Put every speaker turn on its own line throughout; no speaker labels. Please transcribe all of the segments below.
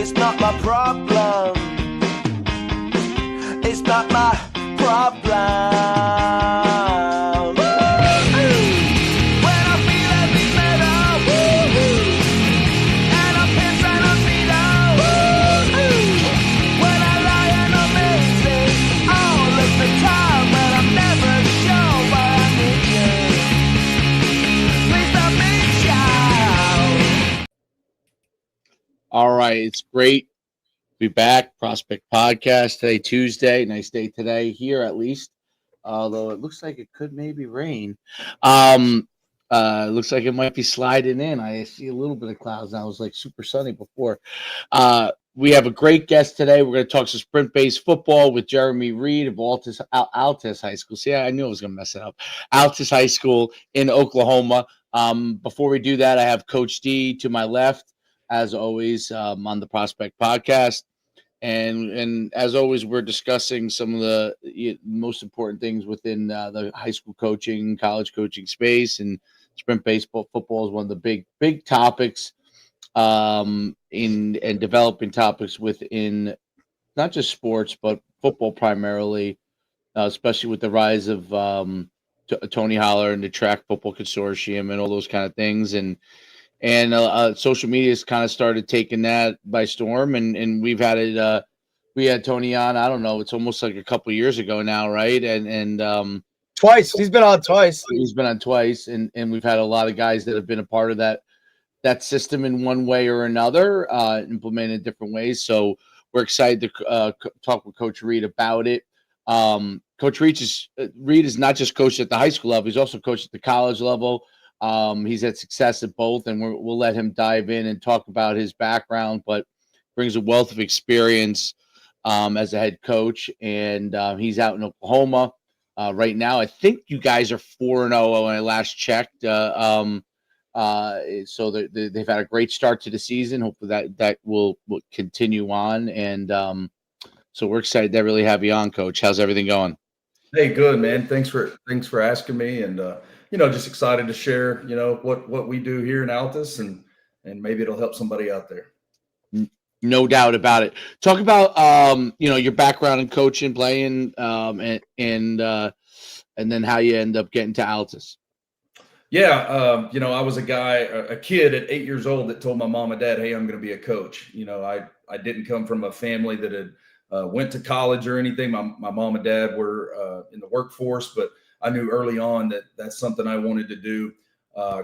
It's not my problem. It's not my problem.
All right, it's great to be back. Prospect Podcast today, Tuesday. Nice day today here, at least. Although it looks like it could maybe rain. Looks like it might be sliding in. I see a little bit of clouds now. It was like super sunny before. We have a great guest today. We're going to talk some sprint-based football with Jeremy Reed of Altus High School. See, I knew I was going to mess it up. Altus High School in Oklahoma. Before we do that, I have Coach D to my left, as always, on the Prospect Podcast. And as always, we're discussing some of the most important things within the high school coaching, college coaching space, and sprint baseball football is one of the big topics in developing topics within not just sports, but football primarily, especially with the rise of Tony Holler and the Track Football Consortium and all those kind of things. And social media has kind of started taking that by storm, and we've had it. We had Tony on. I don't know. It's almost like a couple of years ago now, right? And
twice. He's been on twice.
He's been on twice, and we've had a lot of guys that have been a part of that system in one way or another, implemented in different ways. So we're excited to talk with Coach Reed about it. Coach Reed is not just coached at the high school level; he's also coached at the college level. He's had success at both, and we'll let him dive in and talk about his background, but brings a wealth of experience as a head coach. And he's out in Oklahoma right now. I think you guys are 4-0 when I last checked. So they've had a great start to the season. Hopefully that will continue on. And so we're excited to really have you on, Coach. How's everything going?
Hey, good, man. Thanks for asking me. And just excited to share, what we do here in Altus, and maybe it'll help somebody out there.
No doubt about it. Talk about, your background in coaching, playing, and then how you end up getting to Altus.
Yeah. I was a kid at 8 years old that told my mom and dad, hey, I'm going to be a coach. I didn't come from a family that had went to college or anything. My mom and dad were in the workforce, but I knew early on that that's something I wanted to do.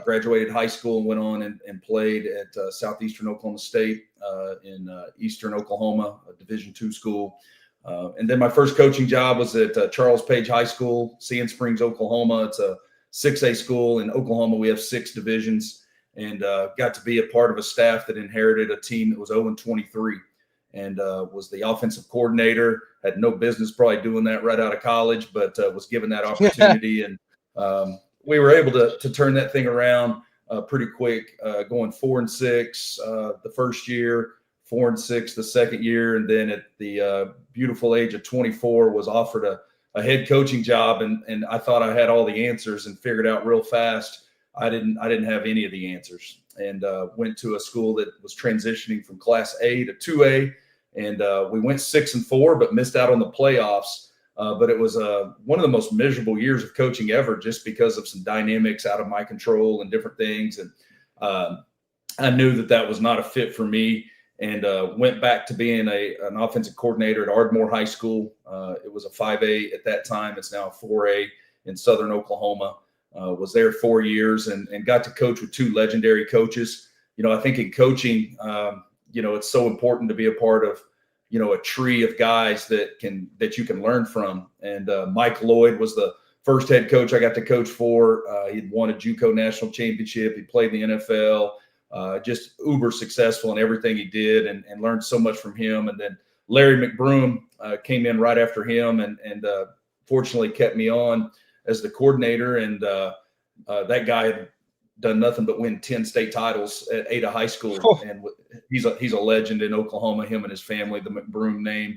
Graduated high school and went on and played at Southeastern Oklahoma State in Eastern Oklahoma, a Division II school. And then my first coaching job was at Charles Page High School, Sand Springs, Oklahoma. It's a 6A school. In Oklahoma, we have 6 divisions, and got to be a part of a staff that inherited a team that was 0-23 and was the offensive coordinator. Had no business probably doing that right out of college, but was given that opportunity. And we were able to turn that thing around pretty quick, going 4-6 the first year, 4-6 the second year, and then at the beautiful age of 24 was offered a head coaching job, and I thought I had all the answers and figured out real fast I didn't have any of the answers, and went to a school that was transitioning from Class A to 2A, and we went 6-4 but missed out on the playoffs. But it was one of the most miserable years of coaching ever, just because of some dynamics out of my control and different things. And I knew that was not a fit for me, and went back to being an offensive coordinator at Ardmore High School. It was a 5A at that time. It's now a 4A in Southern Oklahoma. Was there 4 years and got to coach with 2 legendary coaches. I think in coaching, it's so important to be a part of a tree of guys that you can learn from. And Mike Lloyd was the first head coach I got to coach for. He'd won a JUCO national championship. He played in the NFL, just uber successful in everything he did, and learned so much from him. And then Larry McBroom came in right after him and fortunately kept me on as the coordinator. And that guy had done nothing but win 10 state titles at Ada High School. Oh. And he's a legend in Oklahoma, him and his family, the McBroom name.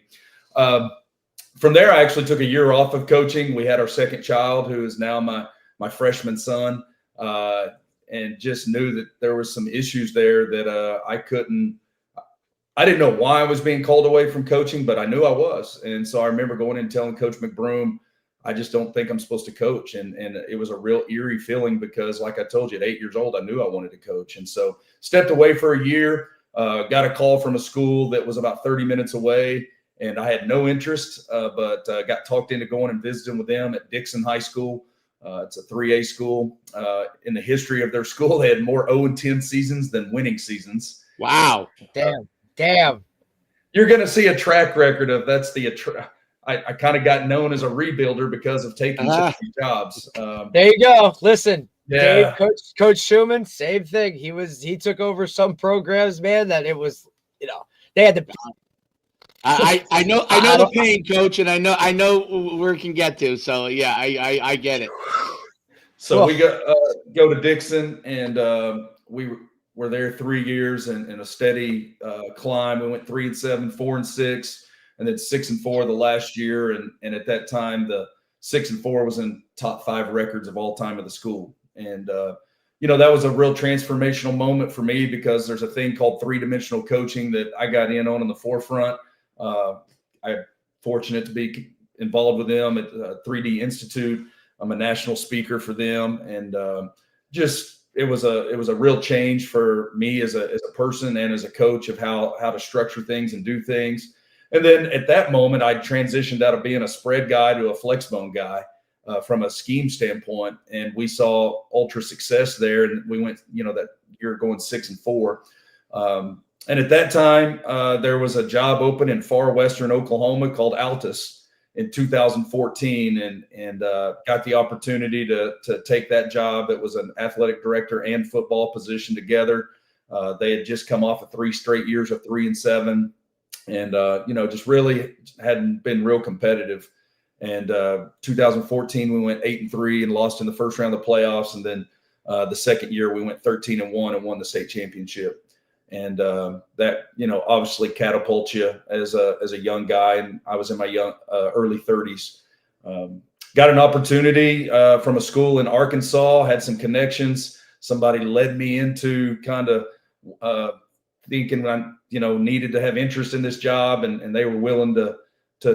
From there, I actually took a year off of coaching. We had our second child, who is now my freshman son, and just knew that there was some issues there that I couldn't I didn't know why I was being called away from coaching, but I knew I was. And so I remember going in and telling Coach McBroom, I just don't think I'm supposed to coach. And it was a real eerie feeling because, like I told you, at 8 years old, I knew I wanted to coach. And so stepped away for a year, got a call from a school that was about 30 minutes away. And I had no interest, but got talked into going and visiting with them at Dixon High School. It's a 3A school. In the history of their school, they had more 0-10 seasons than winning seasons.
Wow.
Damn.
You're going to see a track record of that's the I kind of got known as a rebuilder because of taking such few jobs.
There you go. Listen,
Yeah.
Dave, Coach Schuman, same thing. He took over some programs, man, that it was, they had the
I know the pain, Coach, and I know where it can get to. So yeah, I get it.
So we go to Dixon, and we were there 3 years and in a steady climb. We went 3-7, 4-6, and then 6-4 the last year. And at that time, the 6-4 was in top 5 records of all time of the school. And that was a real transformational moment for me because there's a thing called 3-dimensional coaching that I got in on the forefront. I'm fortunate to be involved with them at 3D Institute. I'm a national speaker for them, and it was a real change for me as a person and as a coach of how to structure things and do things. And then at that moment, I transitioned out of being a spread guy to a flexbone guy from a scheme standpoint, and we saw ultra success there. And we went, that year going 6-4. And at that time, there was a job open in far western Oklahoma called Altus in 2014, and got the opportunity to take that job. It was an athletic director and football position together. They had just come off of 3 straight years of 3-7, and just really hadn't been real competitive. And 2014, we went 8-3 and lost in the first round of the playoffs. And then the second year, we went 13-1 and won the state championship. And that, obviously catapults you as a young guy. And I was in my early 30s. Got an opportunity from a school in Arkansas, had some connections. Somebody led me into kind of thinking I, needed to have interest in this job. And they were willing to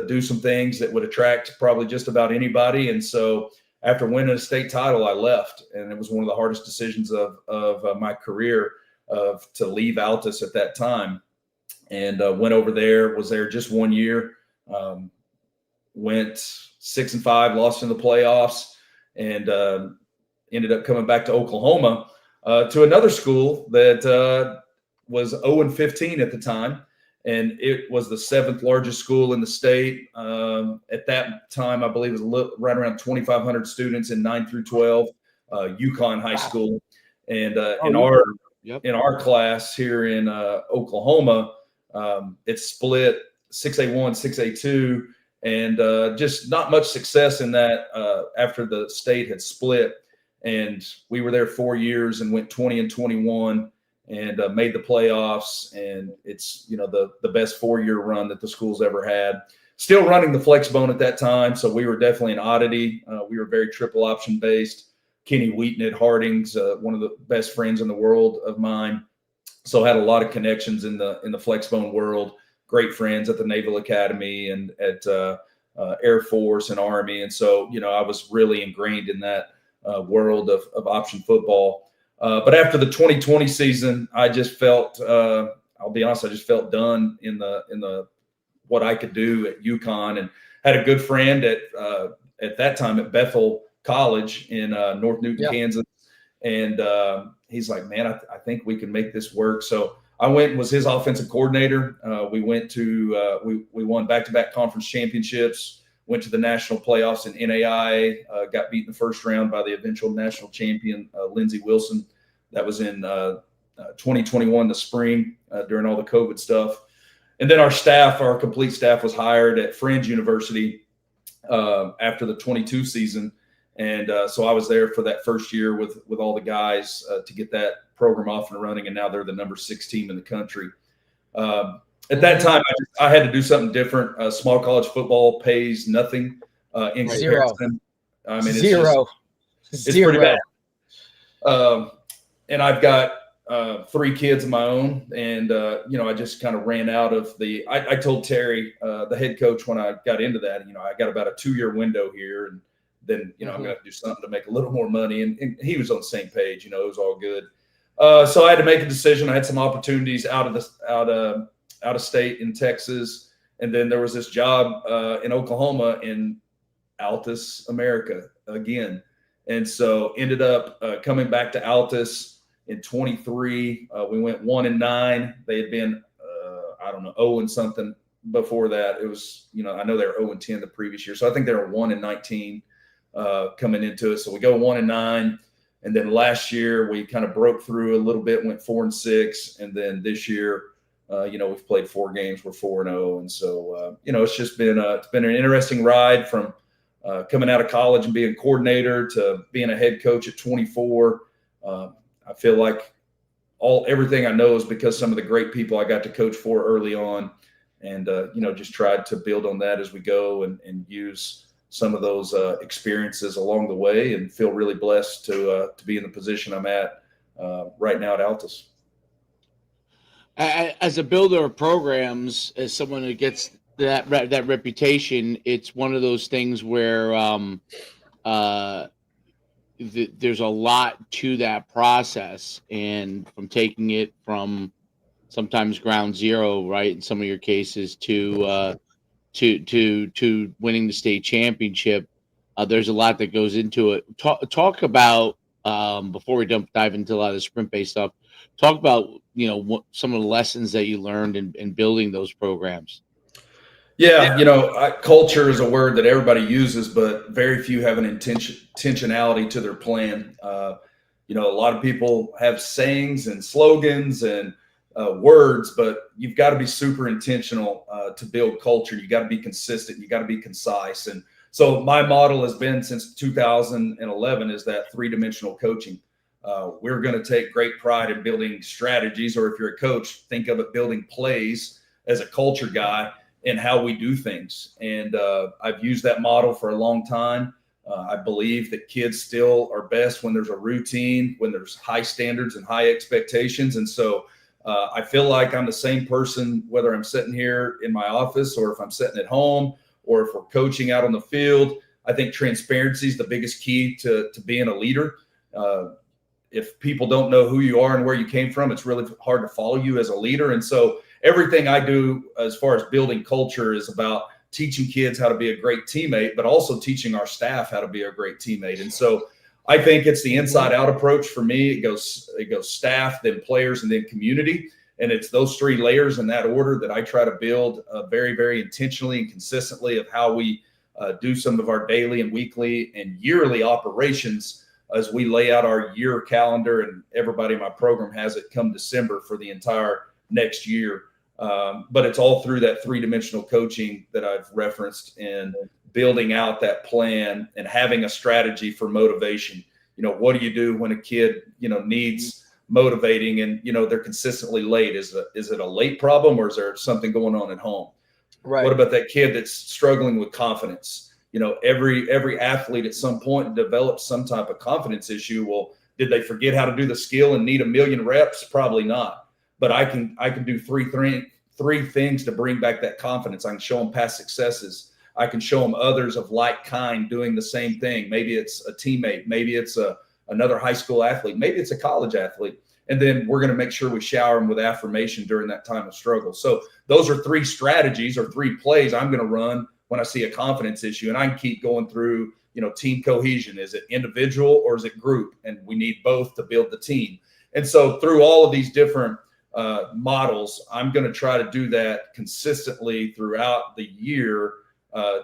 do some things that would attract probably just about anybody. And so after winning a state title, I left. And it was one of the hardest decisions of my career to leave Altus at that time, and went over there, was there just 1 year, went 6-5, lost in the playoffs, and ended up coming back to Oklahoma to another school that was 0-15 at the time. And it was the 7th largest school in the state. At that time, I believe it was right around 2,500 students in 9-12, Yukon High School. And in our class here in Oklahoma, it's split 6A1, 6A2, and just not much success in that after the state had split. And we were there 4 years and went 20-21 and made the playoffs. And it's, the best 4-year run that the school's ever had. Still running the flexbone at that time, so we were definitely an oddity. We were very triple option based. Kenny Wheaton at Harding's, one of the best friends in the world of mine. So had a lot of connections in the flexbone world. Great friends at the Naval Academy and at Air Force and Army. And so, I was really ingrained in that world of option football. But after the 2020 season, I just felt, I'll be honest, I just felt done in the what I could do at UConn, and had a good friend at that time at Bethel College in North Newton, Kansas. And he's like, man, I think we can make this work. So I went and was his offensive coordinator. We went to we won back-to-back conference championships, went to the national playoffs in NAIA, got beat in the first round by the eventual national champion, Lindsey Wilson. That was in 2021, the spring, during all the COVID stuff. And then our complete staff was hired at Fringe University after the 22 season. And so I was there for that first year with all the guys to get that program off and running. And now they're the number 6 team in the country. At that time, I had to do something different. Small college football pays nothing in comparison. I mean, it's pretty bad. And I've got 3 kids of my own. And, I just kind of ran out of I told Terry, the head coach, when I got into that, I got about a 2-year window here. And then, I'm going to have to do something to make a little more money. And he was on the same page, it was all good. So I had to make a decision. I had some opportunities out of state in Texas. And then there was this job in Oklahoma in Altus, America again. And so ended up coming back to Altus in 23. We went 1-9. They had been, 0 and something before that. It was, I know they were 0-10 the previous year. So I think they were 1-19 coming into it. So we go 1-9. And then last year we kind of broke through a little bit, went 4-6. And then this year, we've played 4 games. We're 4-0. And so, it's just been, it's been an interesting ride from coming out of college and being coordinator to being a head coach at 24. I feel like everything I know is because some of the great people I got to coach for early on, and just tried to build on that as we go and use some of those experiences along the way, and feel really blessed to be in the position I'm at right now at Altus.
As a builder of programs, as someone who gets that reputation, it's one of those things where there's a lot to that process, and from taking it from sometimes ground zero, right, in some of your cases, to winning the state championship. There's a lot that goes into it. Talk about before we dive into a lot of the sprint-based stuff. Talk about what some of the lessons that you learned in building those programs.
Yeah, culture is a word that everybody uses, but very few have an intentionality to their plan. A lot of people have sayings and slogans and words, but you've got to be super intentional to build culture. You got to be consistent. You got to be concise. And so my model has been since 2011 is that 3-dimensional coaching. We're going to take great pride in building strategies, or if you're a coach, think of it building plays as a culture guy in how we do things. And I've used that model for a long time. I believe that kids still are best when there's a routine, when there's high standards and high expectations. And so I feel like I'm the same person, whether I'm sitting here in my office or if I'm sitting at home or if we're coaching out on the field. I think transparency is the biggest key to being a leader. If people don't know who you are and where you came from, it's really hard to follow you as a leader. And so everything I do as far as building culture is about teaching kids how to be a great teammate, but also teaching our staff how to be a great teammate. And so I think it's the inside out approach for me. It goes staff, then players, and then community. And it's those 3 layers in that order that I try to build very, very intentionally and consistently of how we do some of our daily and weekly and yearly operations as we lay out our year calendar, and everybody in my program has it come December for the entire next year. But it's all through that 3-dimensional coaching that I've referenced, and building out that plan and having a strategy for motivation. What do you do when a kid, needs motivating and, they're consistently late? Is it a late problem, or is there something going on at home? Right. What about that kid that's struggling with confidence? Every athlete at some point develops some type of confidence issue. Well, did they forget how to do the skill and need 1,000,000 reps? Probably not. But I can do three things to bring back that confidence. I can show them past successes. I can show them others of like kind doing the same thing. Maybe it's a teammate. Maybe it's another high school athlete. Maybe it's a college athlete. And then we're going to make sure we shower them with affirmation during that time of struggle. So those are 3 strategies or 3 plays I'm going to run when I see a confidence issue. And I can keep going through, team cohesion. Is it individual or is it group? And we need both to build the team. And so through all of these different models, I'm going to try to do that consistently throughout the year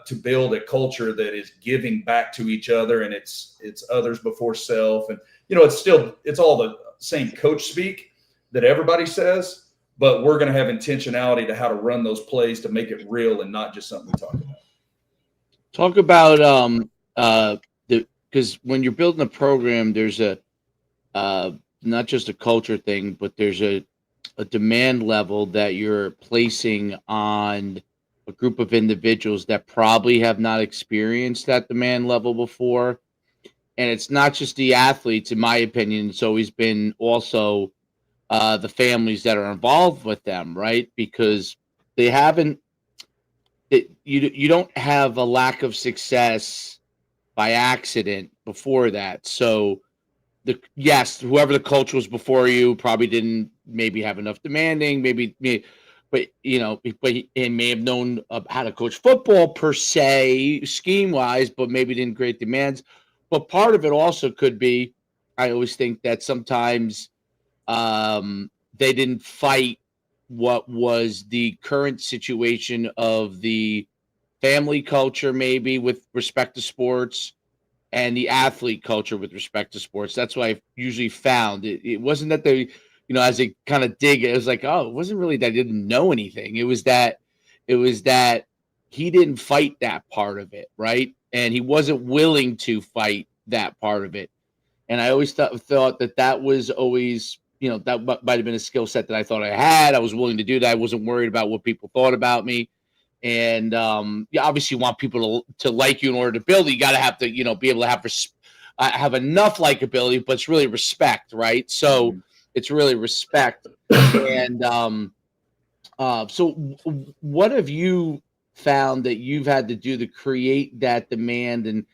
to build a culture that is giving back to each other, and it's others before self. And it's all the same coach speak that everybody says, but we're going to have intentionality to how to run those plays to make it real and not just something we talk about.
Talk about because when you're building a program, there's a not just a culture thing, but there's a demand level that you're placing on a group of individuals that probably have not experienced that demand level before. And it's not just the athletes, in my opinion. It's always been also the families that are involved with them, right? Because they haven't. You don't have a lack of success by accident before that. So yes, whoever the coach was before you probably didn't maybe have enough demanding, but he may have known how to coach football per se, scheme wise, but maybe didn't create demands. But part of it also could be, I always think that sometimes they didn't fight what was the current situation of the family culture, maybe with respect to sports, and the athlete culture with respect to sports. That's what I've usually found. It wasn't that they, as they kind of dig, it was like, oh, it wasn't really that I didn't know anything. It was that he didn't fight that part of it, right? And he wasn't willing to fight that part of it. And I always thought that was always, that might have been a skill set that I thought I had. I was willing to do that. I wasn't worried about what people thought about me. And you obviously want people to like you in order to build it. You got to have to, be able to have enough likability, but it's really respect, right? So it's really respect. And so what have you found that you've had to do to create that demand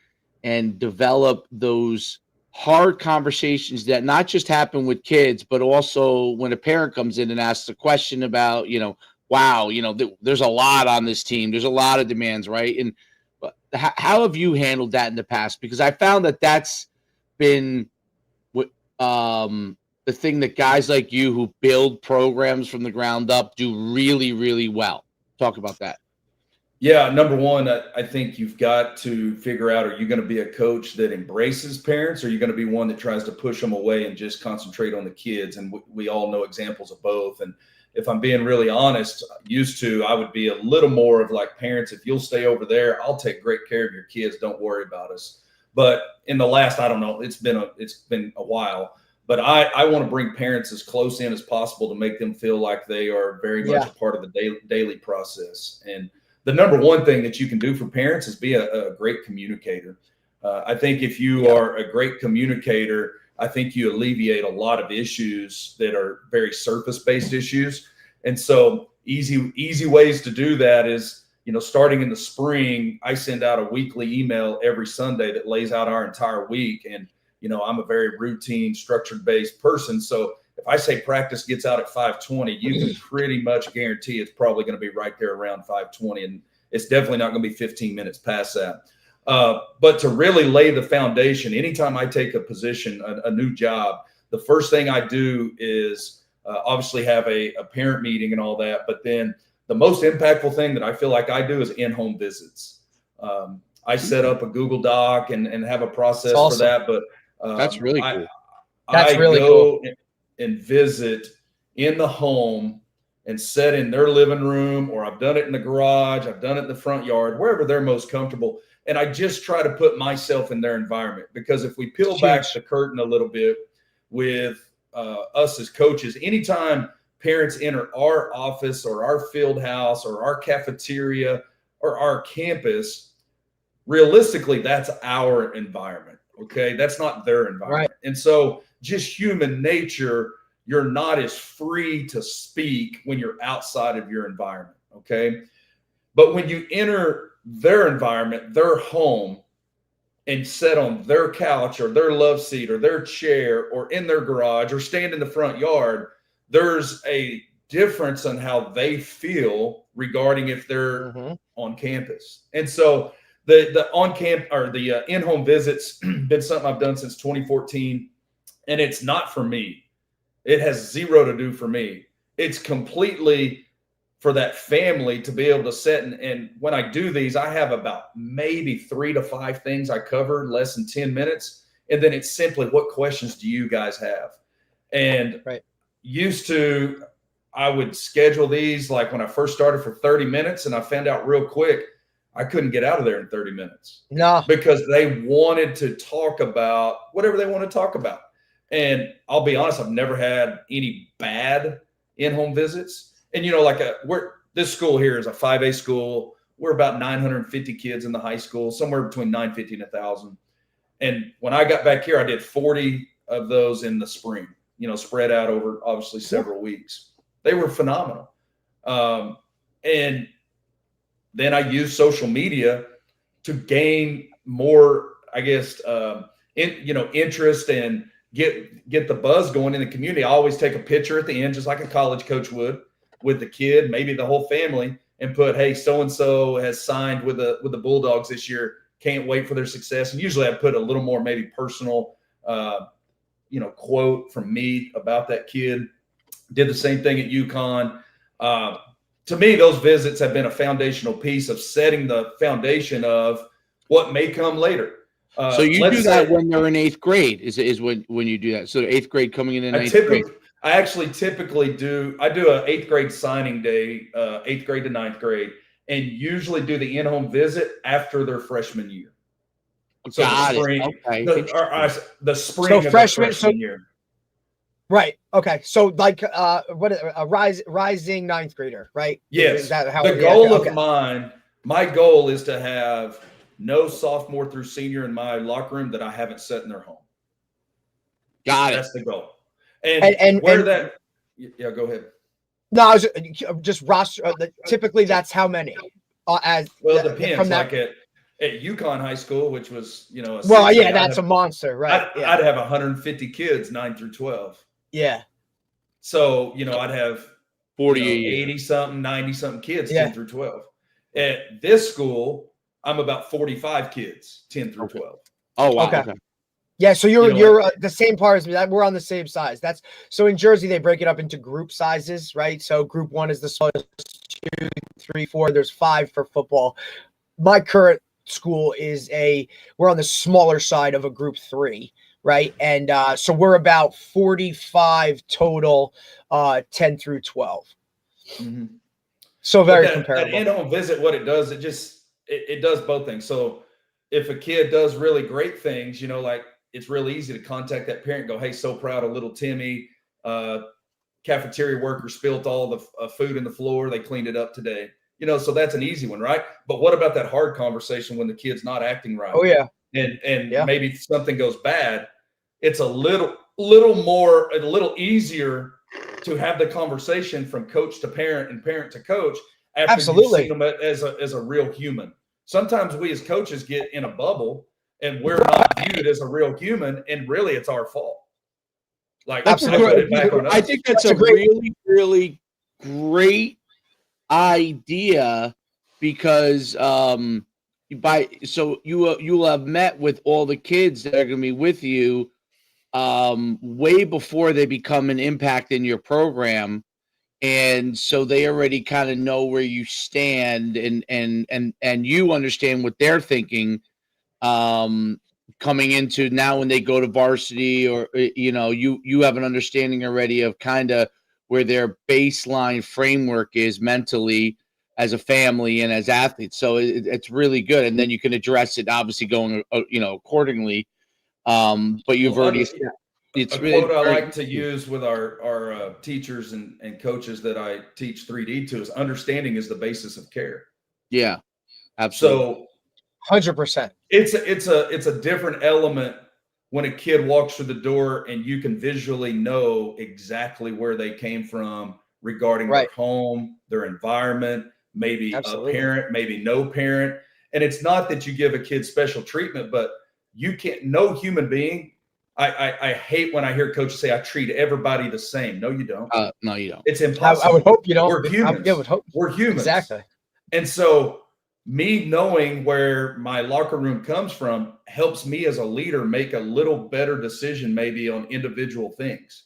and develop those hard conversations that not just happen with kids, but also when a parent comes in and asks a question about, wow, there's a lot on this team. There's a lot of demands, right? And how have you handled that in the past? Because I found that that's been the thing that guys like you who build programs from the ground up do really, really well. Talk about that.
Yeah, number one, I think you've got to figure out, are you going to be a coach that embraces parents, or are you going to be one that tries to push them away and just concentrate on the kids? And we all know examples of both. And if I'm being really honest, I would be a little more of like, parents, if you'll stay over there, I'll take great care of your kids. Don't worry about us. But in the last, I don't know, it's been a while, but I want to bring parents as close in as possible to make them feel like they are very much a part of the daily process. And the number one thing that you can do for parents is be a great communicator. I think if you are a great communicator, I think you alleviate a lot of issues that are very surface-based issues. And so easy ways to do that is, starting in the spring, I send out a weekly email every Sunday that lays out our entire week. And, I'm a very routine, structured-based person. So if I say practice gets out at 5:20, you can pretty much guarantee it's probably going to be right there around 5:20. And it's definitely not going to be 15 minutes past that. But to really lay the foundation, anytime I take a position, a new job, the first thing I do is obviously have a parent meeting and all that. But then the most impactful thing that I feel like I do is in-home visits. I set up a Google Doc and have a process for that. But
that's really cool.
That's really
cool. And visit in the home and sit in their living room, or I've done it in the garage, I've done it in the front yard, wherever they're most comfortable. And I just try to put myself in their environment, because if we peel back the curtain a little bit with us as coaches, anytime parents enter our office or our field house or our cafeteria or our campus, realistically, that's our environment. Okay. That's not their environment. Right. And so just human nature, you're not as free to speak when you're outside of your environment. Okay. But when you enter their environment, their home, and sit on their couch or their love seat or their chair or in their garage or stand in the front yard, there's a difference in how they feel regarding if they're on campus. And so the on-camp or the in-home visits been something I've done since 2014. And it's not for me. It has zero to do for me. It's completely for that family to be able to sit. And when I do these, I have about maybe 3 to 5 things I cover in less than 10 minutes. And then it's simply, what questions do you guys have? And used to, I would schedule these like when I first started for 30 minutes, and I found out real quick, I couldn't get out of there in 30 minutes. No, because they wanted to talk about whatever they want to talk about. And I'll be honest, I've never had any bad in-home visits. And, this school here is a 5A school. We're about 950 kids in the high school, somewhere between 950 and 1,000. And when I got back here, I did 40 of those in the spring. spread out over obviously several weeks. They were phenomenal. And then I used social media to gain more, I guess, interest and get the buzz going in the community. I always take a picture at the end, just like a college coach would, with the kid, maybe the whole family, and put, hey, so-and-so has signed with the Bulldogs this year. Can't wait for their success. And usually I put a little more maybe personal, quote from me about that kid. Did the same thing at UConn. To me, those visits have been a foundational piece of setting the foundation of what may come later.
So you do that when they're in 8th grade is when you do that. So 8th grade coming in 8th grade.
I actually typically do an 8th grade signing day, 8th grade to 9th grade, and usually do the in-home visit after their freshman year. So
Got
the spring,
okay.
the spring of freshman year.
Right. Okay. So like a rising 9th grader, right?
Yes.
Is that how
the goal of my goal is to have no sophomore through senior in my locker room that I haven't set in their home.
Got it.
That's the goal. And go ahead.
No, I was just roster. Typically, that's how many. It
depends. From that, like at UConn High School, which was
that's a monster, right?
I'd have 150 kids 9 through 12.
Yeah.
So I'd have
80
something, 90 something kids 10 through 12. At this school, I'm about 45 kids 10 through 12.
Oh wow. Okay.
Yeah, so you're the same part as me. We're on the same size. So in Jersey they break it up into group sizes, right? So group 1 is the smallest, 2, 3, 4. There's 5 for football. My current school we're on the smaller side of a group 3, right? And so we're about 45 total, 10 through 12. Mm-hmm. So very comparable.
That in-home visit, what it does, it does both things. So if a kid does really great things, like, it's really easy to contact that parent and go, hey, so proud of little Timmy. Cafeteria worker spilled all the food in the floor. They cleaned it up today. So that's an easy one, right? But what about that hard conversation when the kid's not acting right?
Oh, yeah.
And maybe something goes bad. It's a little easier to have the conversation from coach to parent and parent to coach after you've seen them as a real human. Sometimes we as coaches get in a bubble and we're not viewed as a real human, and really it's our fault. Like,
I think that's a really, really great idea, because you will have met with all the kids that are going to be with you way before they become an impact in your program. And so they already kind of know where you stand, and you understand what they're thinking coming into now when they go to varsity, or you have an understanding already of kind of where their baseline framework is mentally as a family and as athletes. So it's really good, and then you can address it obviously going accordingly. But you've already
it's really quote I like to use with our teachers and coaches that I teach 3D to is understanding is the basis of care.
Yeah, absolutely.
So 100%.
It's a different element when a kid walks through the door and you can visually know exactly where they came from regarding their home, their environment, maybe a parent, maybe no parent. And it's not that you give a kid special treatment, but you can't, no human being. I hate when I hear coaches say, I treat everybody the same. No, you don't.
No, you don't.
It's impossible.
I would hope you don't.
We're humans.
I would hope.
We're humans.
Exactly.
And so me knowing where my locker room comes from helps me as a leader make a little better decision maybe on individual things.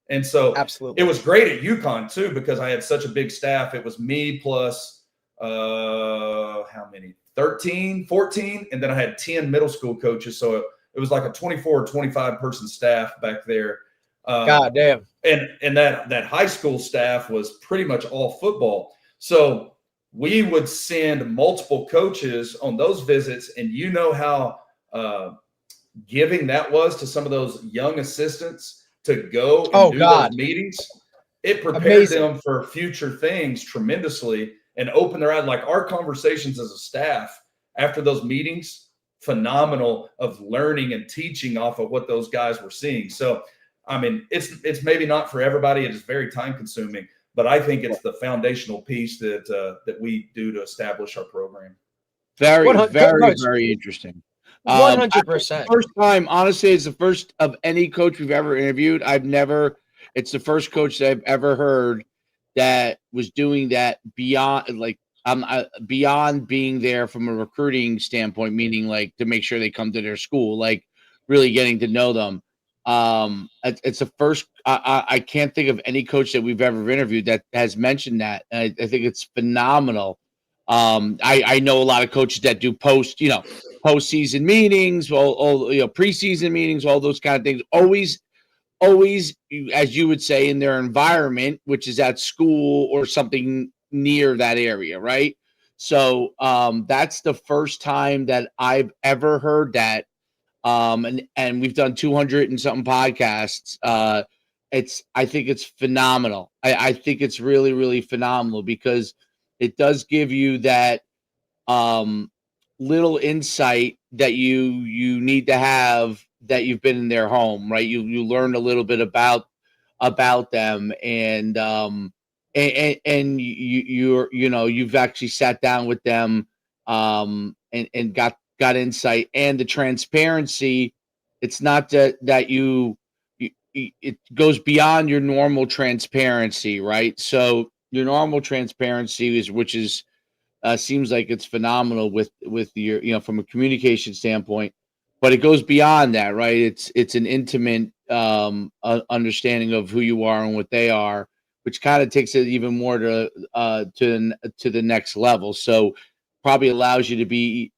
And so
absolutely,
it was great at UConn too, because I had such a big staff. It was me plus how many? 13, 14. And then I had 10 middle school coaches. So it was like a 24 or 25 person staff back there.
God damn.
And that high school staff was pretty much all football. So we would send multiple coaches on those visits, and you know how giving that was to some of those young assistants to go and do those meetings. It prepared them for future things tremendously and opened their eyes. Like, our conversations as a staff after those meetings, phenomenal, of learning and teaching off of what those guys were seeing. So I mean, it's maybe not for everybody. It is very time consuming, but I think it's the foundational piece that we do to establish our program.
Very,
100
very,
Coach,
very interesting.
100%.
First time, honestly, it's the first of any coach we've ever interviewed. It's the first coach that I've ever heard that was doing that beyond, like, beyond being there from a recruiting standpoint, meaning like to make sure they come to their school, like really getting to know them. It's the first, I can't think of any coach that we've ever interviewed that has mentioned that. And I think it's phenomenal. I know a lot of coaches that do postseason meetings, all preseason meetings, all those kind of things. Always, as you would say, in their environment, which is at school or something near that area, right? So that's the first time that I've ever heard that. And we've done 200 and something podcasts. I think it's phenomenal. I think it's really, really phenomenal because it does give you that little insight that you need to have, that you've been in their home, right? You learn a little bit about them, and you've actually sat down with them, and got insight, and the transparency. It's not that it goes beyond your normal transparency, right? So your normal transparency which is seems like it's phenomenal with your, from a communication standpoint, but it goes beyond that, right? It's an intimate understanding of who you are and what they are, which kind of takes it even more to the next level. So probably allows you to be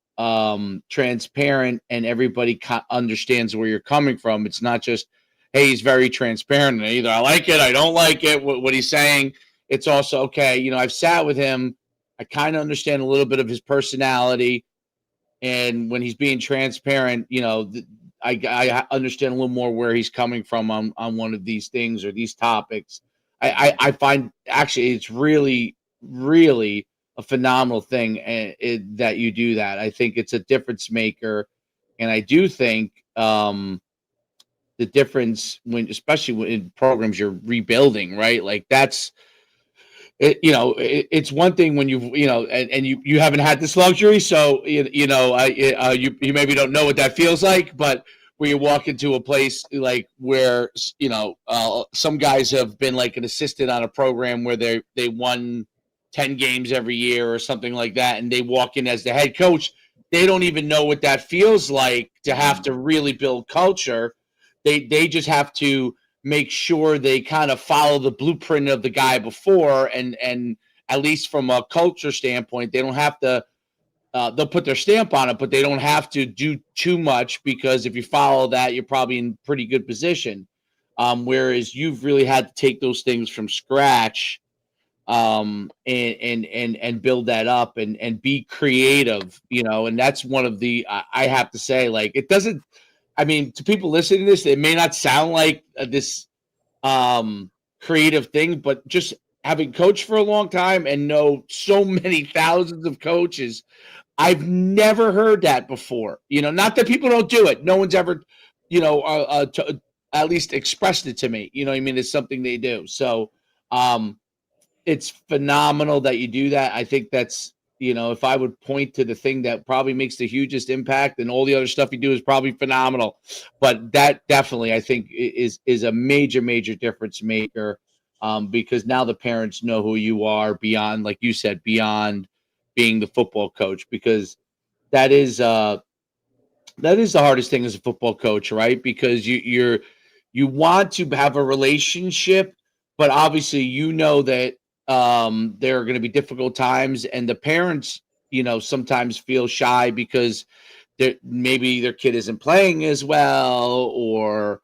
transparent, and everybody understands where you're coming from. It's not just, hey, he's very transparent, and either I like it, I don't like it, what he's saying. It's also, okay, I've sat with him, I kind of understand a little bit of his personality, and when he's being transparent, I understand a little more where he's coming from on one of these things or these topics. I find actually it's really, really a phenomenal thing that you do that. I think it's a difference maker, and I do think the difference especially in programs you're rebuilding, right? Like that's it's one thing when and you haven't had this luxury, so you maybe don't know what that feels like, but when you walk into a place like where some guys have been like an assistant on a program where they won 10 games every year or something like that, and they walk in as the head coach, they don't even know what that feels like to have to really build culture. They just have to make sure they kind of follow the blueprint of the guy before, and at least from a culture standpoint, they don't have to they'll put their stamp on it, but they don't have to do too much, because if you follow that, you're probably in pretty good position. Whereas you've really had to take those things from scratch, and build that up, and be creative, and that's one of the, I have to say, like, it doesn't, I mean, to people listening to this, it may not sound like this creative thing, but just having coached for a long time and know so many thousands of coaches, I've never heard that before. Not that people don't do it. No one's ever, at least expressed it to me. You know what I mean? It's something they do. So it's phenomenal that you do that. I think that's, if I would point to the thing that probably makes the hugest impact, and all the other stuff you do is probably phenomenal, but that definitely, I think, is a major, major difference maker, because now the parents know who you are beyond, like you said, beyond being the football coach, because that is the hardest thing as a football coach, right? Because you want to have a relationship, but obviously that there are going to be difficult times, and the parents, sometimes feel shy because maybe their kid isn't playing as well, or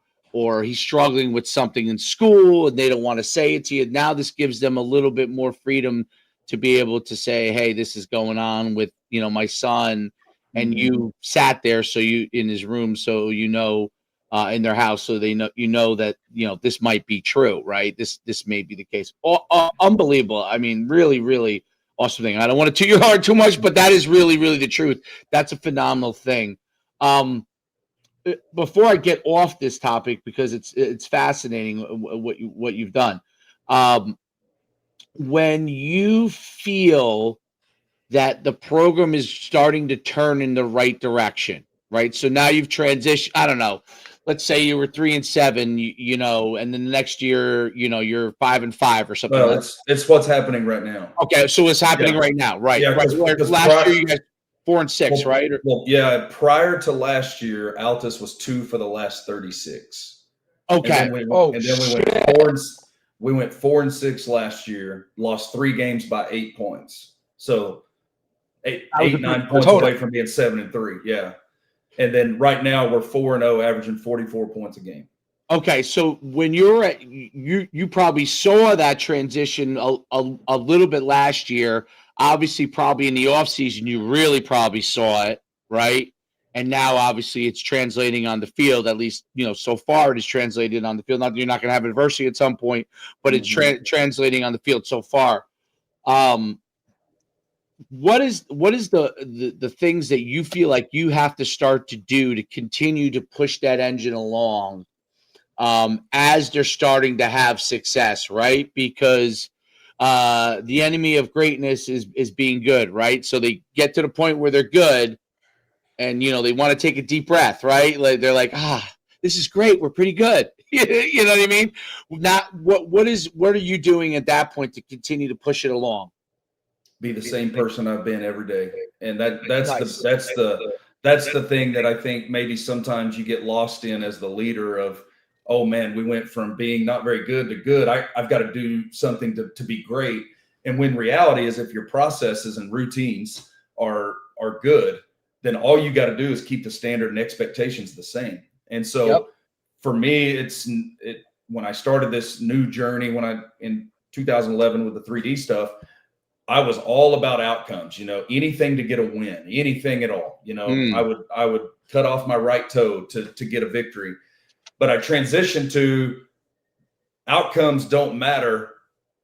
he's struggling with something in school and they don't want to say it to you. Now this gives them a little bit more freedom to be able to say, hey, this is going on with, my son, and you sat there, so you in his room, so in their house, so they know that this might be true, right? This may be the case. Unbelievable. I mean, really, really awesome thing. I don't want to toot your heart too much, but that is really, really the truth. That's a phenomenal thing. before I get off this topic, because it's fascinating what you've done. When you feel that the program is starting to turn in the right direction, right? So now you've transitioned. I don't know. Let's say you were 3-7, and then the next year, you're 5-5 or something.
Well, it's what's happening right now.
Okay, so it's happening right now, right?
Yeah,
right.
because
last year you guys 4-6, right?
Well, yeah. Prior to last year, Altus was 2 for the last 36.
Okay.
And then we went 4-6 last year. Lost 3 games by 8 points. So 9 points away from being 7-3. Yeah. And then right now we're 4-0, averaging 44 points a game.
Okay, so when you're at you probably saw that transition a little bit last year. Obviously, probably in the offseason, you really probably saw it, right? And now, obviously, it's translating on the field. At least, so far it is translated on the field. Not you're not going to have adversity at some point, but it's translating on the field so far. What is the things that you feel like you have to start to do to continue to push that engine along as they're starting to have success, right? Because the enemy of greatness is being good, right? So they get to the point where they're good, and they want to take a deep breath, right? Like they're like, this is great, we're pretty good. You know what I mean? Not what are you doing at that point to continue to push it along?
Be the same person I've been every day, and that's the thing that I think maybe sometimes you get lost in as the leader of, oh man, we went from being not very good to good. I've got to do something to be great. And when reality is, if your processes and routines are good, then all you got to do is keep the standard and expectations the same. And so for me, when I started this new journey, in 2011 with the 3D stuff, I was all about outcomes, anything to get a win, anything at all. I would cut off my right toe to get a victory. But I transitioned to outcomes don't matter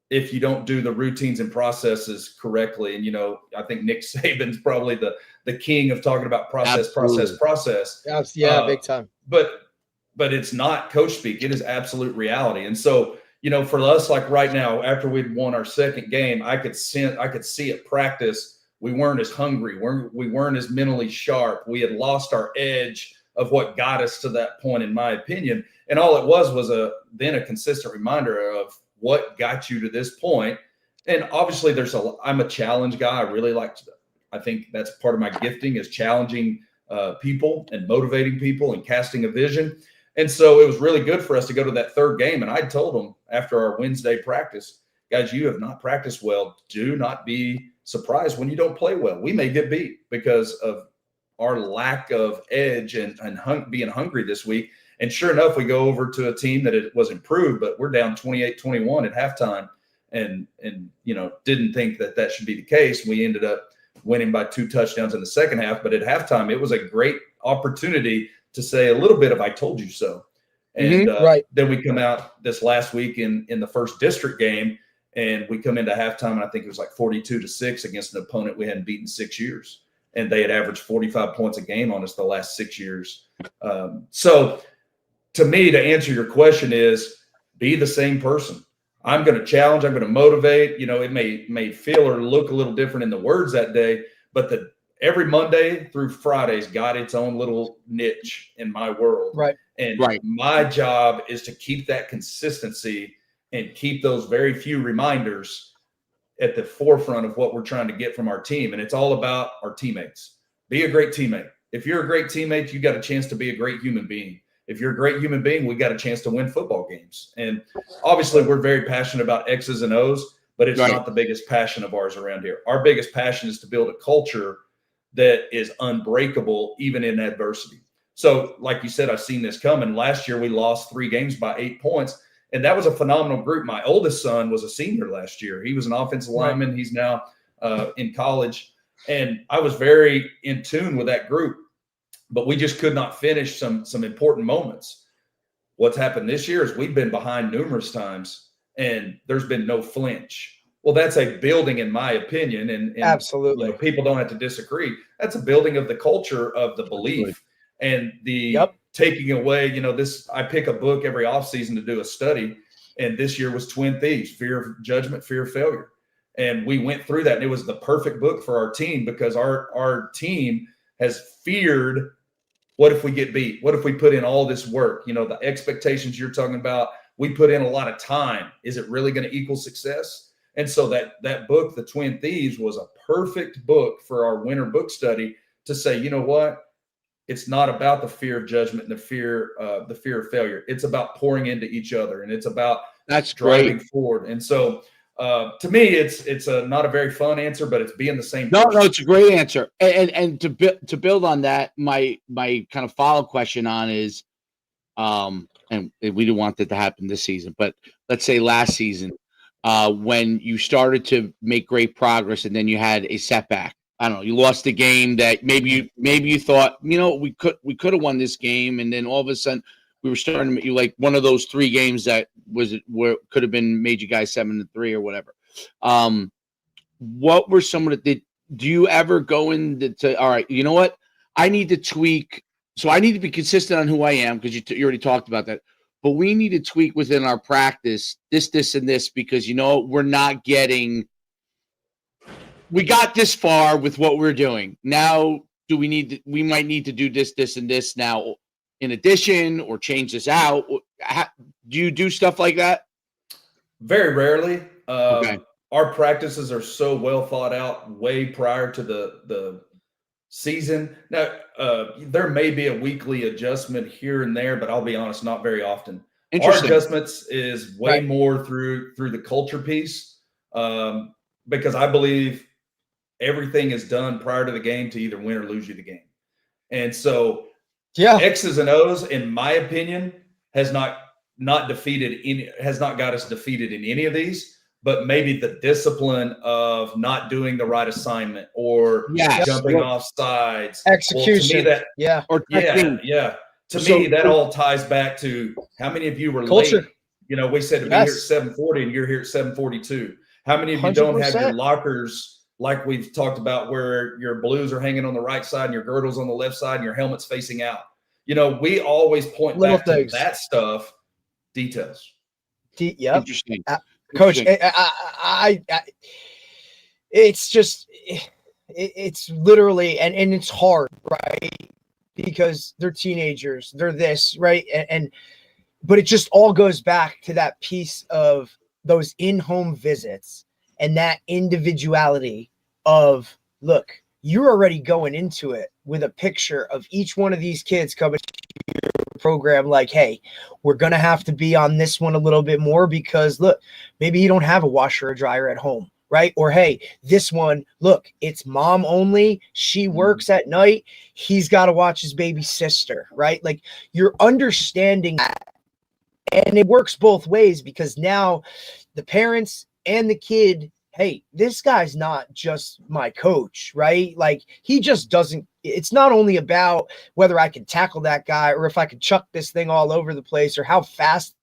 if you don't do the routines and processes correctly. And, I think Nick Saban's probably the king of talking about process.
Yeah, big time.
But it's not coach speak. It is absolute reality. And so, for us, like right now, after we'd won our second game, I could see at practice, we weren't as hungry. We weren't as mentally sharp. We had lost our edge of what got us to that point, in my opinion. And all it was a consistent reminder of what got you to this point. And obviously I'm a challenge guy. I think that's part of my gifting, is challenging people and motivating people and casting a vision. And so it was really good for us to go to that third game. And I told them after our Wednesday practice, guys, you have not practiced well. Do not be surprised when you don't play well. We may get beat because of our lack of edge and being hungry this week. And sure enough, we go over to a team that it was improved, but we're down 28-21 at halftime, and didn't think that should be the case. We ended up winning by 2 touchdowns in the second half, but at halftime, it was a great opportunity to say a little bit of "I told you so." And then we come out this last week in the first district game, and we come into halftime, and I think it was like 42-6 against an opponent we hadn't beaten 6 years. And they had averaged 45 points a game on us the last 6 years. So to me, to answer your question, is be the same person. I'm going to challenge. I'm going to motivate. It may feel or look a little different in the words that day, but every Monday through Friday's got its own little niche in my world.
Right.
And my job is to keep that consistency and keep those very few reminders at the forefront of what we're trying to get from our team. And it's all about our teammates. Be a great teammate. If you're a great teammate, you got a chance to be a great human being. If you're a great human being, we got a chance to win football games. And obviously we're very passionate about X's and O's, but it's not the biggest passion of ours around here. Our biggest passion is to build a culture that is unbreakable, even in adversity. So like you said, I've seen this coming. Last year, we lost 3 games by 8 points. And that was a phenomenal group. My oldest son was a senior last year. He was an offensive lineman. He's now in college. And I was very in tune with that group, but we just could not finish some important moments. What's happened this year is we've been behind numerous times, and there's been no flinch. Well, that's a building, in my opinion, and
absolutely,
people don't have to disagree. That's a building of the culture of the belief and the taking away, I pick a book every offseason to do a study. And this year was Twin Thieves, Fear of Judgment, Fear of Failure. And we went through that, and it was the perfect book for our team, because our team has feared, what if we get beat? What if we put in all this work? The expectations you're talking about, we put in a lot of time. Is it really going to equal success? And so that book, The Twin Thieves, was a perfect book for our winter book study to say, you know what? It's not about the fear of judgment and the fear of failure. It's about pouring into each other, and it's about driving forward. And so, to me, it's not a very fun answer, but it's being the same person.
No, it's a great answer. And to build on that, my kind of follow question on is, and we didn't want that to happen this season, but let's say last season, when you started to make great progress and then you had a setback. I don't know, you lost the game that maybe you thought, we could have won this game, and then all of a sudden we were starting to, like, one of those 3 games that could have been made you guys 7-3 or whatever. What were some of the? Do you ever go into all right? You know what? I need to tweak. So I need to be consistent on who I am, because you already talked about that. But we need to tweak within our practice this, and this, because we're not getting. We got this far with what we're doing. Now, we might need to do this, and this now in addition, or change this out. Do you do stuff like that?
Very rarely.
Okay.
Our practices are so well thought out way prior to the season. Now, there may be a weekly adjustment here and there, but I'll be honest, not very often. Our adjustments is way more through the culture piece, because I believe everything is done prior to the game to either win or lose you the game. And so X's and O's, in my opinion, has not got us defeated in any of these, but maybe the discipline of not doing the right assignment or jumping off sides.
Execution.
Well, to me, To me, that all ties back to how many of you were late. We said to be here at 7:40 and you're here at 7:42. How many of you 100%. Don't have your lockers, like we've talked about, where your blues are hanging on the right side and your girdle's on the left side and your helmet's facing out? We always point little back things. To that stuff, details.
Interesting.
Coach, I it's just, it's literally, and it's hard, right? Because they're teenagers, they're this, right? But it just all goes back to that piece of those in-home visits and that individuality of, look, you're already going into it with a picture of each one of these kids coming to your program like, hey, we're going to have to be on this one a little bit more because, look, maybe you don't have a washer or dryer at home, right? Or, hey, this one, look, it's mom only. She works at night. He's got to watch his baby sister, right? Like, you're understanding that. And it works both ways because now the parents and the kid, hey, this guy's not just my coach, right? Like, he just doesn't, it's not only about whether I can tackle that guy or if I can chuck this thing all over the place or how fast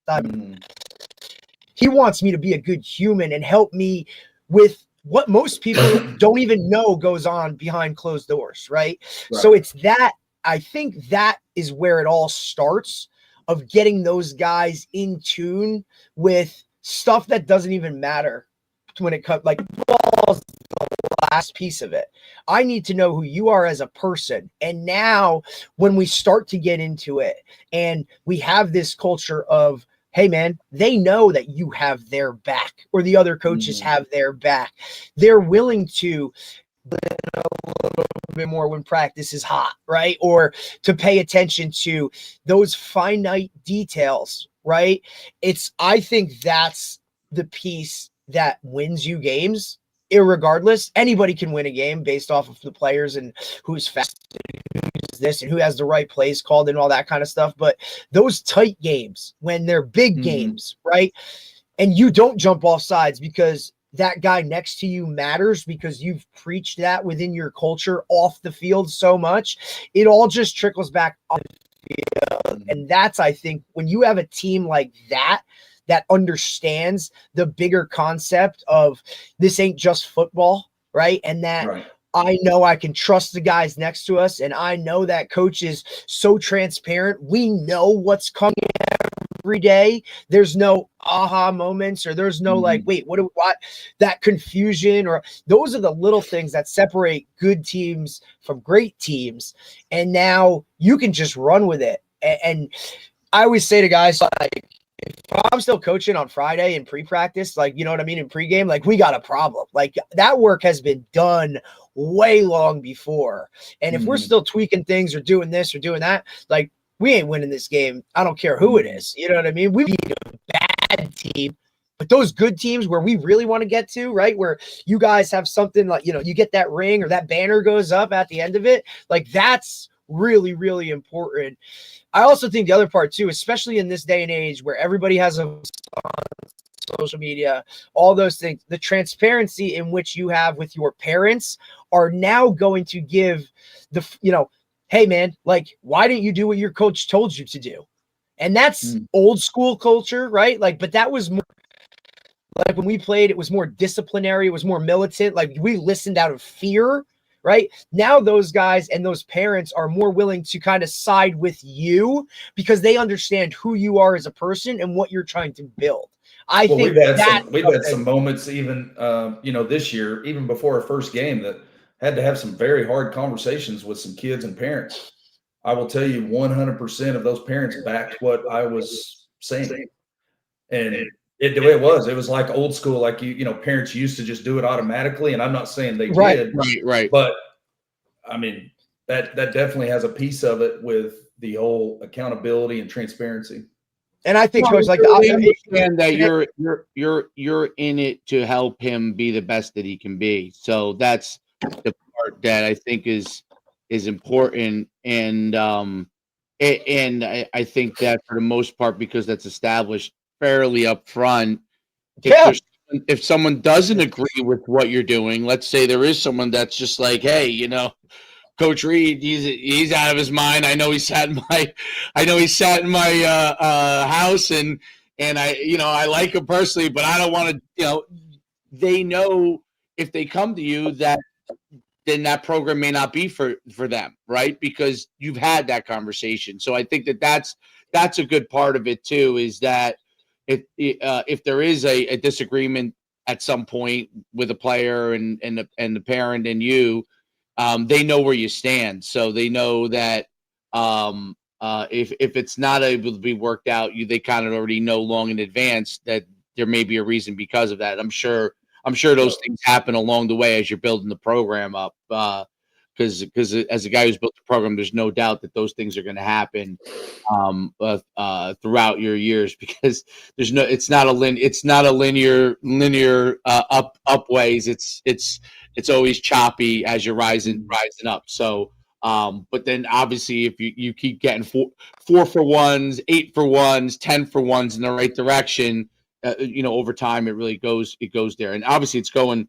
he wants me to be a good human and help me with what most people don't even know goes on behind closed doors, right? So it's that, I think that is where it all starts, of getting those guys in tune with stuff that doesn't even matter when it comes, like, ball's the last piece of it. I need to know who you are as a person. And now when we start to get into it and we have this culture of, hey man, they know that you have their back or the other coaches have their back. They're willing to a little bit more when practice is hot, right? Or to pay attention to those finite details, right? I think that's the piece that wins you games. Irregardless, anybody can win a game based off of the players and who's fast, who's this, and who has the right plays called and all that kind of stuff. But those tight games, when they're big games, right? And you don't jump off sides because that guy next to you matters, because you've preached that within your culture off the field so much, it all just trickles back on the field. And that's, I think, when you have a team like that, that understands the bigger concept of this ain't just football, right? And that I know I can trust the guys next to us, and I know that coach is so transparent. We know what's coming every day. There's no aha moments, or there's no like, wait, what? That confusion, or those are the little things that separate good teams from great teams. And now you can just run with it. And I always say to guys, like, if I'm still coaching on Friday in pre-practice, like, you know what I mean, in pregame, like, we got a problem. Like, that work has been done way long before. And if we're still tweaking things or doing this or doing that, like, we ain't winning this game. I don't care who it is. You know what I mean? We beat a bad team, but those good teams where we really want to get to, right, where you guys have something like, you know, you get that ring or that banner goes up at the end of it, like, that's really, really important. I also think the other part too, especially in this day and age where everybody has a social media, all those things, the transparency in which you have with your parents are now going to give the, you know, hey man, like, why didn't you do what your coach told you to do? And that's old school culture, right? Like, but that was more like when we played, it was more disciplinary. It was more militant. Like, we listened out of fear. Right now, those guys and those parents are more willing to kind of side with you because they understand who you are as a person and what you're trying to build. I think
we've had some moments even, you know, this year, even before our first game, that had to have some very hard conversations with some kids and parents. I will tell you 100% of those parents backed what I was saying. And it was like old school, like you know, parents used to just do it automatically. And I'm not saying they did,
right.
But I mean, that definitely has a piece of it with the whole accountability and transparency.
And I think, Coach, like,
I understand that you're in it to help him be the best that he can be. So that's the part that I think is important. And I think that for the most part, because that's established fairly up front, if someone doesn't agree with what you're doing, let's say there is someone that's just like, hey, you know, Coach Reed, he's out of his mind. I know he sat in my house, and I like him personally, but I don't want to. You know, they know if they come to you that then that program may not be for them, right? Because you've had that conversation. So I think that's a good part of it too. Is that if there is a disagreement at some point with a player and the parent and you. They know where you stand, so they know that if it's not able to be worked out, they kind of already know long in advance that there may be a reason because of that. I'm sure those things happen along the way as you're building the program up. Because as a guy who's built the program, there's no doubt that those things are going to happen throughout your years, because it's not a linear upways. It's always choppy as you're rising up. So, but then obviously if you keep getting four for ones, 8 for ones, 10 for ones in the right direction, over time it really goes there. And obviously it's going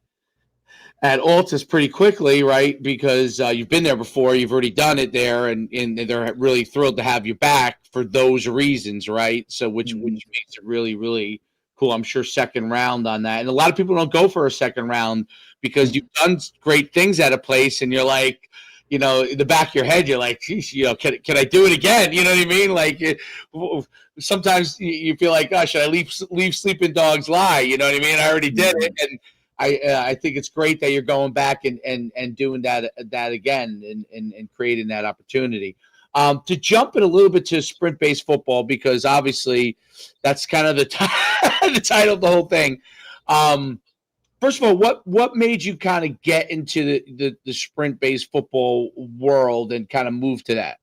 at Altus pretty quickly, right? Because you've been there before, you've already done it there, and they're really thrilled to have you back for those reasons, right? So which makes it really, really cool. I'm sure second round on that. And a lot of people don't go for a second round because you've done great things at a place, and you're like, in the back of your head, you're like, geez, can I do it again? You know what I mean? Like sometimes you feel like, gosh, should I leave sleeping dogs lie? You know what I mean? I already did it. And I think it's great that you're going back and doing that again and creating that opportunity. To jump in a little bit to sprint-based football, because obviously that's kind of the title of the whole thing. First of all, what made you kind of get into the sprint-based football world and kind of move to that?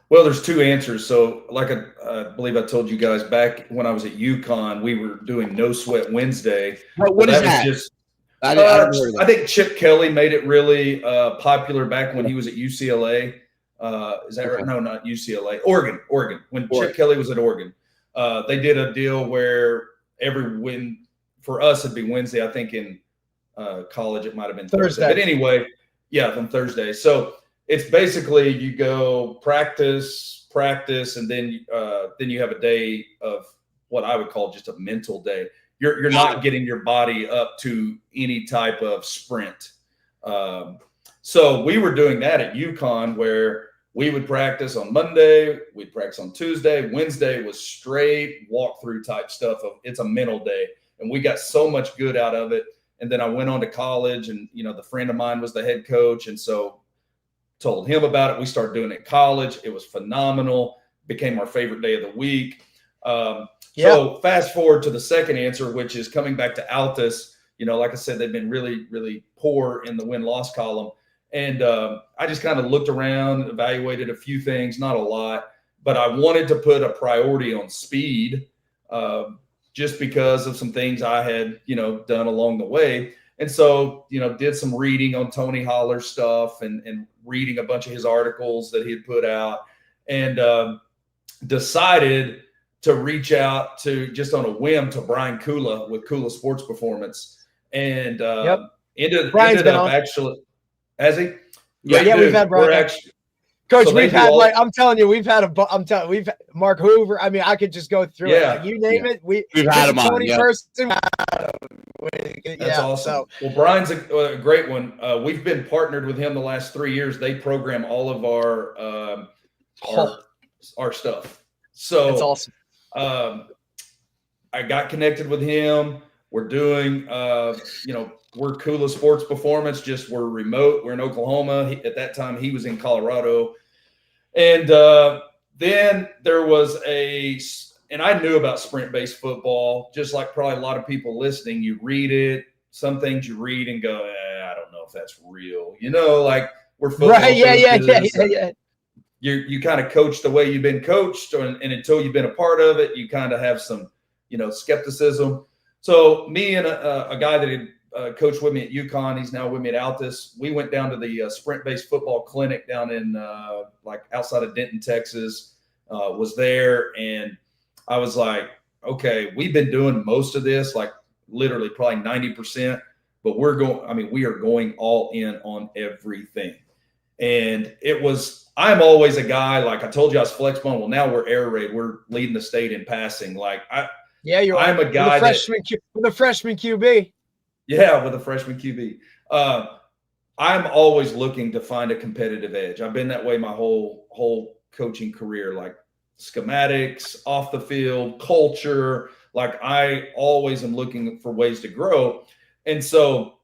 Well, there's two answers. So like I believe I told you guys back when I was at UConn, we were doing No Sweat Wednesday.
What is that?
I think Chip Kelly made it really popular back when he was at UCLA. Is that right? No, not UCLA. Oregon. When Chip Kelly was at Oregon, they did a deal where every win for us it'd be Wednesday. I think in college it might have been Thursday. But anyway, yeah, on Thursday. So it's basically you go practice, and then you have a day of what I would call just a mental day. You're not getting your body up to any type of sprint. So we were doing that at UConn, where we would practice on Monday, we'd practice on Tuesday. Wednesday was straight walkthrough type stuff of it's a mental day. And we got so much good out of it. And then I went on to college, and, the friend of mine was the head coach. And so told him about it. We started doing it in college. It was phenomenal. Became our favorite day of the week. So fast forward to the second answer, which is coming back to Altus. Like I said, they've been really, really poor in the win-loss column. And I just kind of looked around, evaluated a few things, not a lot, but I wanted to put a priority on speed just because of some things I had, done along the way. And so, did some reading on Tony Holler's stuff and reading a bunch of his articles that he had put out, and decided to reach out to, just on a whim, to Brian Kula with Kula Sports Performance. And ended up actually, has he?
Yeah, we've had Brian. Coach, we've had I'm telling you, we've had Mark Hoover. I mean, I could just go through it. Like, you name it. We've had him on.
That's awesome. Well, Brian's a great one. We've been partnered with him the last 3 years. They program all of our stuff. So
that's awesome.
I got connected with him. We're doing, we're Kula Sports Performance, just we're remote. We're in Oklahoma. At that time, he was in Colorado. And then there was and I knew about sprint-based football, just like probably a lot of people listening. You read it. Some things you read and go, I don't know if that's real. Like we're football. Right, yeah. You kind of coach the way you've been coached, and until you've been a part of it, you kind of have some, skepticism. So me and a guy that had coached with me at UConn, he's now with me at Altus. We went down to the sprint-based football clinic down in outside of Denton, Texas. Was there, and I was like, okay, we've been doing most of this, like literally probably 90%, but we are going all in on everything. And I'm always a guy, like I told you, I was flexible. Well, now we're air raid. We're leading the state in passing. I'm a guy
with a freshman QB.
Yeah, with a freshman QB. I'm always looking to find a competitive edge. I've been that way my whole coaching career, like schematics, off the field, culture. Like I always am looking for ways to grow. And so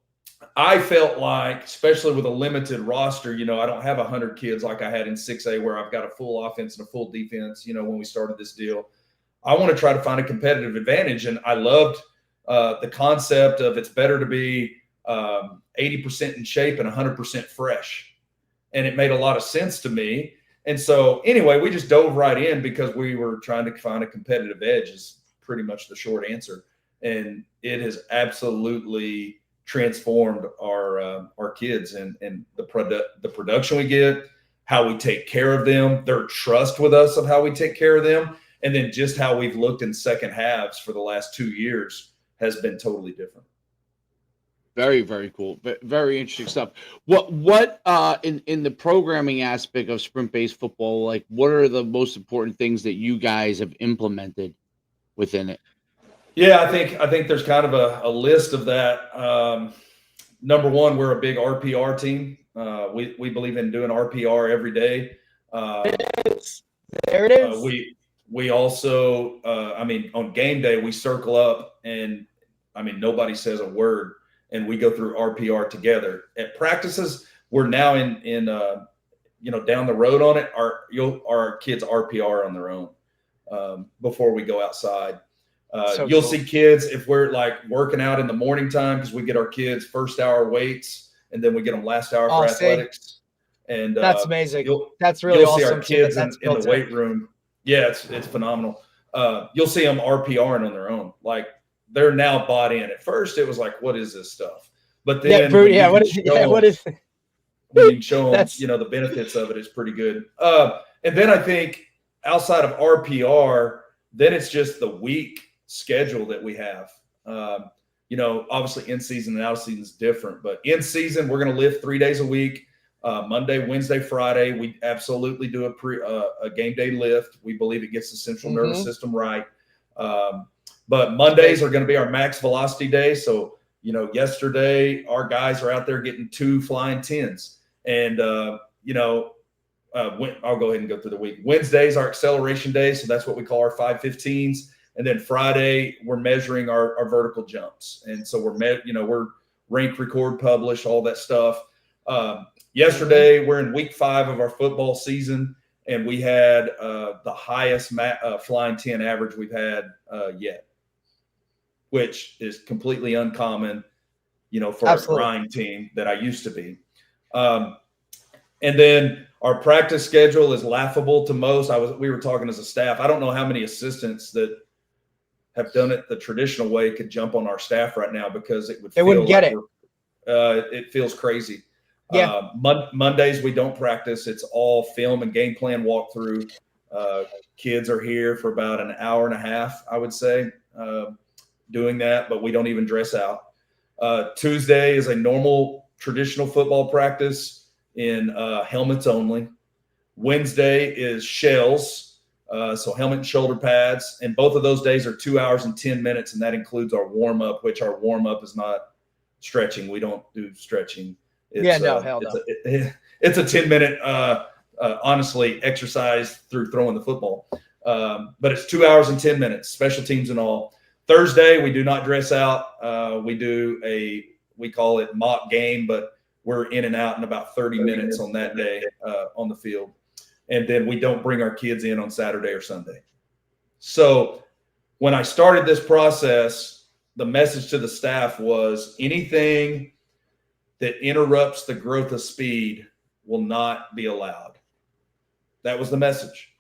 I felt like, especially with a limited roster, I don't have 100 kids like I had in 6A where I've got a full offense and a full defense, when we started this deal. I want to try to find a competitive advantage. And I loved the concept of it's better to be 80% in shape and 100% fresh. And it made a lot of sense to me. And so anyway, we just dove right in because we were trying to find a competitive edge is pretty much the short answer. And it has absolutely transformed our kids and the production we get, how we take care of them, their trust with us of how we take care of them. And then just how we've looked in second halves for the last 2 years has been totally different.
Very, very cool. Very interesting stuff. What in the programming aspect of sprint-based football, like what are the most important things that you guys have implemented within it?
Yeah, I think there's kind of a list of that. Number one, we're a big RPR team. We believe in doing RPR every day.
There it is.
We also, on game day, we circle up and, nobody says a word and we go through RPR together. At practices, we're now in down the road on it. Our kids RPR on their own before we go outside. You'll see kids, if we're like working out in the morning time, because we get our kids first hour weights and then we get them last hour for athletics. And
that's amazing. That's really awesome.
You'll see our kids in the weight room. Yeah, it's phenomenal. You'll see them RPRing on their own. Like they're now bought in. At first, it was like, what is this stuff? But then,
what is it?
When you can show them, the benefits of it is pretty good. And then I think outside of RPR, then it's just the week schedule that we have. Obviously in season and out of season is different, but in season, we're going to lift 3 days a week. Monday, Wednesday, Friday, we absolutely do a game day lift. We believe it gets the central nervous system right. But Mondays are going to be our max velocity day. So Yesterday our guys are out there getting 2 flying 10s, and I'll go ahead and go through the week. Wednesday's our acceleration day, so that's what we call our 5.15s. And then Friday we're measuring our vertical jumps, and so we're rank, record, publish, all that stuff. Yesterday we're in week 5 of our football season, and we had the highest flying 10 average we've had yet, which is completely uncommon, for
Absolutely.
a grind team that I used to be. And then our practice schedule is laughable to most. We were talking as a staff. I don't know how many assistants that have done it the traditional way could jump on our staff right now, because
They wouldn't get it.
It feels crazy.
Yeah.
Mondays we don't practice. It's all film and game plan walkthrough. Kids are here for about an hour and a half, I would say, doing that, but we don't even dress out. Tuesday is a normal traditional football practice in helmets only. Wednesday is shells. So helmet and shoulder pads, and both of those days are 2 hours and 10 minutes, and that includes our warm up, which our warm up is not stretching. We don't do stretching. It's,
hell no.
It's a 10-minute, honestly, exercise through throwing the football. But it's 2 hours and 10 minutes, special teams and all. Thursday, we do not dress out. We call it mock game, but we're in and out in about 30 minutes on that day on the field. And then we don't bring our kids in on Saturday or Sunday. So when I started this process, the message to the staff was anything that interrupts the growth of speed will not be allowed. That was the message.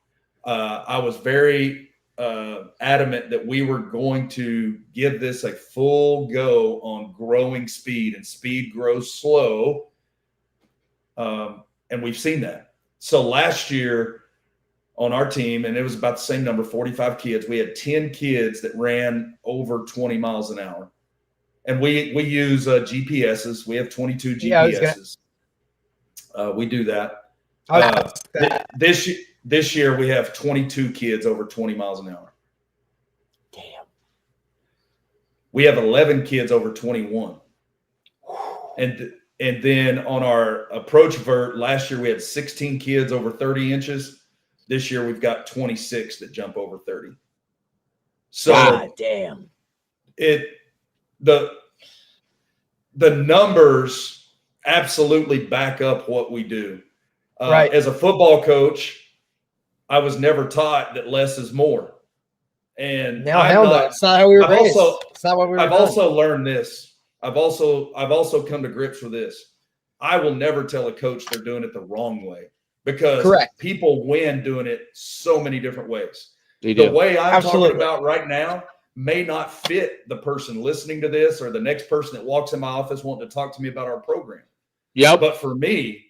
I was very adamant that we were going to give this a full go on growing speed, and speed grows slow. And we've seen that. So last year on our team, and it was about the same number, 45 kids, we had 10 kids that ran over 20 miles an hour. And we use GPSs. We have 22 GPSs. We do that. This year we have 22 kids over 20 miles an hour.
Damn.
We have 11 kids over 21. And then on our approach vert, last year we had 16 kids over 30 inches. This year we've got 26 that jump over 30. So
God damn.
The numbers absolutely back up what we do.
Right.
As a football coach, I was never taught that less is more. And
hell no. It's not how we were raised. It's not what we were
I've also learned this. I've also come to grips with this. I will never tell a coach they're doing it the wrong way, because people win doing it so many different ways. The way I'm talking about right now may not fit the person listening to this or the next person that walks in my office wanting to talk to me about our program.
Yeah.
But for me,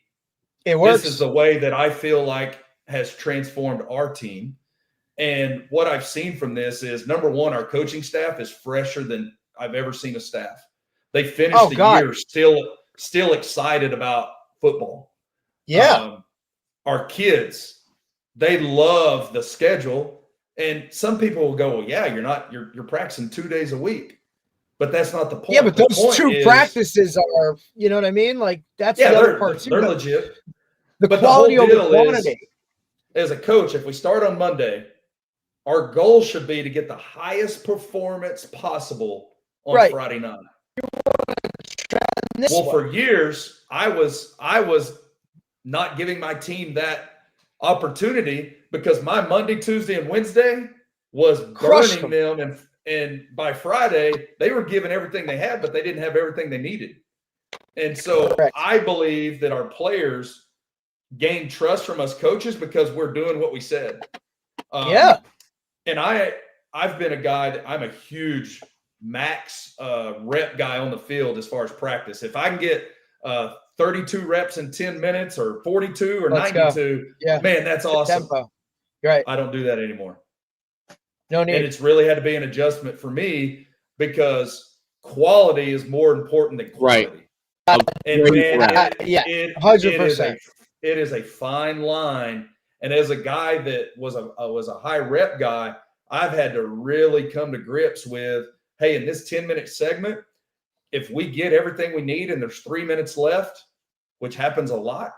it works.
This is the way that I feel like has transformed our team. And what I've seen from this is, number one, our coaching staff is fresher than I've ever seen a staff. They finished year still excited about football.
Yeah.
Our kids, they love the schedule. And some people will go, well, yeah, you're practicing 2 days a week. But that's not the point.
Yeah, but those two practices are, you know what I mean? Like, that's the other part too.
They're legit.
The quality over the quantity.
As a coach, if we start on Monday, our goal should be to get the highest performance possible on Friday night. Well, for years, I was not giving my team that opportunity, because my Monday, Tuesday, and Wednesday was burning them. And by Friday, they were giving everything they had, but they didn't have everything they needed. And so I believe that our players gain trust from us coaches because we're doing what we said. And I've been a guy that I'm a huge max rep guy on the field as far as practice. If I can get 32 reps in 10 minutes or 42 or 92, man, that's awesome.
Tempo. Right.
I don't do that anymore.
No need.
And it's really had to be an adjustment for me, because quality is more important than quantity.
Right.
And man,
100%.
It is a fine line. And as a guy that was a high rep guy, I've had to really come to grips with, hey, in this 10-minute segment, if we get everything we need and there's 3 minutes left, which happens a lot,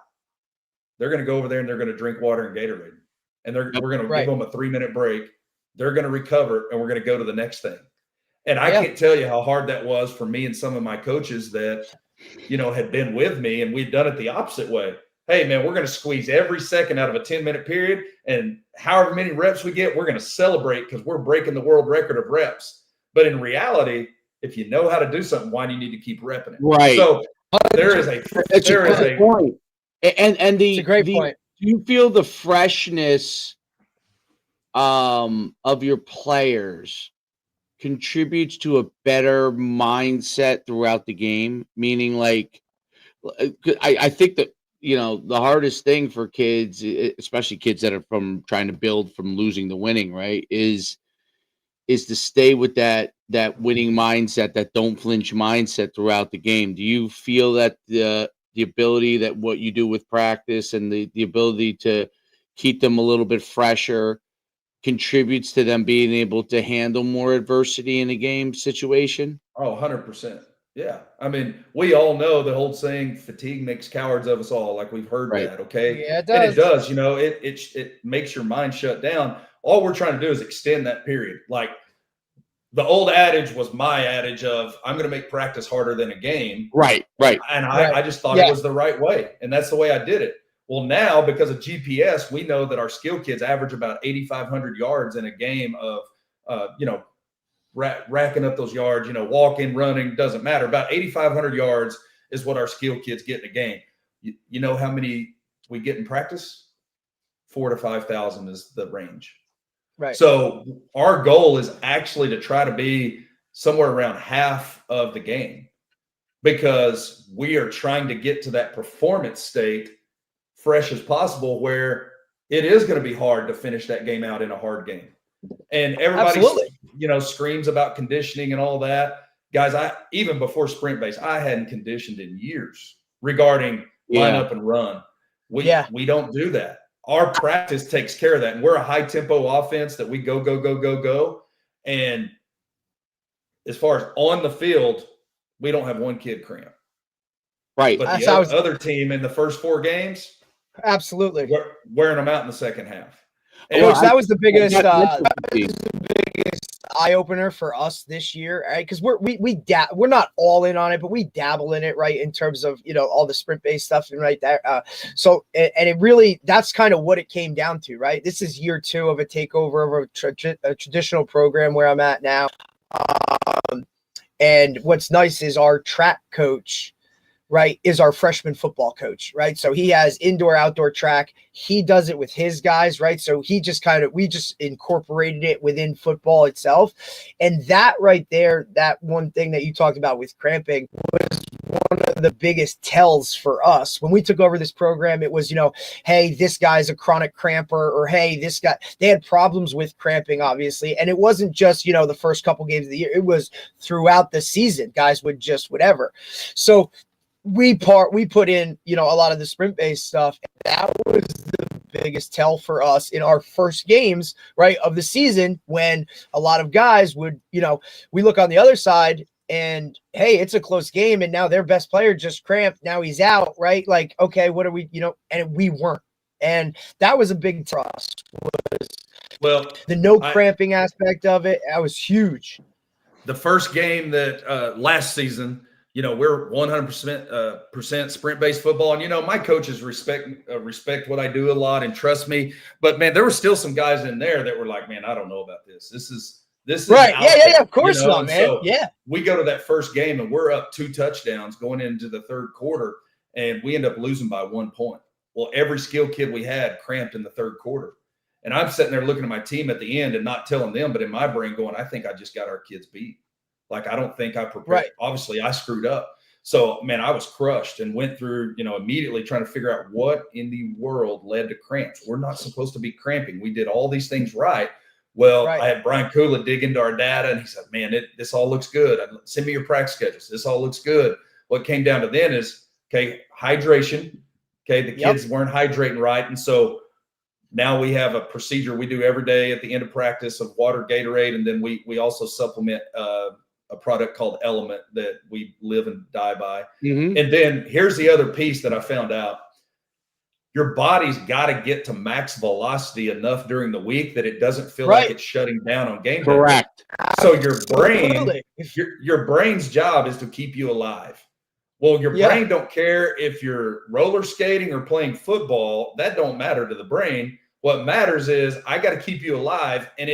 they're going to go over there and they're going to drink water and Gatorade. And we're going to give them a 3-minute break. They're going to recover and we're going to go to the next thing. And I can't tell you how hard that was for me and some of my coaches that, had been with me, and we'd done it the opposite way. Hey, man, we're going to squeeze every second out of a 10-minute period, and however many reps we get, we're going to celebrate because we're breaking the world record of reps. But in reality, if you know how to do something, why do you need to keep repping it?
Right.
So there is a
point. And
it's a great point.
Do you feel the freshness of your players contributes to a better mindset throughout the game? Meaning, like, I think that, the hardest thing for kids, especially kids that are trying to build from losing to winning, right, is to stay with that winning mindset, that don't flinch mindset throughout the game. Do you feel that the ability that what you do with practice and the ability to keep them a little bit fresher contributes to them being able to handle more adversity in a game situation?
Oh, 100%. Yeah. I mean, we all know the old saying, fatigue makes cowards of us all. Like, we've heard that. Okay.
Yeah, it does.
And it does, it makes your mind shut down. All we're trying to do is extend that period. Like, the old adage was my adage of, I'm going to make practice harder than a game.
Right.
And I just thought it was the right way. And that's the way I did it. Well, now, because of GPS, we know that our skill kids average about 8,500 yards in a game of, racking up those yards, walking, running, doesn't matter. About 8,500 yards is what our skill kids get in a game. You know how many we get in practice? 4,000 to 5,000 is the range.
Right.
So our goal is actually to try to be somewhere around half of the game, because we are trying to get to that performance state fresh as possible, where it is going to be hard to finish that game out in a hard game. And everybody, screams about conditioning and all that. Guys, even before sprint base, I hadn't conditioned in years regarding line up and run. We don't do that. Our practice takes care of that. And we're a high tempo offense that we go. And as far as on the field, we don't have one kid cramp.
Right.
But the other team in the first 4 games,
absolutely,
wearing them out in the second half.
Coach, that was the biggest eye opener for us this year, right? Because we're not all in on it, but we dabble in it, right? In terms of all the sprint based stuff and right there. So it really, that's kind of what it came down to, right? This is year 2 of a takeover of a traditional program where I'm at now. And what's nice is our track coach, right, is our freshman football coach, right? So he has indoor, outdoor track. He does it with his guys, right? So we just incorporated it within football itself. And that right there, that one thing that you talked about with cramping was one of the biggest tells for us. When we took over this program, it was, hey, this guy's a chronic cramper, or hey, this guy, they had problems with cramping, obviously. And it wasn't just, the first couple games of the year. It was throughout the season. Guys would just whatever. So we put in, a lot of the sprint based stuff. That was the biggest tell for us in our first games, right, of the season, when a lot of guys would, we look on the other side and, hey, it's a close game, and now their best player just cramped. Now he's out, right? Like, okay, what are we, and we weren't. And that was a big trust.
Well,
the cramping aspect of it, that was huge.
The first game that last season, we're 100% sprint-based football. And, my coaches respect what I do a lot and trust me. But, man, there were still some guys in there that were like, man, I don't know about this. This is
right. Yeah. Of course not, man.
So
yeah.
We go to that first game, and we're up 2 touchdowns going into the third quarter, and we end up losing by 1 point. Well, every skill kid we had cramped in the third quarter. And I'm sitting there looking at my team at the end and not telling them, but in my brain going, I think I just got our kids beat. Like, I don't think I prepared. Right. Obviously, I screwed up. So, man, I was crushed and went through, immediately trying to figure out what in the world led to cramps. We're not supposed to be cramping. We did all these things right. Well, I had Brian Kula dig into our data, and he said, man, this all looks good. Send me your practice schedules. This all looks good. What came down to then is, okay, hydration. Okay, the kids weren't hydrating right. And so now we have a procedure we do every day at the end of practice of water, Gatorade, and then we also supplement a a product called Element that we live and die by.
Mm-hmm.
And then here's the other piece that I found out. Your body's got to get to max velocity enough during the week that it doesn't feel like it's shutting down on game day.
Correct.
So your brain's job is to keep you alive. Well, your brain don't care if you're roller skating or playing football. That don't matter to the brain. What matters is I got to keep you alive. And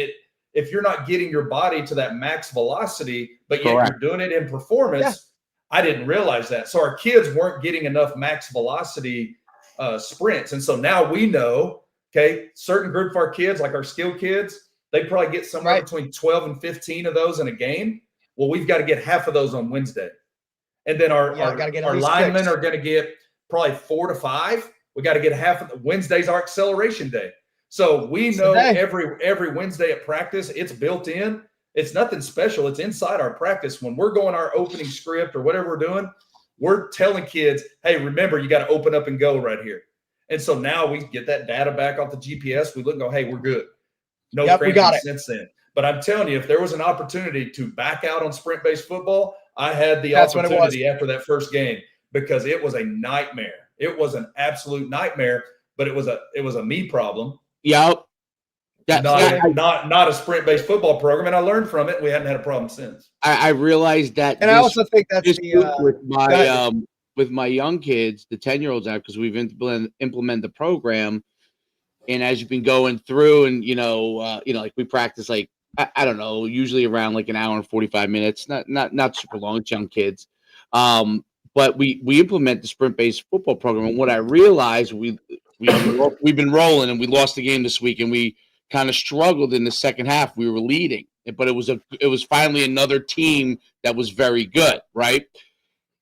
if you're not getting your body to that max velocity, but yet you're doing it in performance, I didn't realize that. So our kids weren't getting enough max velocity sprints. And so now we know, okay, certain group of our kids, like our skill kids, they probably get somewhere between 12 and 15 of those in a game. Well, we've got to get half of those on Wednesday. And then our linemen are going to get probably 4 to 5. We got to get half of Wednesday's our acceleration day. So we know every Wednesday at practice, it's built in. It's nothing special. It's inside our practice. When we're going our opening script or whatever we're doing, we're telling kids, hey, remember, you got to open up and go right here. And so now we get that data back off the GPS. We look and go, hey, we're good. No cramping since then. But I'm telling you, if there was an opportunity to back out on sprint-based football, I had the opportunity after that first game because it was a nightmare. It was an absolute nightmare, but it was a me problem.
Yep.
Not a sprint-based football program, and I learned from it. We haven't had a problem since.
I realized that,
and I also think that's
with my young kids, the 10-year-olds out, because we've implemented the program, and as you've been going through, and like we practice, like I don't know, usually around like an hour and 45 minutes, not super long. It's young kids, but we implement the sprint-based football program, and what I realized we've been rolling, and we lost the game this week, and we kind of struggled in the second half. We were leading, but it was finally another team that was very good, right?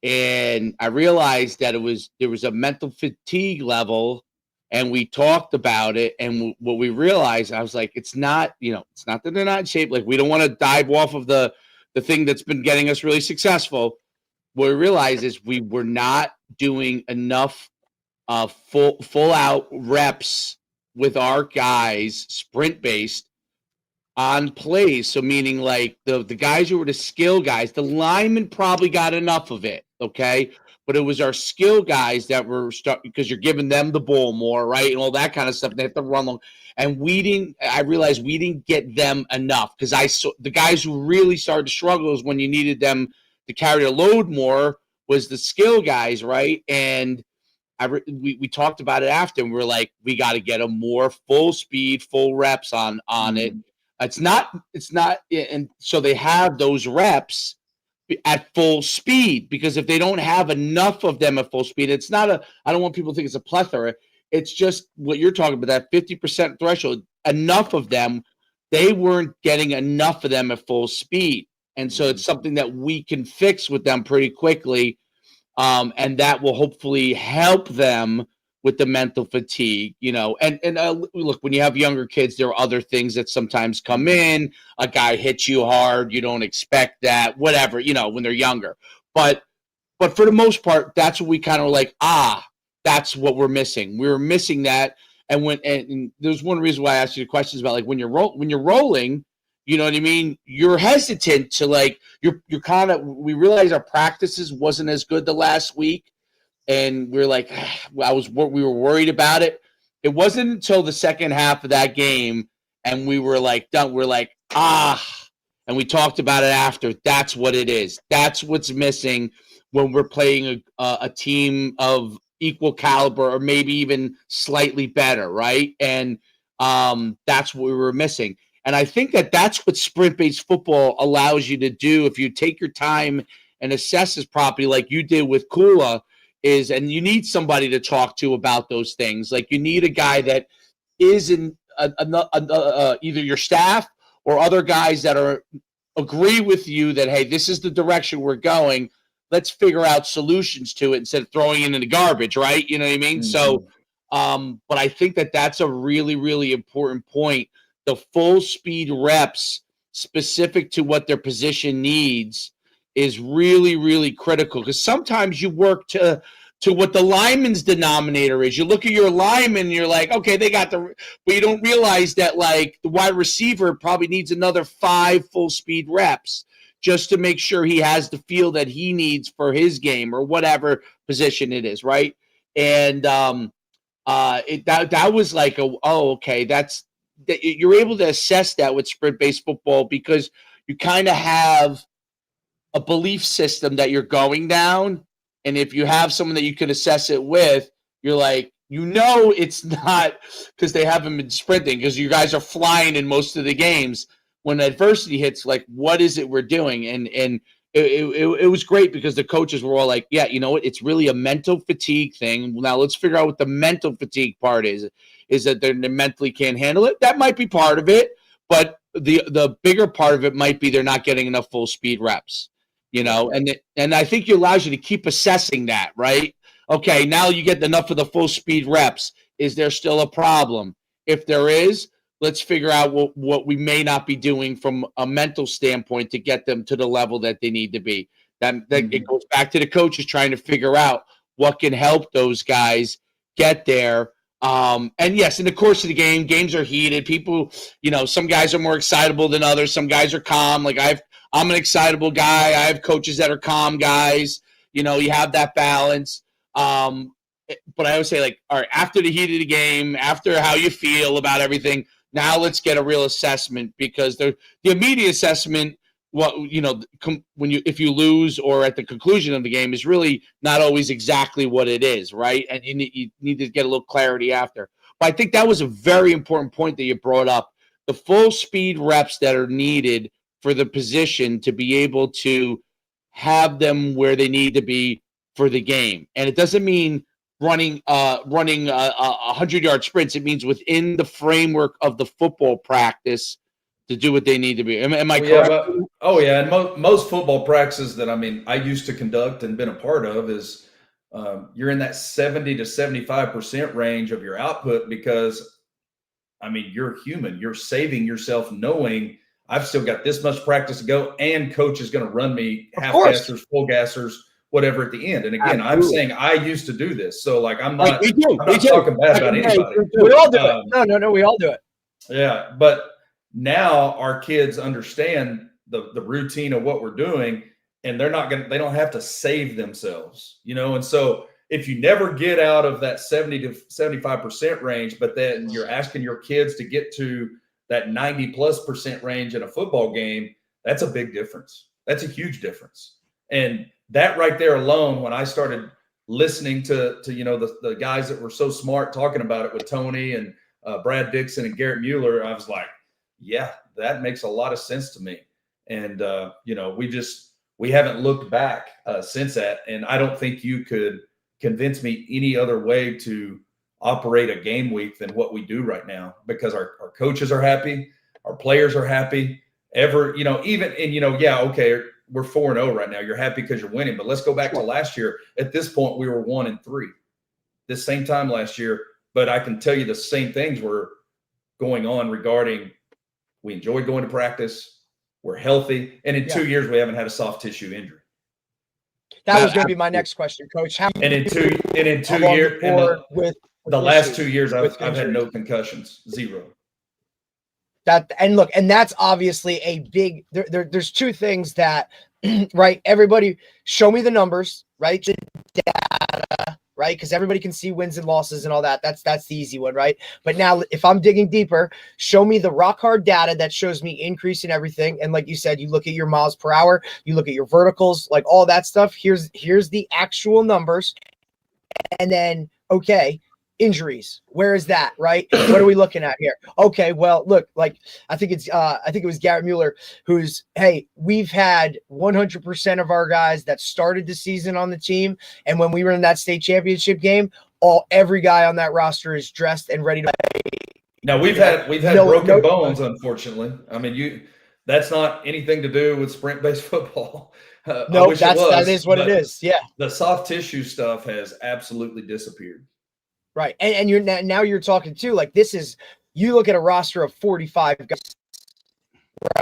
And I realized that there was a mental fatigue level, and we talked about it. And what we realized, I was like, it's not that they're not in shape. Like, we don't want to dive off of the thing that's been getting us really successful. What we realized is we were not doing enough full out reps with our guys, sprint based on plays. So meaning like the guys who were the skill guys, the linemen probably got enough of it. Okay. But it was our skill guys that were stuck because you're giving them the ball more, right? And all that kind of stuff. They have to run long. And I realized we didn't get them enough because I saw the guys who really started to struggle is when you needed them to carry the load more was the skill guys, right? And we talked about it after, and we're like, we got to get them more full speed, full reps on it. It's not, and so they have those reps at full speed, because if they don't have enough of them at full speed, it's not I don't want people to think it's a plethora. It's just what you're talking about, that 50% threshold, enough of them, they weren't getting enough of them at full speed. And so it's something that we can fix with them pretty quickly. And that will hopefully help them with the mental fatigue, and look, when you have younger kids, there are other things that sometimes come in. A guy hits you hard. You don't expect that, whatever, when they're younger. But for the most part, that's what we kind of like, that's what we're missing. We were missing that. And there's one reason why I asked you the questions about like when you're rolling, you know what I mean? You're hesitant to like, you're kind of, we realized our practices wasn't as good the last week. And we're like, we were worried about it. It wasn't until the second half of that game. And we were like, done. We're like, and we talked about it after. That's what it is. That's what's missing when we're playing a team of equal caliber or maybe even slightly better. Right. And that's what we were missing. And I think that's what sprint-based football allows you to do if you take your time and assess this properly like you did with Kula, and you need somebody to talk to about those things. Like you need a guy that is in either your staff or other guys that agree with you that, hey, this is the direction we're going. Let's figure out solutions to it instead of throwing it in the garbage, right? You know what I mean? Mm-hmm. So, but I think that's a really, really important point. The full speed reps specific to what their position needs is really, really critical, because sometimes you work to what the lineman's denominator is. You look at your lineman and you're like, okay, they got but you don't realize that like the wide receiver probably needs another 5 full speed reps. just to make sure he has the feel that he needs for his game or whatever position it is, right? And that was like okay, you're able to assess that with sprint-based football because you kind of have a belief system that you're going down, and if you have someone that you can assess it with, you're like, it's not because they haven't been sprinting, because you guys are flying in most of the games. When adversity hits, like, what is it we're doing? And it was great because the coaches were all like, yeah, you know what? It's really a mental fatigue thing. Now let's figure out what the mental fatigue part is that they mentally can't handle it. That might be part of it, but the bigger part of it might be they're not getting enough full speed reps, and I think it allows you to keep assessing that, right? Okay, now you get enough of the full speed reps. Is there still a problem? If there is, let's figure out what we may not be doing from a mental standpoint to get them to the level that they need to be. That it goes back to the coaches trying to figure out what can help those guys get there. And yes, in the course of the game, games are heated. People, some guys are more excitable than others. Some guys are calm. Like I'm an excitable guy. I have coaches that are calm guys. You have that balance. But I always say, like, all right, after the heat of the game, after how you feel about everything, now let's get a real assessment, because the immediate assessment, if you lose or at the conclusion of the game, is really not always exactly what it is, right? And you need to get a little clarity after. But I think that was a very important point that you brought up. The full speed reps that are needed for the position to be able to have them where they need to be for the game. And it doesn't mean running 100-yard sprints. It means within the framework of the football practice to do what they need to be. Am I correct?
Yeah, and most football practices that I used to conduct and been a part of is you're in that 70 to 75% range of your output, because you're human. You're saving yourself knowing I've still got this much practice to go, and coach is going to run me half gassers, full gassers, whatever at the end. And again, I'm saying I used to do this. So like, I'm not talking bad about anybody.
We all do it. No, we all do it.
Yeah. But now our kids understand the routine of what we're doing, and they don't have to save themselves, And so if you never get out of that 70 to 75% range, but then you're asking your kids to get to that 90+% range in a football game, that's a big difference. That's a huge difference. And that right there alone, when I started listening to the guys that were so smart talking about it with Tony and Brad Dixon and Garrett Mueller, I was like, yeah, that makes a lot of sense to me. And we haven't looked back since that. And I don't think you could convince me any other way to operate a game week than what we do right now, because our coaches are happy, our players are happy. We're 4-0 right now. You're happy because you're winning, but let's go back to last year. At this point, we were 1-3 this same time last year. But I can tell you the same things were going on regarding, we enjoyed going to practice, we're healthy, and in 2 years we haven't had a soft tissue injury.
That was going to be my next question, Coach.
In 2 years, the last 2 years, I've had no concussions, zero.
And that's obviously a big. There's two things that, right? Everybody, show me the numbers, right? The data, right? Because everybody can see wins and losses and all that. That's the easy one, right? But now, if I'm digging deeper, show me the rock hard data that shows me increase in everything. And like you said, you look at your miles per hour, you look at your verticals, like all that stuff. Here's the actual numbers, and then injuries. Where is that, right? What are we looking at here? Okay, well, look, like I think it was Garrett Mueller who's, hey, we've had 100% of our guys that started the season on the team, and when we were in that state championship game, every guy on that roster is dressed and ready to play.
Now we've had broken bones, unfortunately. That's not anything to do with sprint-based football. That is what it is. Yeah, the soft tissue stuff has absolutely disappeared.
Right. And you're talking too, like you look at a roster of 45 guys,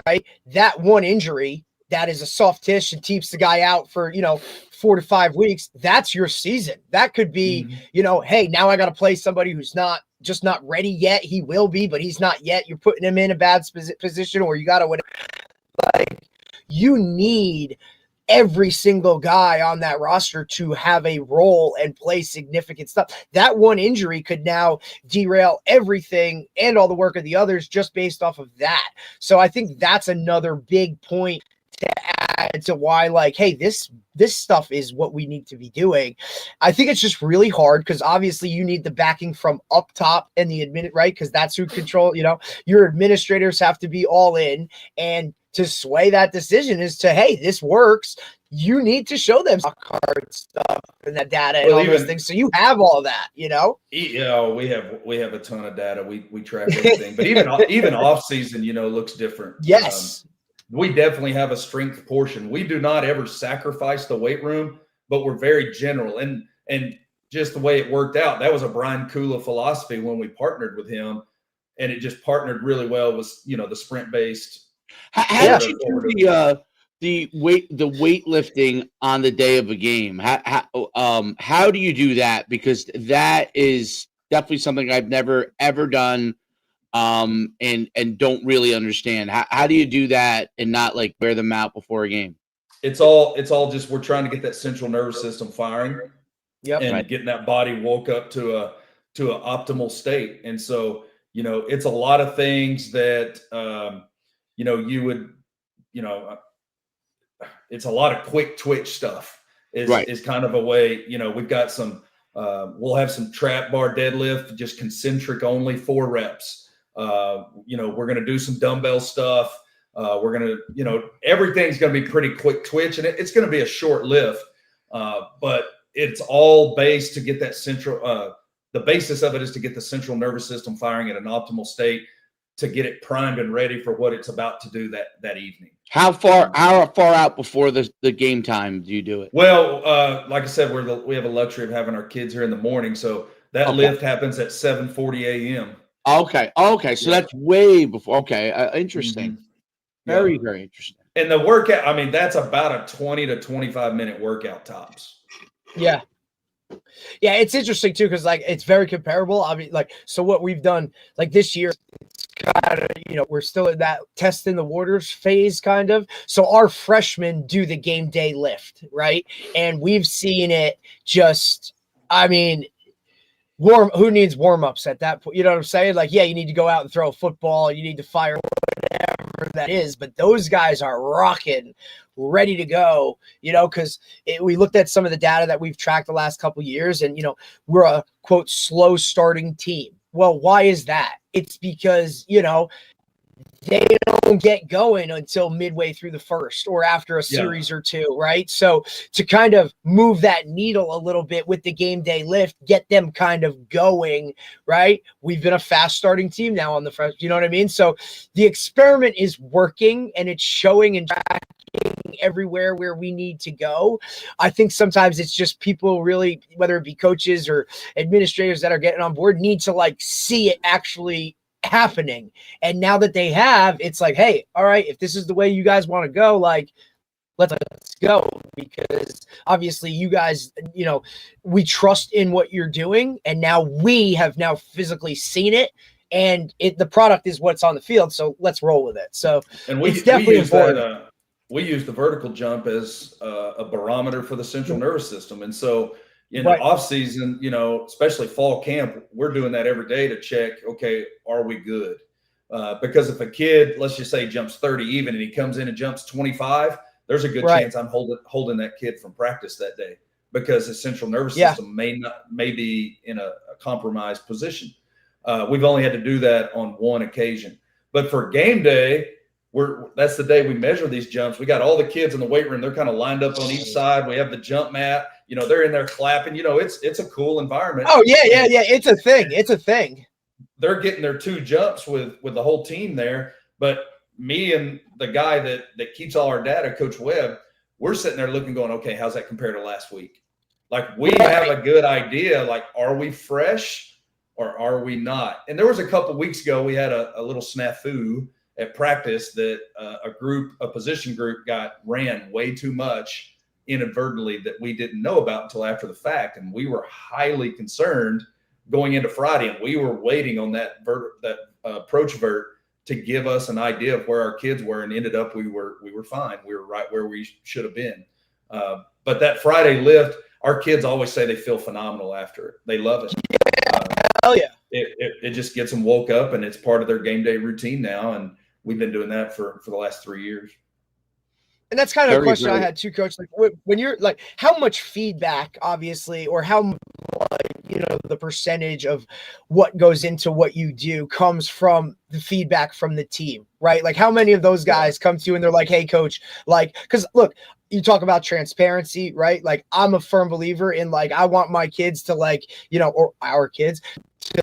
right? That one injury, that is a soft tissue and keeps the guy out for, 4 to 5 weeks. That's your season. That could be, hey, now I got to play somebody who's not ready yet. He will be, but he's not yet. You're putting him in a bad position, or you got to, like, you need every single guy on that roster to have a role and play significant stuff. That one injury could now derail everything and all the work of the others just based off of that. So I think that's another big point to add to why, like, hey, this stuff is what we need to be doing. I think it's just really hard because obviously you need the backing from up top and the right? Because that's who control, your administrators have to be all in, and to sway that decision is to, hey, this works. You need to show them card stuff and that data and all those things. So you have all that,
Yeah, we have a ton of data. We track everything, but even off season, looks different.
Yes.
We definitely have a strength portion. We do not ever sacrifice the weight room, but we're very general. And just the way it worked out, that was a Brian Kula philosophy when we partnered with him, and it just partnered really well with, the sprint based.
How did you do the weightlifting on the day of a game? How do you do that? Because that is definitely something I've never ever done, and don't really understand. How do you do that and not like wear them out before a game?
It's all just, we're trying to get that central nervous system firing, and getting that body woke up to an optimal state. And so, it's a lot of things that you would, it's a lot of quick twitch stuff is kind of a way, we've got some, we'll have some trap bar deadlift, just concentric only 4 reps. We're going to do some dumbbell stuff. We're going to, everything's going to be pretty quick twitch, and it's going to be a short lift. But it's all based to get that central, the basis of it is to get the central nervous system firing at an optimal state, to get it primed and ready for what it's about to do that evening.
How far out before the game time do you do it?
Well, like I said, we have a luxury of having our kids here in the morning, so that lift happens at 7:40 a.m.
Okay. So that's way before. Okay, interesting. Mm-hmm. Very, very interesting.
And the workout, I mean, that's about a 20 to 25 minute workout tops.
Yeah. Yeah, it's interesting too, because like it's very comparable. I mean, like, so what we've done like this year, it's kind of, we're still in that test in the waters phase, kind of. So our freshmen do the game day lift, right? And we've seen it just, I mean, who needs warm-ups at that point? You know what I'm saying? Like, yeah, you need to go out and throw a football, you need to fire whatever that is, but those guys are rocking, ready to go, because we looked at some of the data that we've tracked the last couple of years, and we're a quote slow starting team. Well, why is that? It's because they don't get going until midway through the first or after a series or two, right? So to kind of move that needle a little bit with the game day lift, get them kind of going, right? We've been a fast starting team now on the front, you know what I mean? So the experiment is working, and it's showing and tracking everywhere where we need to go. I think sometimes it's just people really, whether it be coaches or administrators that are getting on board, need to like see it actually happening. And now that they have, it's like, hey, all right, if this is the way you guys want to go, like let's go, because obviously you guys, we trust in what you're doing, and now we have now physically seen it, and the product is what's on the field, so let's roll with it. So
and
it's definitely important.
We use the vertical jump as a barometer for the central nervous system, and so in the off season, especially fall camp, we're doing that every day to check, okay, are we good? Because if a kid, let's just say, jumps 30 even, and he comes in and jumps 25, there's a good chance I'm holding that kid from practice that day, because his central nervous system may be in a compromised position. We've only had to do that on one occasion, but for game day, that's the day we measure these jumps. We got all the kids in the weight room. They're kind of lined up on each side. We have the jump mat. They're in there clapping. It's a cool environment.
Oh, yeah. It's a thing. It's a thing.
They're getting their 2 jumps with the whole team there. But me and the guy that keeps all our data, Coach Webb, we're sitting there looking, going, okay, how's that compare to last week? Like, we have a good idea. Like, are we fresh or are we not? And there was a couple weeks ago, we had a little snafu at practice that a position group ran way too much inadvertently that we didn't know about until after the fact. And we were highly concerned going into Friday, and we were waiting on that approach vert to give us an idea of where our kids were, and ended up we were fine. We were right where we should have been. But that Friday lift, our kids always say they feel phenomenal after it. They love it.
Hell yeah.
It just gets them woke up, and it's part of their game day routine now. And we've been doing that for the last 3 years.
And that's kind of a question I
great.
had too, Coach. Like when you're like, how much feedback, obviously, or how, the percentage of what goes into what you do comes from the feedback from the team, right? Like how many of those guys come to you and they're like, hey, Coach, like, because look, you talk about transparency, right? Like I'm a firm believer in like, I want my kids to like, or our kids to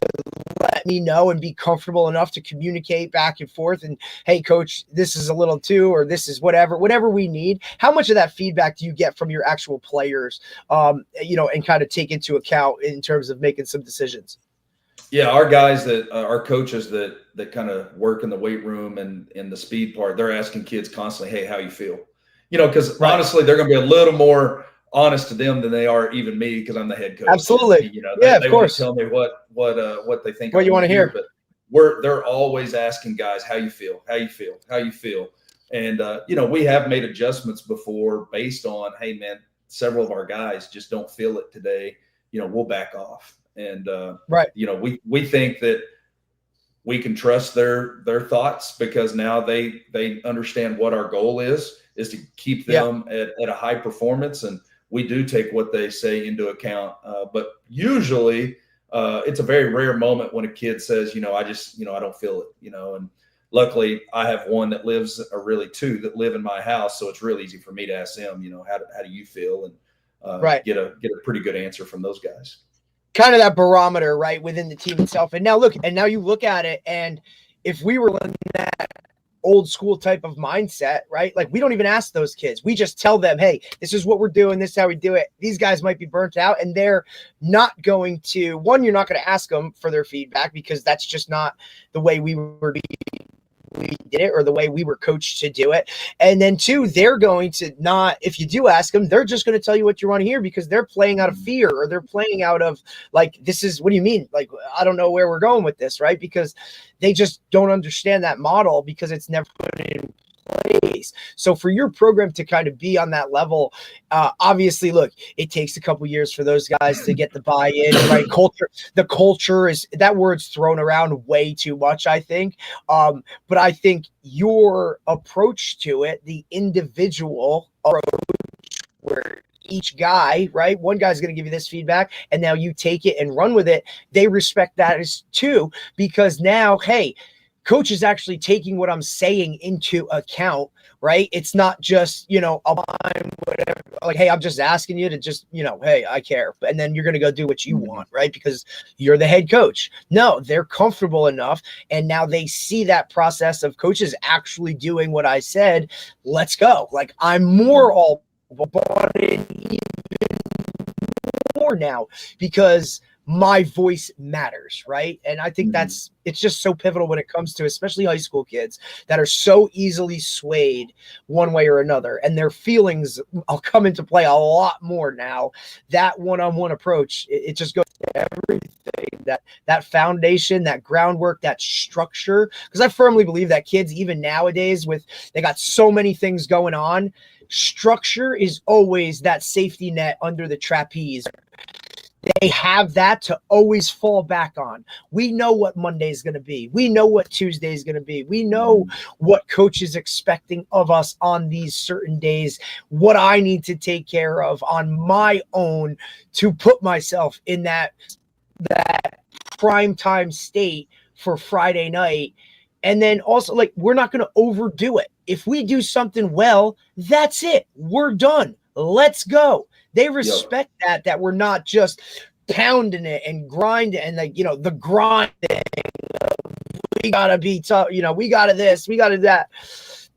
let me know and be comfortable enough to communicate back and forth. And hey, Coach, this is a little too, or this is whatever we need. How much of that feedback do you get from your actual players, and kind of take into account in terms of making some decisions?
Yeah, our guys our coaches that kind of work in the weight room and in the speed part, they're asking kids constantly, hey, how you feel? Because honestly, they're going to be a little more honest to them than they are even me, because I'm the head coach.
Absolutely.
They want to tell me what they think.
What you want to hear.
But they're always asking guys, how you feel? And, we have made adjustments before based on, hey, man, several of our guys just don't feel it today. We'll back off. And, we think that we can trust their thoughts, because now they understand what our goal is to keep them at a high performance. And we do take what they say into account. But usually it's a very rare moment when a kid says, I just, I don't feel it, and luckily I have one that lives, or really two that live in my house. So it's really easy for me to ask them, how do you feel? And get a pretty good answer from those guys.
Kind of that barometer, right, within the team itself. And now you look at it, and if we were in that old school type of mindset, right? Like we don't even ask those kids. We just tell them, hey, this is what we're doing. This is how we do it. These guys might be burnt out, and they're not going to, one, you're not going to ask them for their feedback, because that's just not the way we did it, or the way we were coached to do it. And then two, they're going to not, if you do ask them, they're just going to tell you what you want to hear, because they're playing out of fear, or they're playing out of like, what do you mean? Like, I don't know where we're going with this, right? Because they just don't understand that model, because it's never put in place. So for your program to kind of be on that level, obviously, look, it takes a couple years for those guys to get the buy-in, right? The culture is, that word's thrown around way too much, I think. But I think your approach to it, the individual approach, where each guy, right? One guy's going to give you this feedback, and now you take it and run with it. They respect that as too, because now, hey, Coach is actually taking what I'm saying into account, right? It's not just, whatever, like, hey, I'm just asking you to just, hey, I care. And then you're going to go do what you want, right? Because you're the head coach. No, they're comfortable enough. And now they see that process of coaches actually doing what I said. Let's go. Like, I'm more all bought in even more now, because my voice matters, right? And I think it's just so pivotal when it comes to especially high school kids that are so easily swayed one way or another, and their feelings will come into play a lot more now. That one-on-one approach, it just goes to everything, that foundation, that groundwork, that structure, because I firmly believe that kids, even nowadays, they got so many things going on, structure is always that safety net under the trapeze. They have that to always fall back on. We know what Monday is going to be. We know what Tuesday is going to be. We know what coach is expecting of us on these certain days, what I need to take care of on my own to put myself in that prime time state for Friday night. And then also, like, we're not going to overdo it. If we do something well, that's it. We're done. Let's go. They respect that we're not just pounding it and grinding and the grinding. We gotta be tough. We gotta this, we gotta that.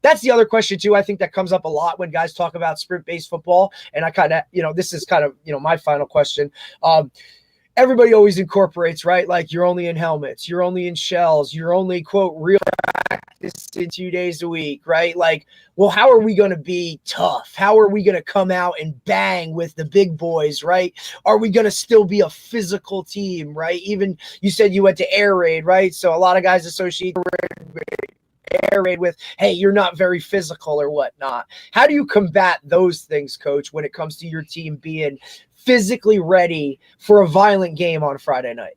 That's the other question too. I think that comes up a lot when guys talk about sprint-based football. And I kind of, this is kind of, my final question. Everybody always incorporates, right? Like, you're only in helmets, you're only in shells, you're only, quote, real practice in 2 days a week, right? Like, well, how are we going to be tough? How are we going to come out and bang with the big boys, right? Are we going to still be a physical team, right? Even you said you went to air raid, right? So a lot of guys associate air raid with, hey, you're not very physical or whatnot. How do you combat those things, Coach, when it comes to your team being physically ready for a violent game on Friday night?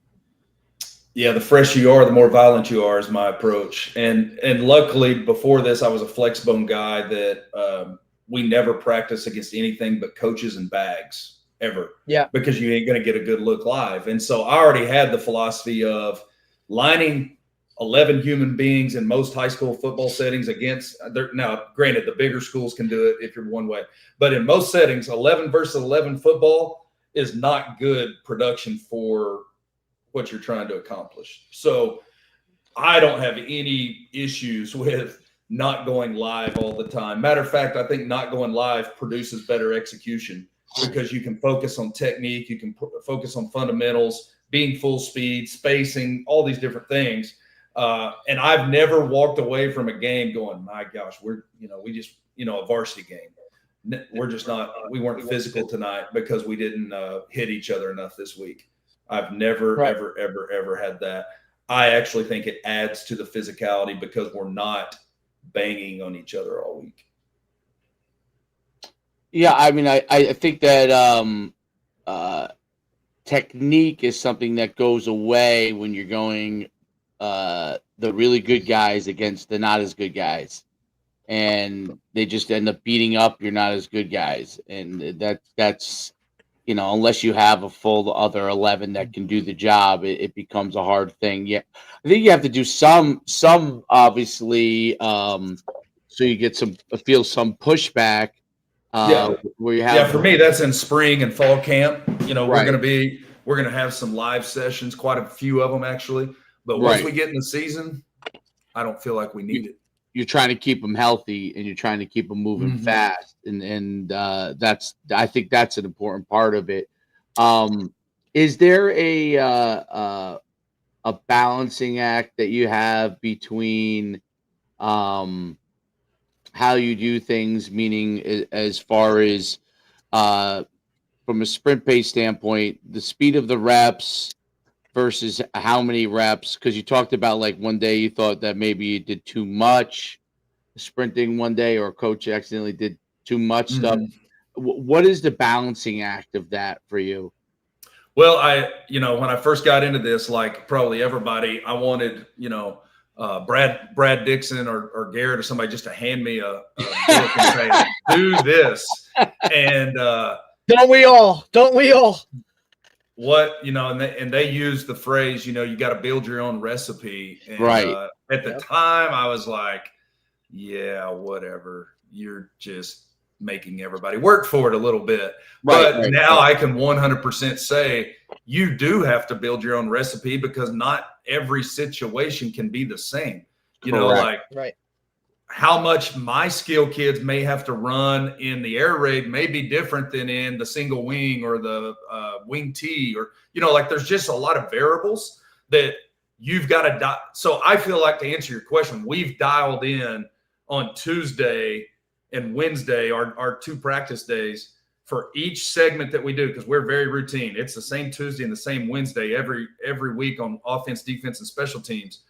Yeah, the fresher you are, the more violent you are is my approach. And luckily, before this, I was a flex bone guy that we never practice against anything but coaches and bags ever.
Yeah.
Because you ain't going to get a good look live. And so I already had the philosophy of lining 11 human beings in most high school football settings against – now, granted, the bigger schools can do it if you're one way. But in most settings, 11 versus 11 football is not good production for what you're trying to accomplish. So I don't have any issues with not going live all the time. Matter of fact, I think not going live produces better execution because you can focus on technique, you can focus on fundamentals, being full speed, spacing, all these different things. And I've never walked away from a game going, my gosh, we just a varsity game. We're just not, we weren't physical tonight because we didn't hit each other enough this week. I've never, ever had that. I actually think it adds to the physicality because we're not banging on each other all week.
Yeah, I mean, I think that technique is something that goes away when you're going the really good guys against the not as good guys. And they just end up beating up your not as good guys. And that's unless you have a full other 11 that can do the job, it becomes a hard thing. Yeah, I think you have to do some obviously, so you get some pushback. Where you have.
Yeah, for me, that's in spring and fall camp.
Right.
We're gonna have some live sessions, quite a few of them actually. But once we get in the season, I don't feel like we need it.
You're trying to keep them healthy and you're trying to keep them moving fast. And I think that's an important part of it. Is there a balancing act that you have between how you do things, meaning as far as from a sprint pace standpoint, the speed of the reps versus how many reps? Because you talked about like one day you thought that maybe you did too much sprinting one day, or a coach accidentally did too much stuff. What is the balancing act of that for you?
Well, when I first got into this, like probably everybody, I wanted, Brad Dixon or Garrett or somebody just to hand me a book and say, do this. And
don't we all?
What, and they use the phrase, you got to build your own recipe. And,
right.
At the time I was like, yeah, whatever. You're just making everybody work for it a little bit. But now I can 100% say you do have to build your own recipe because not every situation can be the same. How much my skill kids may have to run in the air raid may be different than in the single wing or the wing T, or, there's just a lot of variables that you've got to So I feel like, to answer your question, we've dialed in on Tuesday and Wednesday, our two practice days, for each segment that we do, because we're very routine. It's the same Tuesday and the same Wednesday every week on offense, defense, and special teams.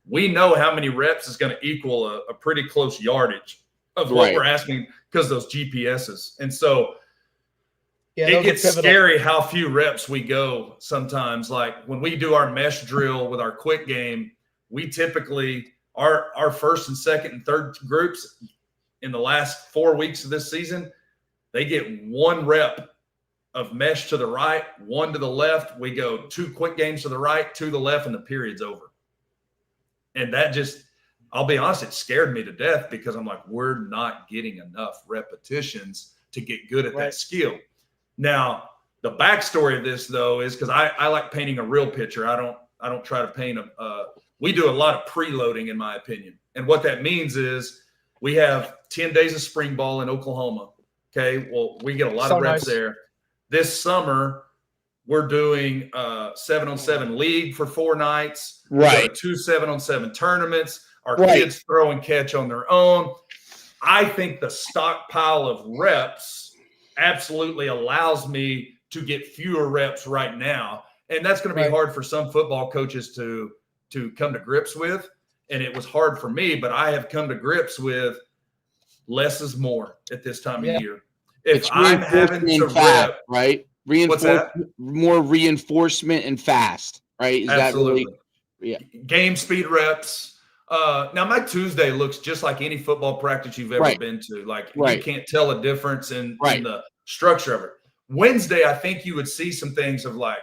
We know how many reps is going to equal a pretty close yardage of what we're asking because those GPSs. And so it gets scary how few reps we go sometimes. Like when we do our mesh drill with our quick game, we typically our first and second and third groups in the last 4 weeks of this season, they get 1 rep of mesh to the right, 1 to the left. We go 2 quick games to the right, 2 to the left, and the period's over. And that just, I'll be honest, it scared me to death because I'm like, we're not getting enough repetitions to get good at that skill. Now, the backstory of this, though, is because I like painting a real picture. I don't try to paint we do a lot of preloading, in my opinion. And what that means is we have 10 days of spring ball in Oklahoma. Okay, well, we get a lot of reps there. This summer, we're doing 7-on-7 league for 4 nights.
Right.
We go to 2 7-on-7 tournaments. Our kids throw and catch on their own. I think the stockpile of reps absolutely allows me to get fewer reps right now. And that's going to be hard for some football coaches to come to grips with. and it was hard for me, but I have come to grips with less is more at this time of year. If
It's
I'm having to
fast,
rep,
right?
What's that?
More reinforcement and fast, right? Is
Absolutely.
that really? Yeah.
Game speed reps. Now my Tuesday looks just like any football practice you've ever been to. Like you can't tell a difference in the structure of it. Wednesday, I think you would see some things of like,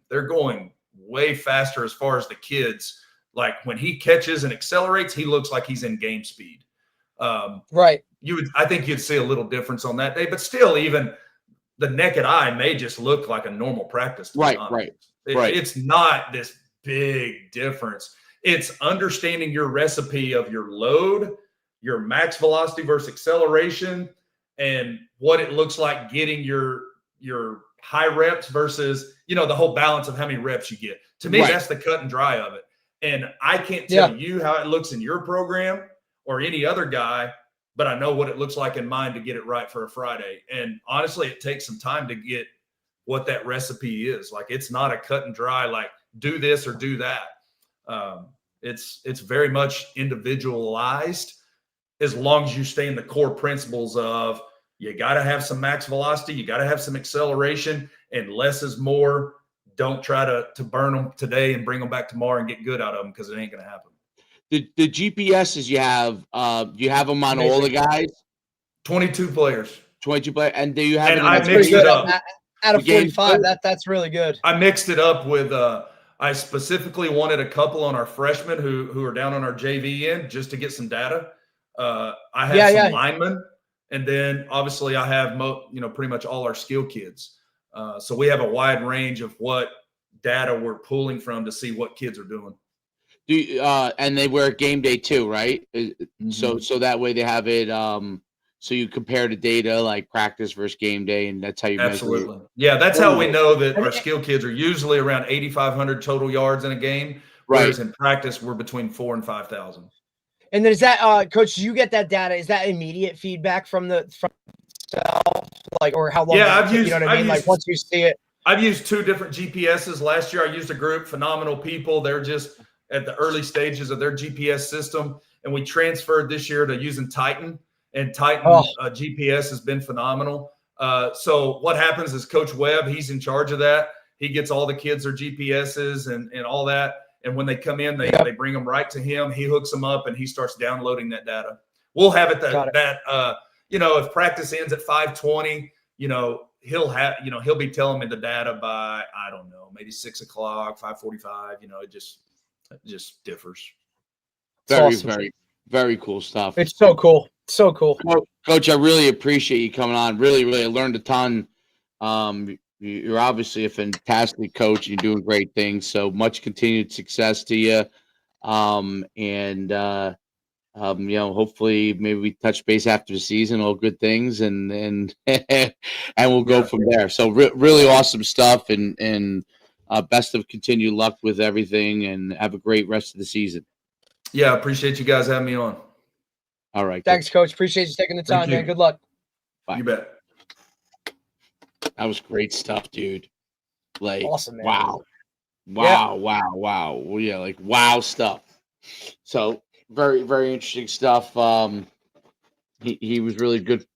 they're going way faster as far as the kids. Like when he catches and accelerates, he looks like he's in game speed. I think you'd see a little difference on that day, but still, even the naked eye may just look like a normal practice. It's not this big difference. It's understanding your recipe of your load, your max velocity versus acceleration, and what it looks like getting your high reps versus, the whole balance of how many reps you get. To me, that's the cut and dry of it. And I can't tell you how it looks in your program or any other guy, but I know what it looks like in mine to get it right for a Friday. And honestly, it takes some time to get what that recipe is. Like, it's not a cut and dry, like do this or do that. It's very much individualized, as long as you stay in the core principles of you got to have some max velocity, you got to have some acceleration, and less is more. Don't try to burn them today and bring them back tomorrow and get good out of them, because it ain't going to happen.
The GPSs you have them on all the guys?
22 players.
22 players. And do you have
I mixed it up.
Out of 45, that's really good.
I mixed it up with I specifically wanted a couple on our freshmen who are down on our JV end just to get some data. I have some linemen, and then obviously I have pretty much all our skill kids. So we have a wide range of what data we're pulling from to see what kids are doing.
And they wear game day too, right? So that way they have it. So you compare the data like practice versus game day, and that's how you measure it.
Yeah, that's how we know that our skill kids are usually around 8,500 total yards in a game, whereas in practice we're between 4,000 and 5,000.
And then is that, Coach? Do you get that data? Is that immediate feedback from self, like, or how long?
Yeah, I've used.
You know what I mean? Like once you see it.
I've used 2 different GPSs. Last year I used a group, phenomenal people. They're just at the early stages of their GPS system, and we transferred this year to using Titan. And Titan GPS has been phenomenal. So what happens is Coach Webb, he's in charge of that. He gets all the kids their GPSs and all that. And when they come in, they bring them right to him. He hooks them up, and he starts downloading that data. We'll have it if practice ends at 5:20, he'll be telling me the data by, I don't know, maybe 6 o'clock, 5:45. It just differs.
Very, very cool stuff.
It's so cool. So cool.
Coach, I really appreciate you coming on. Really, really learned a ton. You're obviously a fantastic coach. You're doing great things. So much continued success to you. Hopefully maybe we touch base after the season, all good things, and and we'll go from there. So really awesome stuff, and best of continued luck with everything, and have a great rest of the season.
Yeah, I appreciate you guys having me on.
All right.
Thanks, Coach. Appreciate you taking the time, man. Good luck.
Bye.
You bet.
That was great stuff, dude. Like,
awesome, man.
Wow. Well, yeah, like wow stuff. So very, very interesting stuff. He was really good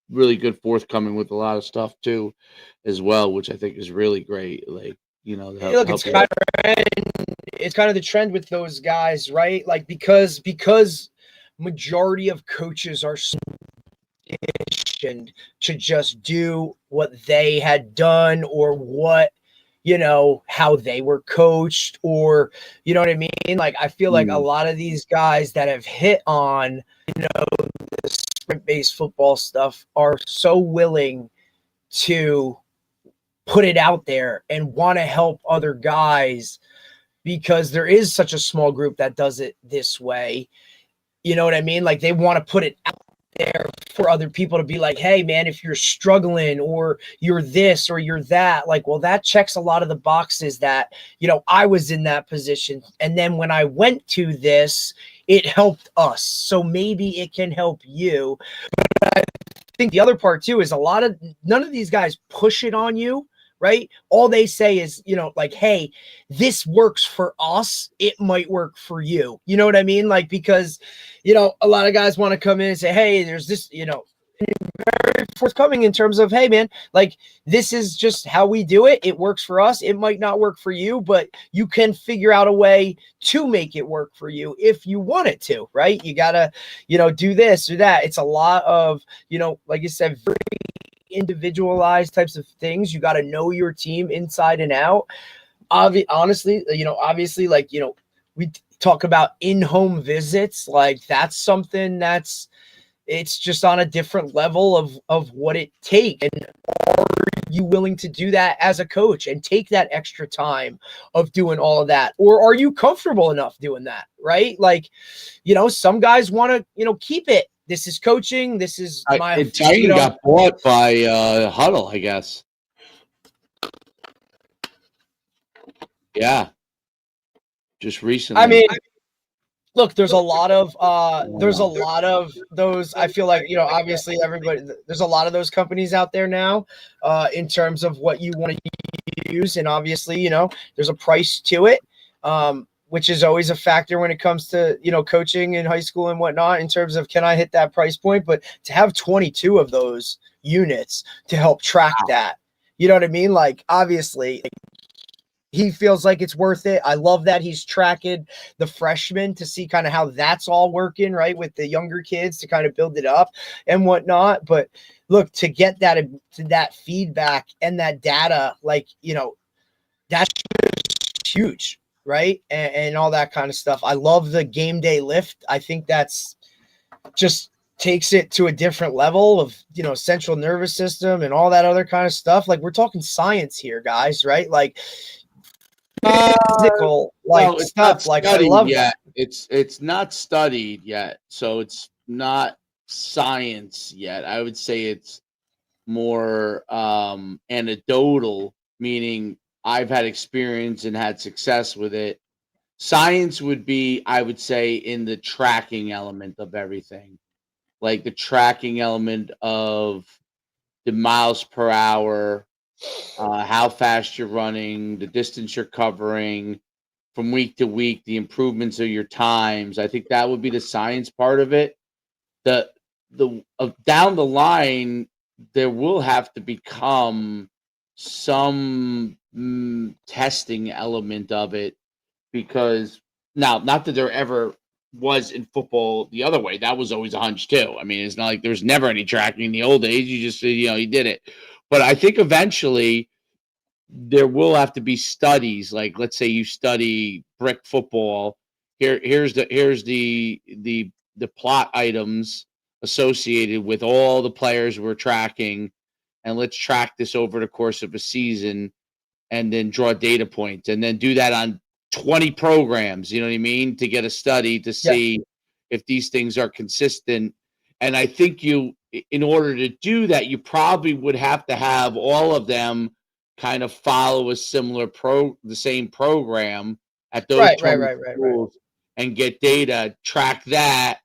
forthcoming with a lot of stuff too, as well, which I think is really great. Like,
it's kind of the trend with those guys, right? Like because majority of coaches are conditioned to just do what they had done, or what, how they were coached, or, you know what I mean? Like, I feel like a lot of these guys that have hit on, the sprint-based football stuff are so willing to put it out there and want to help other guys, because there is such a small group that does it this way. You know what I mean? Like, they want to put it out there for other people to be like, hey man, if you're struggling, or you're this or you're that, like, well, that checks a lot of the boxes that, I was in that position. And then when I went to this, it helped us. So maybe it can help you. But I think the other part too is none of these guys push it on you, right? All they say is, like, hey, this works for us. It might work for you. You know what I mean? Like, because, a lot of guys want to come in and say, hey, there's this, very forthcoming in terms of, hey, man, like, this is just how we do it. It works for us. It might not work for you, but you can figure out a way to make it work for you if you want it to, right? You got to, do this or that. It's a lot of, like you said, very individualized types of things. You got to know your team inside and out. Honestly, obviously, like, we talk about in-home visits. Like, that's something it's just on a different level of what it takes. And are you willing to do that as a coach and take that extra time of doing all of that? Or are you comfortable enough doing that, right? Like, some guys want to, keep it. This is coaching. This is my.
Titan got bought by Huddle, I guess. Yeah, just recently.
I mean, look, there's a lot of those. I feel like, obviously there's a lot of those companies out there now, in terms of what you want to use, and obviously, there's a price to it. Which is always a factor when it comes to, coaching in high school and whatnot, in terms of, can I hit that price point? But to have 22 of those units to help track that, you know what I mean? Like, obviously he feels like it's worth it. I love that he's tracking the freshmen to see kind of how that's all working, right, with the younger kids, to kind of build it up and whatnot. But look, to get that feedback and that data, like, that's huge. Right. And all that kind of stuff. I love the game day lift. I think that's just takes it to a different level of, central nervous system and all that other kind of stuff. Like, we're talking science here, guys, right? Like, physical, stuff. Like, I love that.
It's not studied yet. So it's not science yet. I would say it's more anecdotal, meaning I've had experience and had success with it. Science would be, I would say, in the tracking element of everything, like the tracking element of the miles per hour, how fast you're running, the distance you're covering from week to week, the improvements of your times. I think that would be the science part of it. The down the line, there will have to become some testing element of it, because now, not that there ever was in football the other way. That was always a hunch too. I mean, it's not like there was never any tracking in the old days. You just, you did it. But I think eventually there will have to be studies. Like, let's say you study brick football. Here's the plot items associated with all the players we're tracking, and let's track this over the course of a season, and then draw data points, and then do that on 20 programs, you know what I mean, to get a study to see if these things are consistent. And I think in order to do that, you probably would have to have all of them kind of follow a similar the same program at those schools, and get data, track that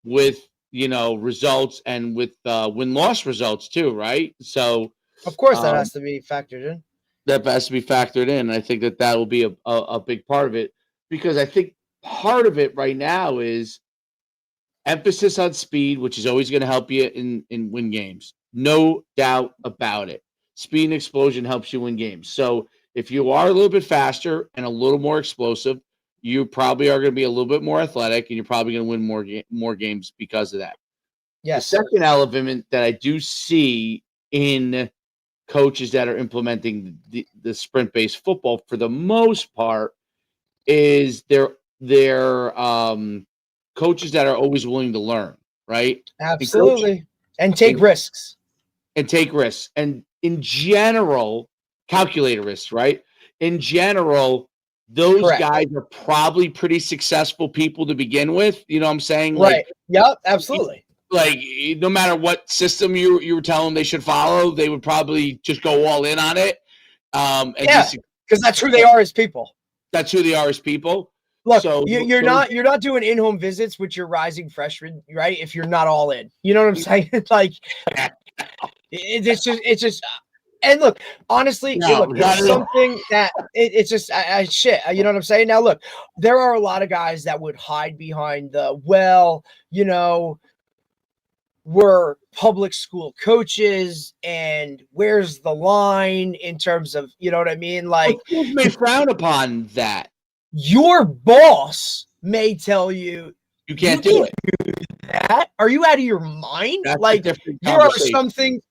with, results, and with win-loss results too, right? So
of course that has to be factored in.
That has to be factored in. I think that will be a big part of it, because I think part of it right now is emphasis on speed, which is always going to help you in win games. No doubt about it. Speed and explosion helps you win games. So if you are a little bit faster and a little more explosive, you probably are going to be a little bit more athletic, and you're probably going to win more games because of that.
Yes.
The second element that I do see in coaches that are implementing the sprint-based football, for the most part, is they're coaches that are always willing to learn, right?
Absolutely. And take risks.
And in general, calculator risks, right? In general, those
Correct.
guys are probably pretty successful people to begin with. You know what I'm saying?
Right. Yep, absolutely.
Like, no matter what system you were telling them they should follow, they would probably just go all in on it.
Because that's who they are as people.
That's who they are as people.
Look, so you're not doing in-home visits with your rising freshman, right? If you're not all in, you know what I'm saying? Like, it's just And look, honestly,
No,
look,
not
it's
at all.
something that it's just shit. You know what I'm saying? Now, look, there are a lot of guys that would hide behind the we're public school coaches, and where's the line in terms of, you know what I mean? Like,
Schools may frown upon that.
your boss may tell you
You can't do it.
that. Are you out of your mind?
That's a
Like,
different
there are
conversation.
some things.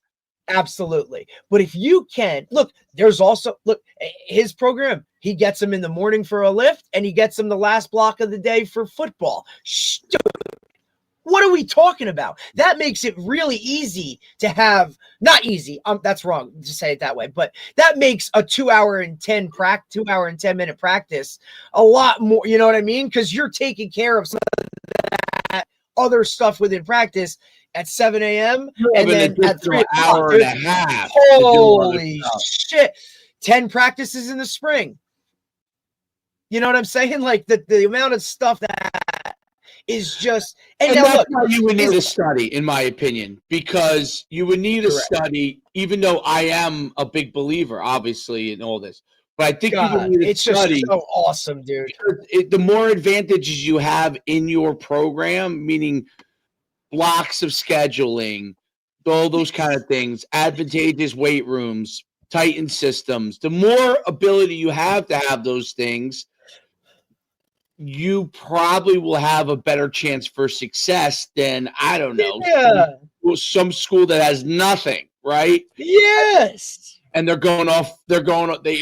Absolutely. But if you can look, there's also his program, he gets them in the morning for a lift and he gets them the last block of the day for football. What are we talking about? That makes it really easy to have, not easy. That's wrong to say it that way, but that makes a 2 hour and 10 minute practice a lot more, you know what I mean? Because you're taking care of some of that other stuff within practice at 7 a.m. and then at 3 o'clock.
Hour and a half.
Holy shit. 10 practices in the spring. You know what I'm saying? Like the amount of stuff that is just, and now
that's
look,
why you would need a study, in my opinion, because you would need a
Correct.
study, even though I am a big believer, obviously, in all this. But I think you
God,
would need a
it's
study.
just so awesome, dude.
The more advantages you have in your program, meaning blocks of scheduling, all those kind of things, advantageous weight rooms, tightened systems, the more ability you have to have those things, you probably will have a better chance for success than, I don't know, some school that has nothing, right?
Yes.
And they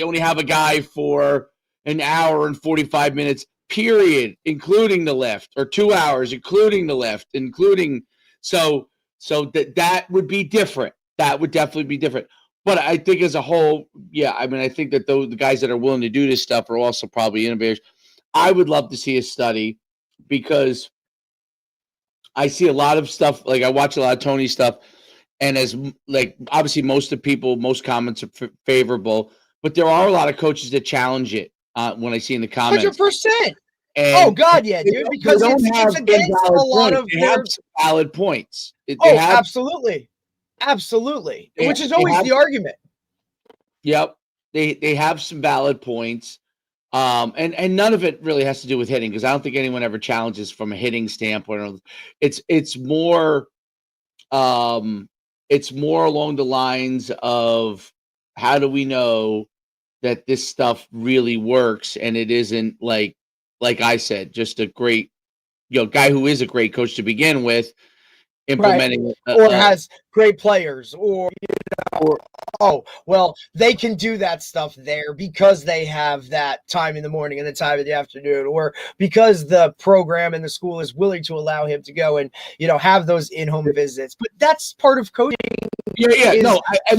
only have a guy for an hour and 45 minutes, period, including the lift, or 2 hours, including the lift, so that would be different. That would definitely be different. But I think as a whole, yeah, I mean, I think that the guys that are willing to do this stuff are also probably innovators. I would love to see a study, because I see a lot of stuff. Like, I watch a lot of Tony stuff, and as like, obviously most comments are favorable, but there are a lot of coaches that challenge it when I see in the comments.
100%.
And
oh God, yeah, dude, because it's against a lot of
their valid points.
Absolutely. Which is always the argument.
Yep. They have some valid points. And none of it really has to do with hitting, because I don't think anyone ever challenges from a hitting standpoint. It's more along the lines of, how do we know that this stuff really works, and it isn't like I said, just a great guy who is a great coach to begin with, implementing
or has great players, or they can do that stuff there because they have that time in the morning and the time in the afternoon, or because the program and the school is willing to allow him to go and have those in-home visits. But that's part of coaching.
And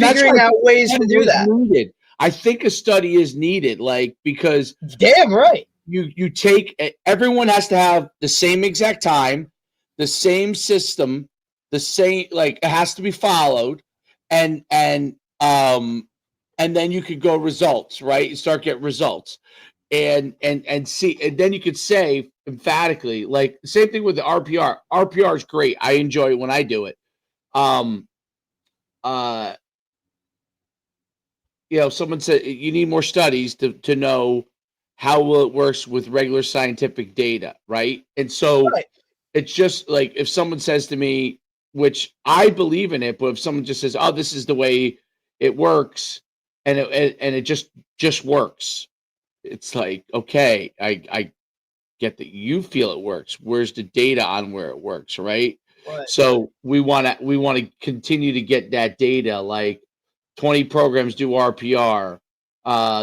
figuring out ways to do that.
Needed. I think a study is needed, because
damn right.
You take, everyone has to have the same exact time, the same system, the same, it has to be followed, and then you could go results, right? You start getting results, and see, and then you could say emphatically, same thing with the RPR. RPR is great. I enjoy it when I do it. Someone said you need more studies to know how well it works with regular scientific data, right? And so it's just like, if someone says to me, which I believe in it, but if someone just says, "Oh, this is the way it works," and it just works, it's like, okay, I get that you feel it works. Where's the data on where it works, right? So we want to continue to get that data. Like, 20 programs do RPR.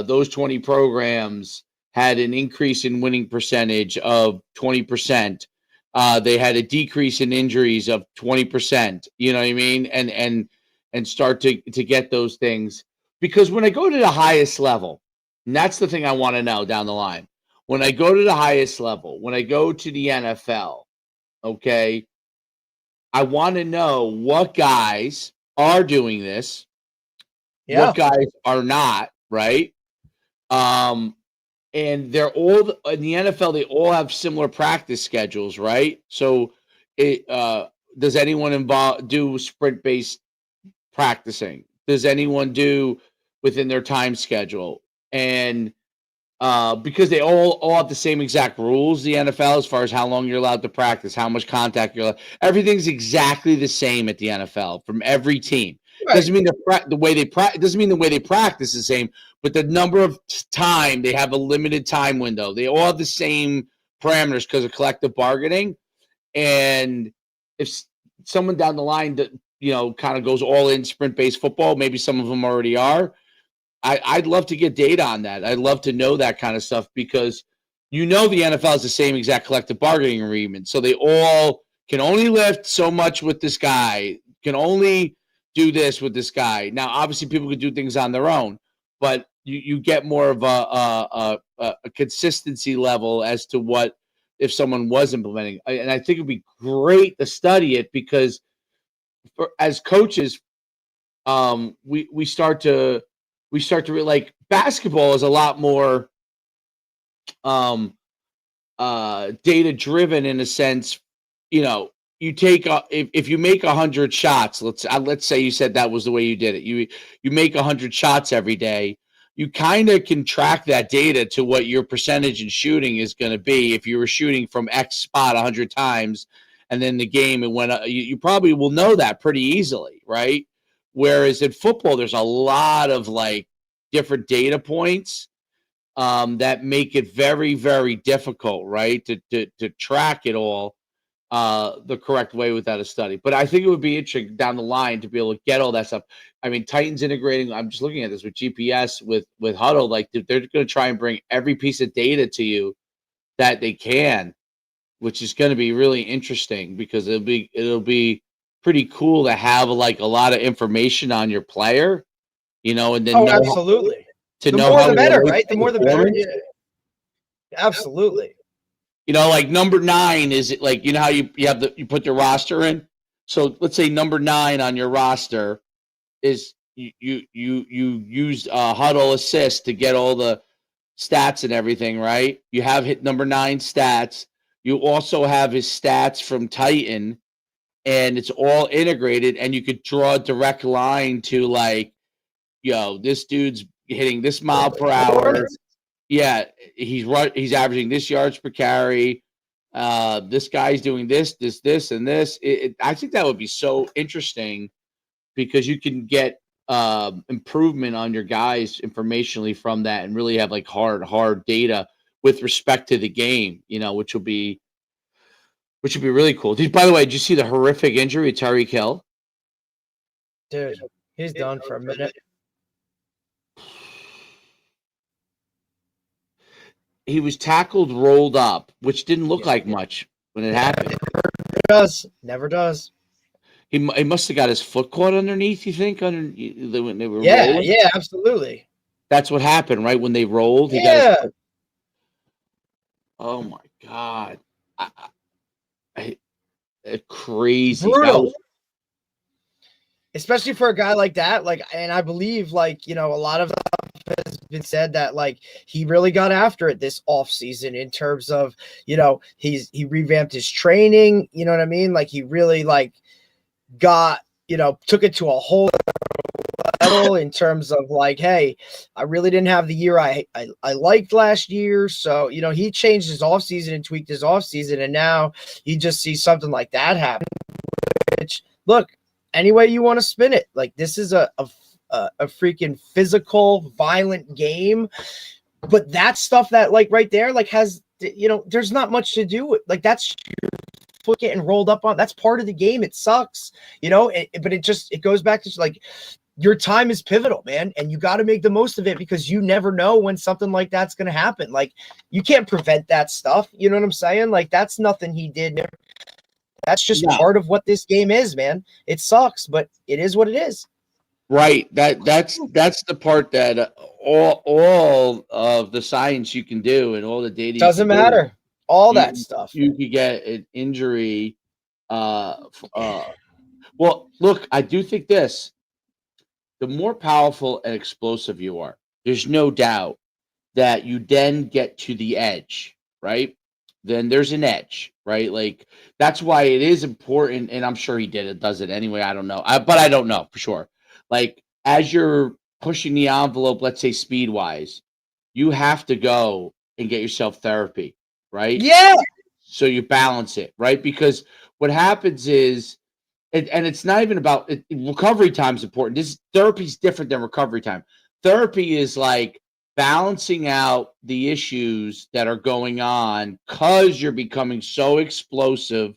Those 20 programs had an increase in winning percentage of 20%. They had a decrease in injuries of 20%. You know what I mean? And start to get those things. Because when I go to the highest level, and that's the thing I want to know down the line. When I go to the highest level, when I go to the NFL, okay, I want to know what guys are doing this, what guys are not, right? And they're all in the NFL. They all have similar practice schedules, right? So, does anyone do sprint-based practicing? does anyone do within their time schedule? And because they all have the same exact rules, the NFL, as far as how long you're allowed to practice, how much contact you're allowed. Everything's exactly the same at the NFL from every team.
Right.
Doesn't mean the way they doesn't mean the way they practice is the same, but the number of time, they have a limited time window. They all have the same parameters because of collective bargaining. And if someone down the line that kind of goes all in sprint-based football, maybe some of them already are. I'd love to get data on that. I'd love to know that kind of stuff because the NFL is the same exact collective bargaining agreement. So they all can only lift so much with this guy, can only do this with this guy. Now, obviously, people could do things on their own, but you get more of a consistency level as to what if someone was implementing. And I think it'd be great to study it because as coaches, we start to like basketball is a lot more data driven in a sense. You take if you make 100 shots, let's say you said that was the way you did it. You make 100 shots every day. You kind of can track that data to what your percentage in shooting is going to be. If you were shooting from X spot 100 times, and then the game it went, you probably will know that pretty easily, right? Whereas in football, there's a lot of like different data points that make it very, very difficult, right, to track it all the correct way without a study. But I think it would be interesting down the line to be able to get all that stuff. I mean, Titans integrating. I'm just looking at this with GPS with Huddle. Like they're going to try and bring every piece of data to you that they can, which is going to be really interesting because it'll be pretty cool to have like a lot of information on your player, and then
absolutely.
The
more the better, right? The more the better. Yeah. Absolutely.
Like number 9 is it like how you you put your roster in. So let's say number 9 on your roster is you used Huddle Assist to get all the stats and everything, right? You have hit number 9 stats. You also have his stats from Titan. And it's all integrated, and you could draw a direct line to like, this dude's hitting this mile per hour. Yeah, he's averaging this yards per carry. This guy's doing this, and this. I think that would be so interesting because you can get improvement on your guys informationally from that, and really have like hard data with respect to the game. Which would be really cool. By the way, did you see the horrific injury to Tyreek Hill?
Dude, he's done for a minute.
He was tackled, rolled up, which didn't look like much when it happened.
Never does.
He must have got his foot caught underneath, you think? When they were rolling?
Yeah, absolutely.
That's what happened, right? When they rolled, he got his foot. Oh, my God. Crazy.
Brutal. Especially for a guy like that, and I believe, a lot of stuff has been said that, he really got after it this offseason in terms of, he revamped his training, you know what I mean? He really, got, took it to a whole level in terms of, hey, I really didn't have the year I liked last year. So, he changed his offseason and tweaked his offseason, and now you just see something like that happen, which, look, any way you want to spin it, this is a freaking physical, violent game. But that stuff that right there, has, there's not much to do with, that's your foot getting rolled up on. That's part of the game. It sucks, but it goes back to your time is pivotal, man. And you got to make the most of it because you never know when something like that's going to happen. You can't prevent that stuff. You know what I'm saying? That's nothing he did. That's just part of what this game is, man. It sucks, but it is what it is.
Right. That's the part that all of the science you can do and all the data
doesn't matter. All that stuff.
You could get an injury. Well, look, I do think this. The more powerful and explosive you are, there's no doubt that you then get to the edge, right? Then there's an edge, right? That's why it is important, and I'm sure he does it anyway. I don't know. But I don't know for sure. as you're pushing the envelope, let's say speed wise, you have to go and get yourself therapy, right?
Yeah.
So you balance it, right? Because what happens is, and it's not even about recovery time is important. This therapy is different than recovery time. Therapy is like balancing out the issues that are going on because you're becoming so explosive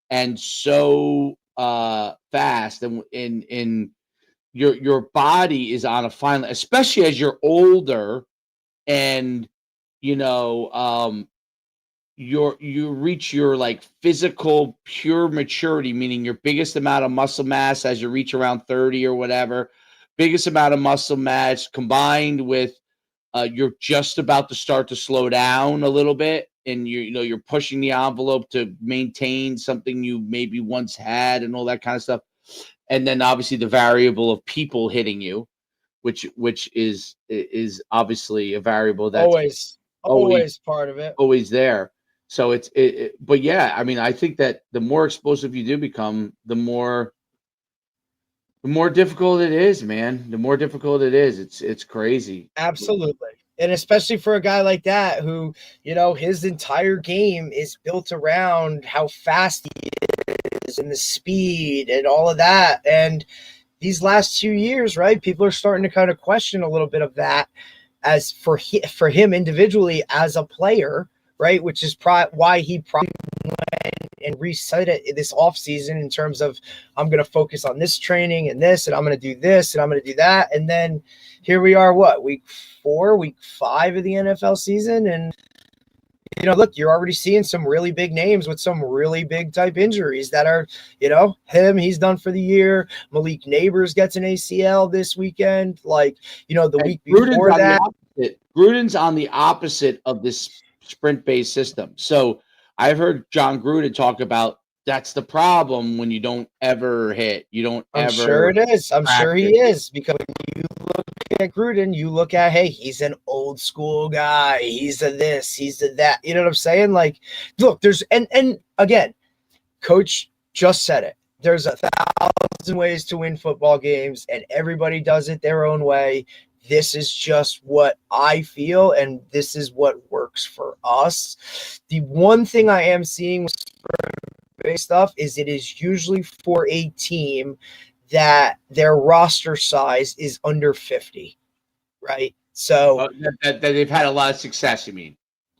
and so fast, and in your body is on a fine line, especially as you're older, and you know you reach your like physical pure maturity, meaning your biggest amount of muscle mass as you reach around 30 or whatever, biggest amount of muscle mass combined with you're just about to start to slow down a little bit, and you're pushing the envelope to maintain something you maybe once had and all that kind of stuff. And then obviously the variable of people hitting you, which is obviously a variable that's
always part of it.
always there. So but yeah, I mean, I think that the more explosive you do become, the more difficult it is, man. The more difficult it is. It's crazy.
Absolutely. And especially for a guy like that who, his entire game is built around how fast he is and the speed and all of that. And these last 2 years, right, people are starting to kind of question a little bit of that as for him individually as a player, right, which is why he probably went and reset it this offseason in terms of, I'm going to focus on this training and this, and I'm going to do this, and I'm going to do that. And then here we are, week 4, week 5 of the NFL season. And, look, you're already seeing some really big names with some really big type injuries that are, him, he's done for the year. Malik Neighbors gets an ACL this weekend. Like, the week before that.
Gruden's on the opposite of this sprint-based system. So I've heard John Gruden talk about that's the problem when you don't ever hit. You don't ever.
I'm sure it is. I'm sure he is, because when you look at Gruden, you look at, hey, he's an old school guy. He's a this, he's a that. You know what I'm saying? Like, look, there's and again, Coach just said it. There's 1,000 ways to win football games, and everybody does it their own way. This is just what I feel, and this is what works for us. The one thing I am seeing with sprint-based stuff is it is usually for a team that their roster size is under 50, right? So
that they've had a lot of success, you mean?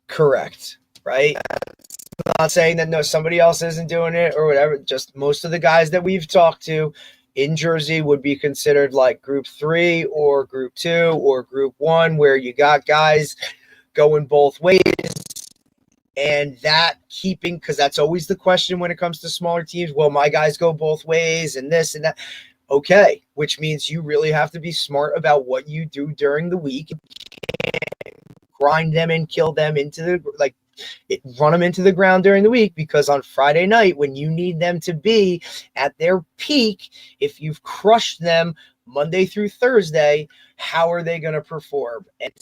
Correct, right? I'm not saying that no, somebody else isn't doing it or whatever. Just most of the guys that we've talked to in Jersey would be considered like group 3 or group 2 or group 1, where you got guys going both ways. And that because that's always the question when it comes to smaller teams. Well, my guys go both ways and this and that. Okay, which means you really have to be smart about what you do during the week. You can't grind them and kill them run them into the ground during the week, because on Friday night, when you need them to be at their peak, if you've crushed them Monday through Thursday, how are they going to perform? And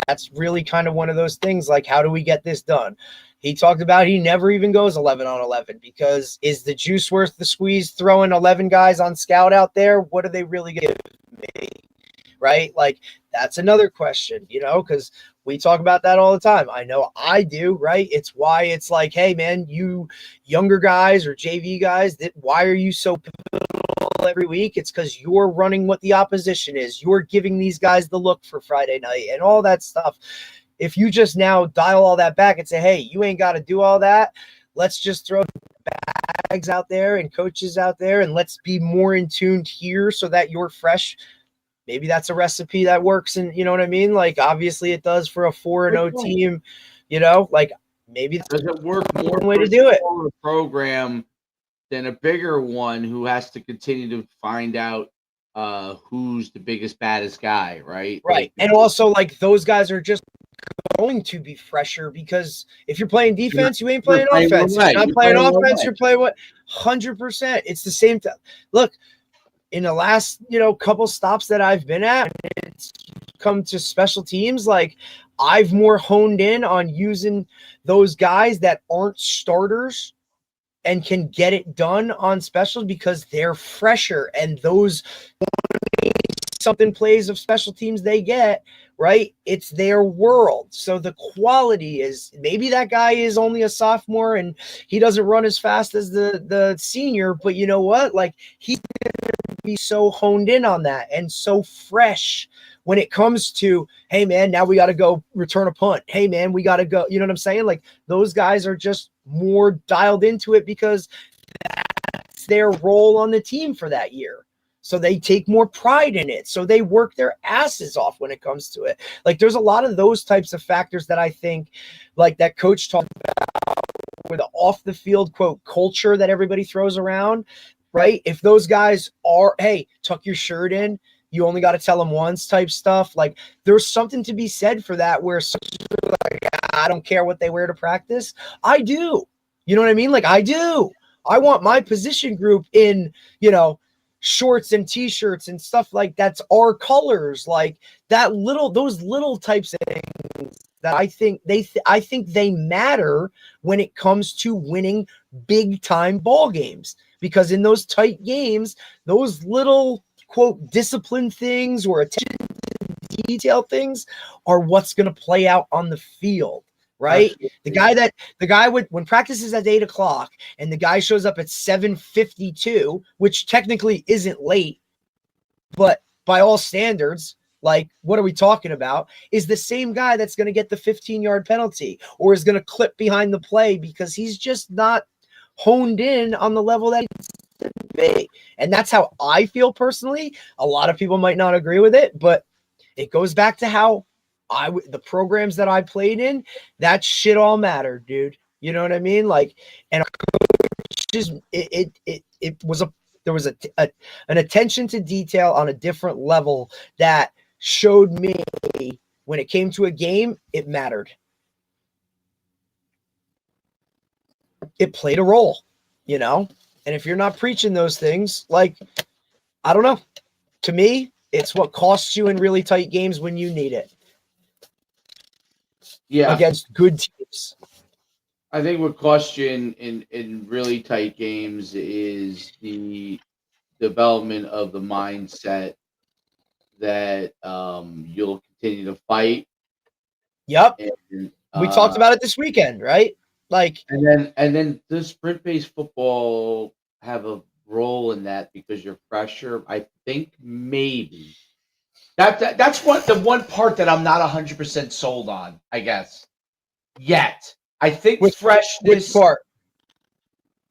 that's really kind of one of those things, like, how do we get this done? He talked about he never even goes 11 on 11, because is the juice worth the squeeze throwing 11 guys on scout out there? What are they really going to give me? Right? Like, that's another question, because we talk about that all the time. I know I do, right? It's why it's like, hey, man, you younger guys or JV guys, why are you so pivotal every week? It's because you're running what the opposition is. You're giving these guys the look for Friday night and all that stuff. If you just now dial all that back and say, hey, you ain't got to do all that. Let's just throw bags out there and coaches out there, and let's be more in tune here so that you're fresh. Maybe that's a recipe that works. And you know what I mean? Like, obviously it does for a 4-0 team, like maybe
does it work more
way to do it?
A program than a bigger one who has to continue to find out who's the biggest, baddest guy, right?
Right. And also, like, those guys are just going to be fresher, because if you're playing defense, you ain't playing offense. If you're not playing offense, you're playing what? 100%. It's the same time. Look, in the last, couple stops that I've been at, it's come to special teams, like, I've more honed in on using those guys that aren't starters and can get it done on specials, because they're fresher, and those something plays of special teams they get, right? It's their world. So the quality is, maybe that guy is only a sophomore and he doesn't run as fast as the senior, but you know what? Like, he's going to be so honed in on that and so fresh when it comes to, hey man, now we got to go return a punt. Hey man, we got to go. You know what I'm saying? Like, those guys are just more dialed into it because that's their role on the team for that year. So they take more pride in it. So they work their asses off when it comes to it. Like, there's a lot of those types of factors that I think, like that coach talked about with the off the field quote culture that everybody throws around, right? If those guys are, hey, tuck your shirt in, you only got to tell them once type stuff. Like, there's something to be said for that, where like, I don't care what they wear to practice. I do. You know what I mean? Like, I do. I want my position group in, shorts and t-shirts and stuff like that's our colors, like that those little types of things that I think they matter when it comes to winning big time ball games, because in those tight games, those little quote discipline things or attention to detail things are what's going to play out on the field. Right.
Absolutely.
The guy when practice is at 8:00 and the guy shows up at 7:52, which technically isn't late, but by all standards, like, what are we talking about? Is the same guy that's going to get the 15-yard penalty or is going to clip behind the play because he's just not honed in on the level that he's to be. And that's how I feel personally. A lot of people might not agree with it, but it goes back to how the programs that I played in, that shit all mattered, dude. You know what I mean? Like, and just there was an attention to detail on a different level that showed me when it came to a game, it mattered. It played a role, And if you're not preaching those things, like, I don't know. To me, it's what costs you in really tight games when you need it.
Yeah,
Against good teams.
I think what costs you in really tight games is the development of the mindset that you'll continue to fight.
Yep.
And,
we talked about it this weekend, right? Like,
and then does sprint-based football have a role in that because you're fresher? I think maybe. That's the one part that I'm not 100% sold on, I guess. Yet. I think
which part?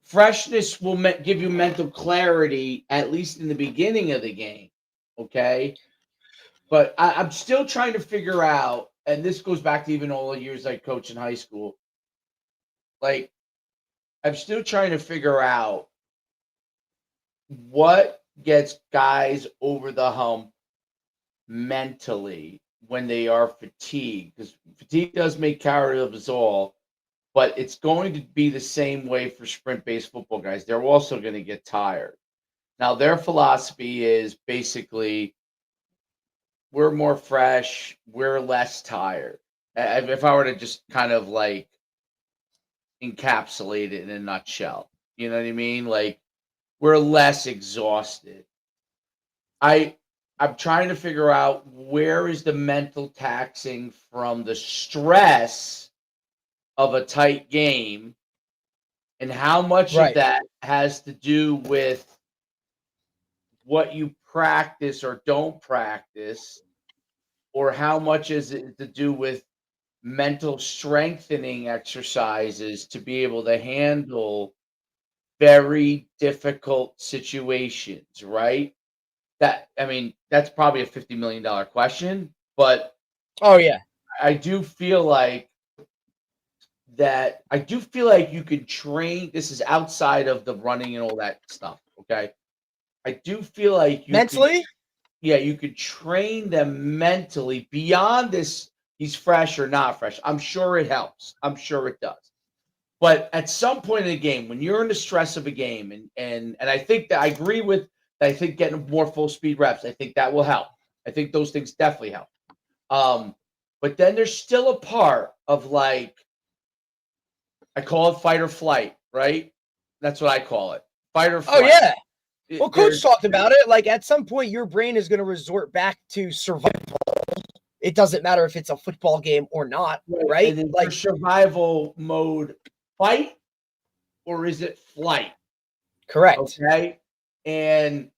Freshness will give you mental clarity, at least in the beginning of the game. Okay. But I'm still trying to figure out, and this goes back to even all the years I coached in high school. Like, I'm still trying to figure out what gets guys over the hump mentally when they are fatigued, because fatigue does make coward of us all, but it's going to be the same way for sprint-based football guys. They're also going to get tired. Now, their philosophy is basically, we're more fresh, we're less tired. If I were to just kind of like encapsulate it in a nutshell, you know what I mean? Like, we're less exhausted. I'm trying to figure out, where is the mental taxing from the stress of a tight game, and how much of that has to do with what you practice or don't practice, or how much is it to do with mental strengthening exercises to be able to handle very difficult situations, right? That's probably a $50 million question, but
oh yeah,
I do feel like you could train. This is outside of the running and all that stuff. Okay. I do feel like
mentally,
you could train them mentally beyond this. He's fresh or not fresh. I'm sure it helps. I'm sure it does. But at some point in the game, when you're in the stress of a game, and I think that I agree with, I think getting more full speed reps, I think that will help. I think those things definitely help. But then there's still a part of, like, I call it fight or flight, right? That's what I call it. Fight or flight.
oh yeah, Well, Coach talked about it. Like at some point, your brain is going to resort back to survival. It doesn't matter if it's a football game or not, right?
And
Like
survival mode, fight, or is it flight?
correct.
Okay, and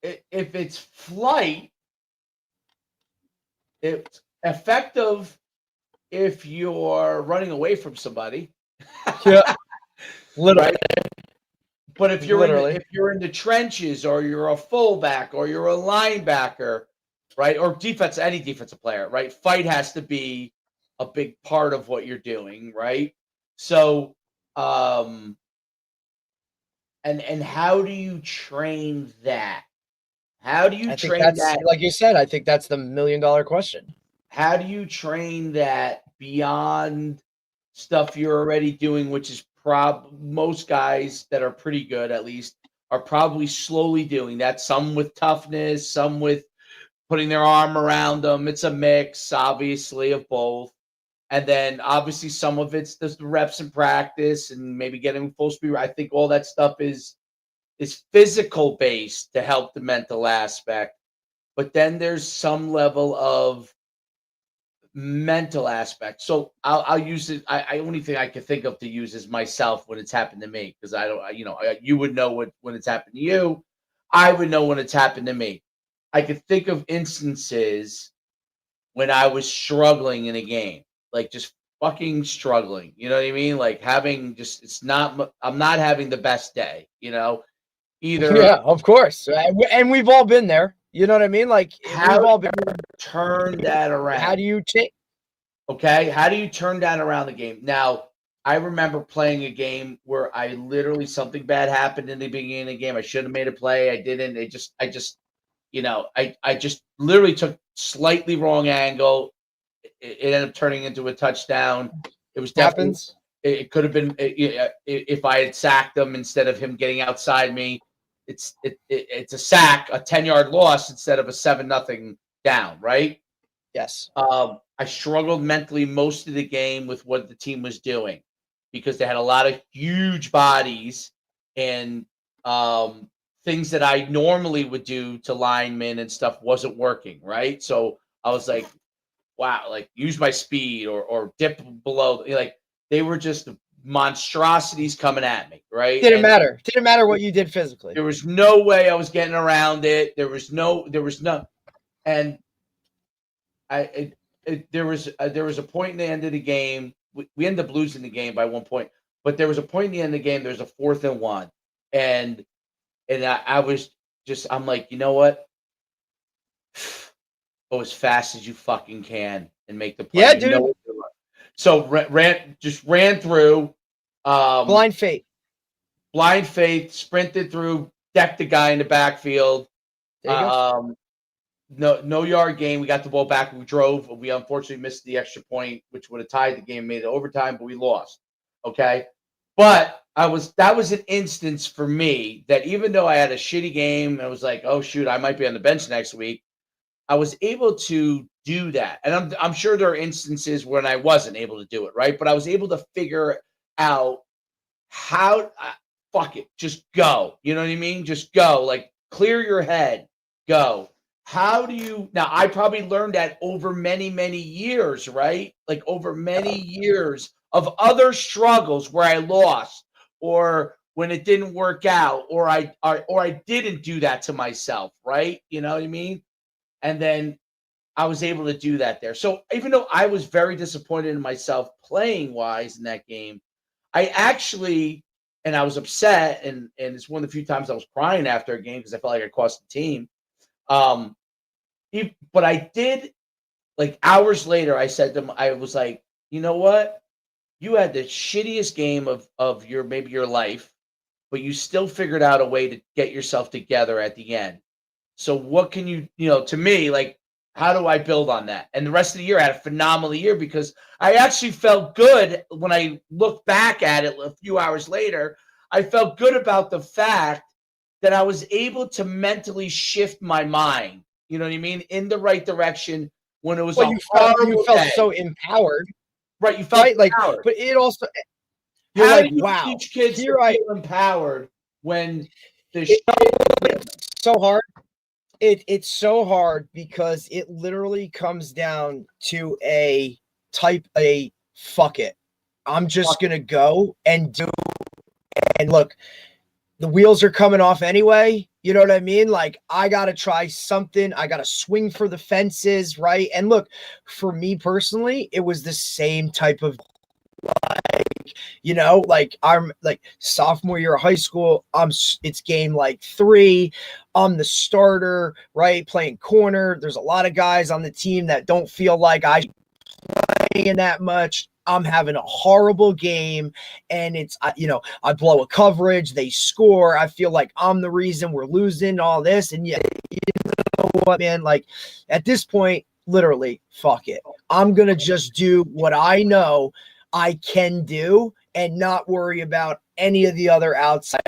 if it's flight, it's effective if you're running away from somebody.
Yeah, literally.
Right? But if you're in the trenches, or you're a fullback, or you're a linebacker, right, or any defensive player, right, fight has to be a big part of what you're doing, right? So, and how do you train that? How do you train that?
Like you said, I think that's the $1 million question.
How do you train that beyond stuff you're already doing, which is most guys that are pretty good, at least, are probably slowly doing that. Some with toughness, some with putting their arm around them. It's a mix, obviously, of both. And then obviously some of it's the reps in practice and maybe getting full speed. I think all that stuff is physical based to help the mental aspect. But then there's some level of mental aspect. So I'll use it. I only thing I can think of to use is myself when it's happened to me, because I don't, you would know when it's happened to you. I would know when it's happened to me. I could think of instances when I was struggling in a game, like just fucking struggling. You know what I mean? Like having I'm not having the best day, either.
Yeah, of course. And we've all been there. You know what I mean? Like
how
we've all been.
Turn that around.
How do you take?
Okay. How do you turn that around the game? Now, I remember playing a game where I literally, something bad happened in the beginning of the game. I should have made a play. I didn't. I just literally took slightly wrong angle. It ended up turning into a touchdown. It was definitely, it could have been, if I had sacked him instead of him getting outside me. It's a sack, a 10-yard loss instead of a 7-0 down, right?
Yes.
I struggled mentally most of the game with what the team was doing, because they had a lot of huge bodies and things that I normally would do to linemen and stuff wasn't working, right? So I was like, wow, like use my speed or dip below. Like they were just monstrosities coming at me, right?
Didn't matter what you did physically.
There was no way I was getting around it. There was no, and there was a point in the end of the game. We ended up losing the game by 1 point, but there was a point in the end of the game. There's a 4th and 1, and I was just, I'm like, you know what? Go as fast as you fucking can and make the play.
Yeah, dude.
So ran through.
Blind faith, sprinted through, decked the guy in the backfield. No yard gain. We got the ball back. We drove. We unfortunately missed the extra point, which would have tied the game, made it overtime, but we lost. Okay. But that was an instance for me that even though I had a shitty game, I was like, oh shoot, I might be on the bench next week. I was able to do that. And I'm sure there are instances when I wasn't able to do it, right? But I was able to figure out how, fuck it, just go. You know what I mean? Just go. Like clear your head, go. How do you, now I probably learned that over many, many years, right? Like over many years of other struggles where I lost, or when it didn't work out, or I didn't do that to myself, right? You know what I mean? And then I was able to do that there. So even though I was very disappointed in myself playing wise in that game, I actually, and I was upset, and it's one of the few times I was crying after a game because I felt like I cost the team. But I did, like hours later, I said to him, I was like, you know what? You had the shittiest game of maybe your life, but you still figured out a way to get yourself together at the end. So what can you, to me, like, how do I build on that? And the rest of the year, I had a phenomenal year because I actually felt good when I look back at it a few hours later. I felt good about the fact that I was able to mentally shift my mind, you know what I mean, in the right direction when it was you felt so empowered.
Right, you felt empowered.
But it also,
you're like, wow, teach kids to feel empowered when
So hard. It's so hard because it literally comes down to a fuck it. I'm just gonna go and do. And look, the wheels are coming off anyway. You know what I mean? Like, I got to try something. I got to swing for the fences, right? And look, for me personally, it was the same type of, like, you know, like I'm like sophomore year of high school. It's game like 3. I'm the starter, right? Playing corner. There's a lot of guys on the team that don't feel like I playing that much. I'm having a horrible game, and I blow a coverage, they score. I feel like I'm the reason we're losing all this. And yeah, you know what, man? Like, at this point, literally, fuck it. I'm going to just do what I know I can do and not worry about any of the other outside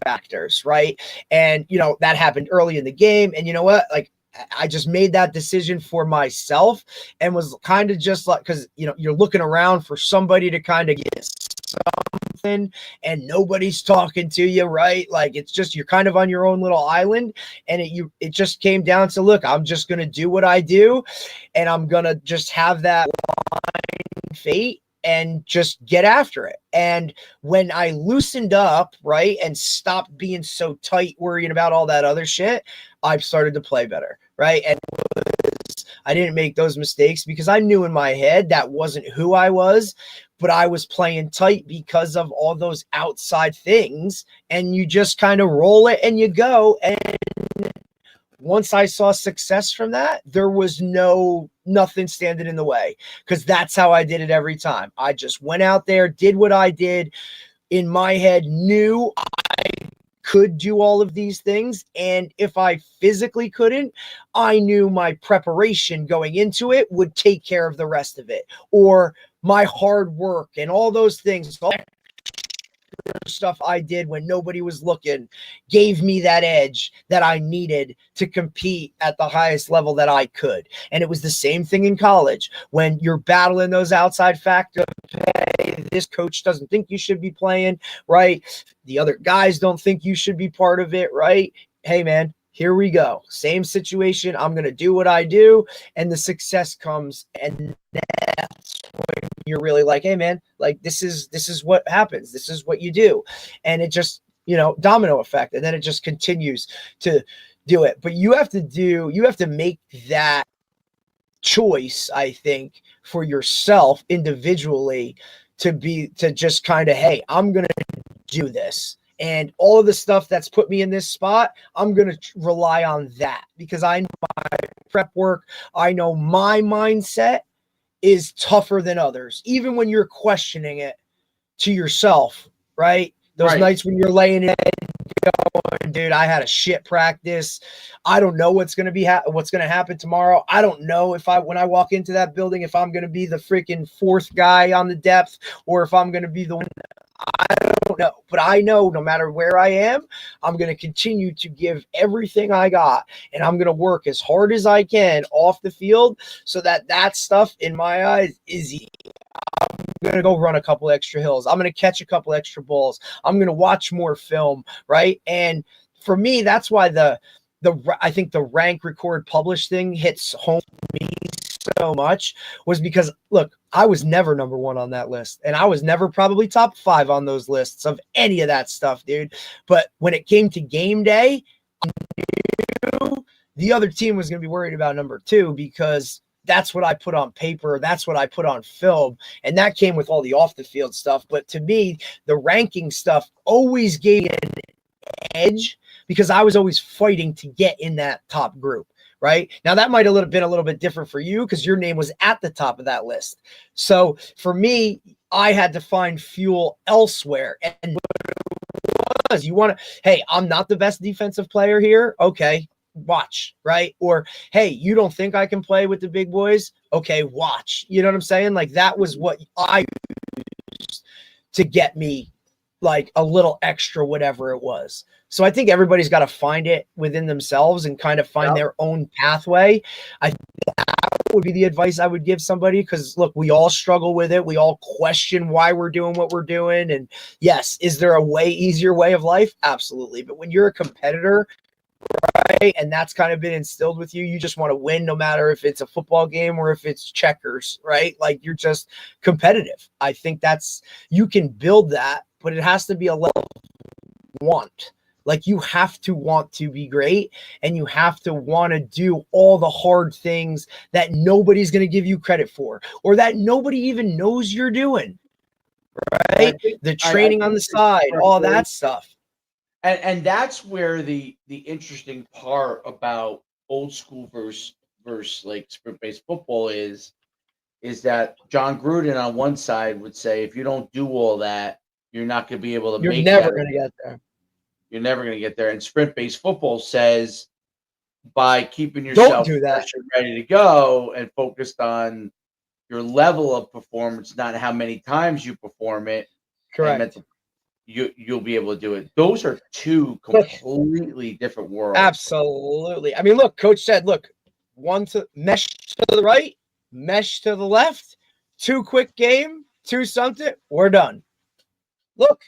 factors, right? And, that happened early in the game. And you know what? Like, I just made that decision for myself and was kind of just like, because, you're looking around for somebody to kind of get something and nobody's talking to you, right? Like, it's just, you're kind of on your own little island. And it just came down to, look, I'm just going to do what I do. And I'm going to just have that fate and just get after it. And when I loosened up, right, and stopped being so tight, worrying about all that other shit, I've started to play better, right? And I didn't make those mistakes because I knew in my head that wasn't who I was, but I was playing tight because of all those outside things. And you just kind of roll it and you go. And once I saw success from that, there was nothing standing in the way, because that's how I did it every time. I just went out there, did what I did in my head, knew I could do all of these things. And if I physically couldn't, I knew my preparation going into it would take care of the rest of it, or my hard work and all those things. All stuff I did when nobody was looking gave me that edge that I needed to compete at the highest level that I could. And it was the same thing in college when you're battling those outside factors. Hey, this coach doesn't think you should be playing, right? The other guys don't think you should be part of it, right? Hey, man, here we go. Same situation. I'm going to do what I do, and the success comes. And that's when you're really like, hey, man, like, this is what happens. This is what you do. And it just, domino effect. And then it just continues to do it. But you have to make that choice, I think, for yourself individually to just kind of, hey, I'm going to do this. And all of the stuff that's put me in this spot, I'm going to rely on that, because I know my prep work, I know my mindset is tougher than others, even when you're questioning it to yourself, right? Those nights when you're laying in going, dude, I had a shit practice. I don't know what's going to what's going to happen tomorrow. I don't know when I walk into that building, if I'm going to be the freaking 4th guy on the depth, or if I'm going to be the one. I don't know, but I know no matter where I am, I'm going to continue to give everything I got, and I'm going to work as hard as I can off the field so that stuff in my eyes is easy. I'm going to go run a couple extra hills. I'm going to catch a couple extra balls. I'm going to watch more film, right? And for me, that's why I think the rank, record, publish thing hits home for me so much, was because, look, I was never number 1 on that list, and I was never probably top 5 on those lists of any of that stuff, dude. But when it came to game day, I knew the other team was going to be worried about number 2, because that's what I put on paper. That's what I put on film. And that came with all the off the field stuff. But to me, the ranking stuff always gave me an edge, because I was always fighting to get in that top group. Right now, that might have been a little bit different for you, because your name was at the top of that list. So for me, I had to find fuel elsewhere. And what it was, you want to, hey, I'm not the best defensive player here. Okay, watch, right? Or, hey, you don't think I can play with the big boys? Okay, watch. You know what I'm saying? Like, that was what I used to get me like a little extra, whatever it was. So I think everybody's got to find it within themselves and kind of find their own pathway. I think that would be the advice I would give somebody, because look, we all struggle with it. We all question why we're doing what we're doing. And yes, is there a way easier way of life? Absolutely. But when you're a competitor, right, and that's kind of been instilled with you, you just want to win no matter if it's a football game or if it's checkers, right? Like you're just competitive. I think you can build that, but it has to be a level of want. Like you have to want to be great, and you have to want to do all the hard things that nobody's going to give you credit for, or that nobody even knows you're doing, right? The training on the side, all that stuff.
And that's where the interesting part about old school versus like sprint-based football is that John Gruden on one side would say, if you don't do all that, you're not going to be able to
You're
make
never going to get there.
You're never going to get there. And sprint-based football says, by keeping yourself
do that.
fresh and ready to go and focused on your level of performance, not how many times you perform it.
Correct.
You'll be able to do it. Those are two completely different worlds.
Absolutely. I mean, look, coach said, look, one to mesh to the right, mesh to the left, 2 quick game, 2 something, we're done. Look,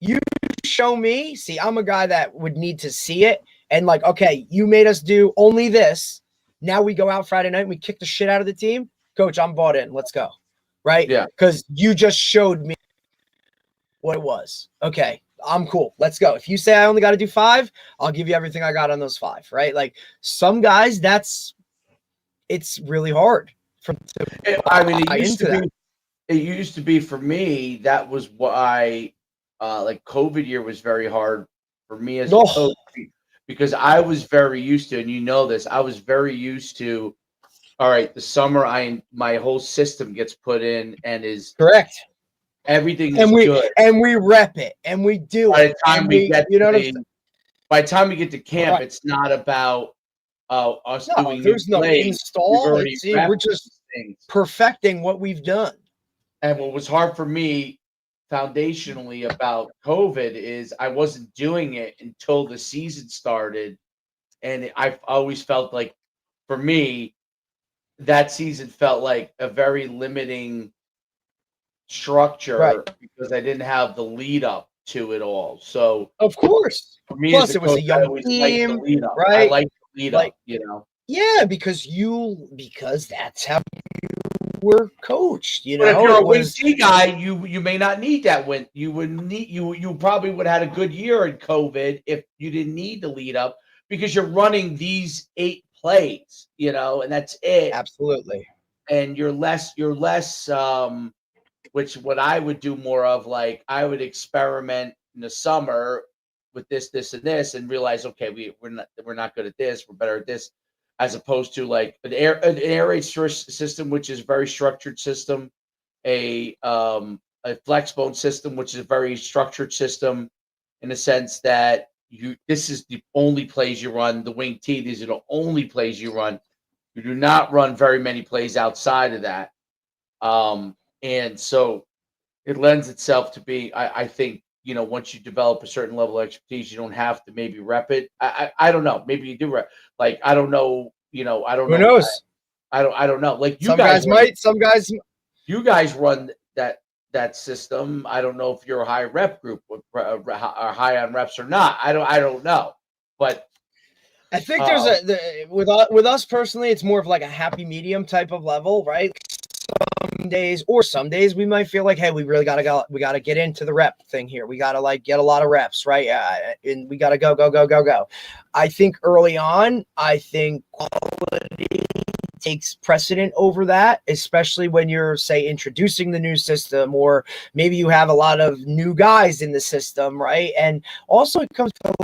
you show me. See, I'm a guy that would need to see it. And like, okay, you made us do only this. Now we go out Friday night and we kick the shit out of the team. Coach, I'm bought in. Let's go. Right?
Yeah.
Because you just showed me what it was. Okay, I'm cool. Let's go. If you say I only got to do 5, I'll give you everything I got on those 5. Right? Like some guys, it's really hard.
It used to be for me. That was why, like COVID year was very hard for me as a coach, because I was very used to, and you know this, I was very used to. All right, the summer, my whole system gets put in and is
correct.
Everything is good,
and we rep it, and we do.
By the time we get, by the time we get to camp,
right.
It's not about us doing.
There's no install. We're just perfecting what we've done.
And what was hard for me foundationally about COVID is I wasn't doing it until the season started. And I always felt like, for me, that season felt like a very limiting structure, because I didn't have the lead up to it all. So
of course,
for me,
plus it was a young team, right?
I like the lead up, you know.
Yeah, because that's how you were coached, you know.
But if you're a win C guy, you may not need that win. You probably would have had a good year in COVID if you didn't need the lead up, because you're running these 8 plays, you know, and that's it.
Absolutely.
And you're less which what I would do more of, like I would experiment in the summer with this and this, and realize, okay, we're not good at this, we're better at this, as opposed to like an air raid system, which is a very structured system, a flex bone system, which is a very structured system, in the sense that this is the only plays you run. The wing T, these are the only plays you run. You do not run very many plays outside of that. And so it lends itself to be, I think, you know, once you develop a certain level of expertise, you don't have to maybe rep it. I don't know. Maybe you do rep. Like, I don't know, you know, I don't know.
Who knows?
I don't know. Like
some guys might, some guys.
You guys run that system. I don't know if you're a high rep group or high on reps or not. I don't know. But
I think with us personally, it's more of like a happy medium type of level, right? Some days we might feel like, hey, we really gotta get into the rep thing here. We gotta like get a lot of reps, right? And we gotta go. I think early on, quality takes precedent over that, especially when you're, say, introducing the new system, or maybe you have a lot of new guys in the system, right? And also it comes to like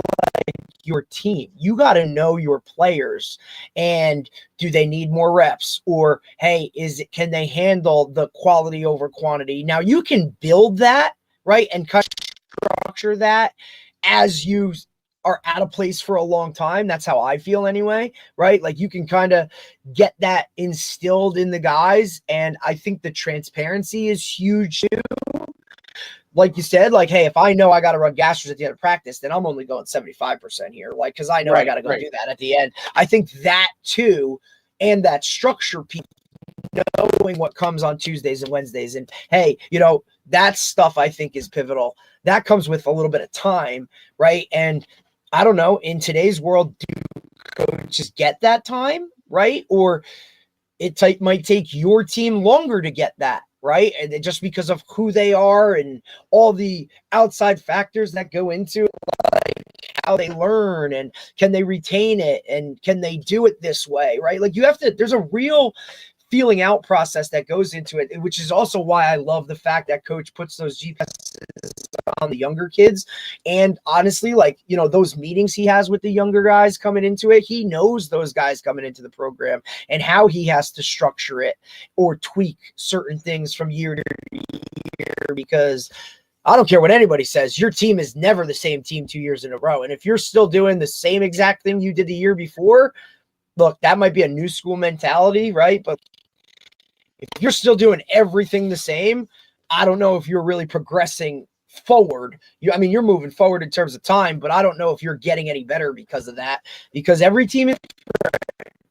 your team. You got to know your players, and do they need more reps, or hey, can they handle the quality over quantity? Now you can build that, right, and structure that as you are at a place for a long time. That's how I feel anyway, right? Like you can kind of get that instilled in the guys. And I think the transparency is huge too. Like you said, like, hey, if I know I got to run gassers at the end of practice, then I'm only going 75% here. Like, cause I know I got to go do that at the end. I think that too and that structure piece, knowing what comes on Tuesdays and Wednesdays. And hey, you know, that stuff I think is pivotal. That comes with a little bit of time, right? And I don't know, in today's world, do coaches get that time, right? Or it might take your team longer to get that, right? And just because of who they are and all the outside factors that go into it, like how they learn and can they retain it and can they do it this way, right? Like you have to, there's a real feeling out process that goes into it, which is also why I love the fact that coach puts those GPSs on the younger kids. And honestly, like, you know, those meetings he has with the younger guys coming into it, he knows those guys coming into the program and how he has to structure it or tweak certain things from year to year, because I don't care what anybody says, your team is never the same team 2 years in a row. And if you're still doing the same exact thing you did the year before, look, that might be a new school mentality, right? But if you're still doing everything the same, I don't know if you're really progressing forward. I mean, you're moving forward in terms of time, but I don't know if you're getting any better because of that, because every team is different.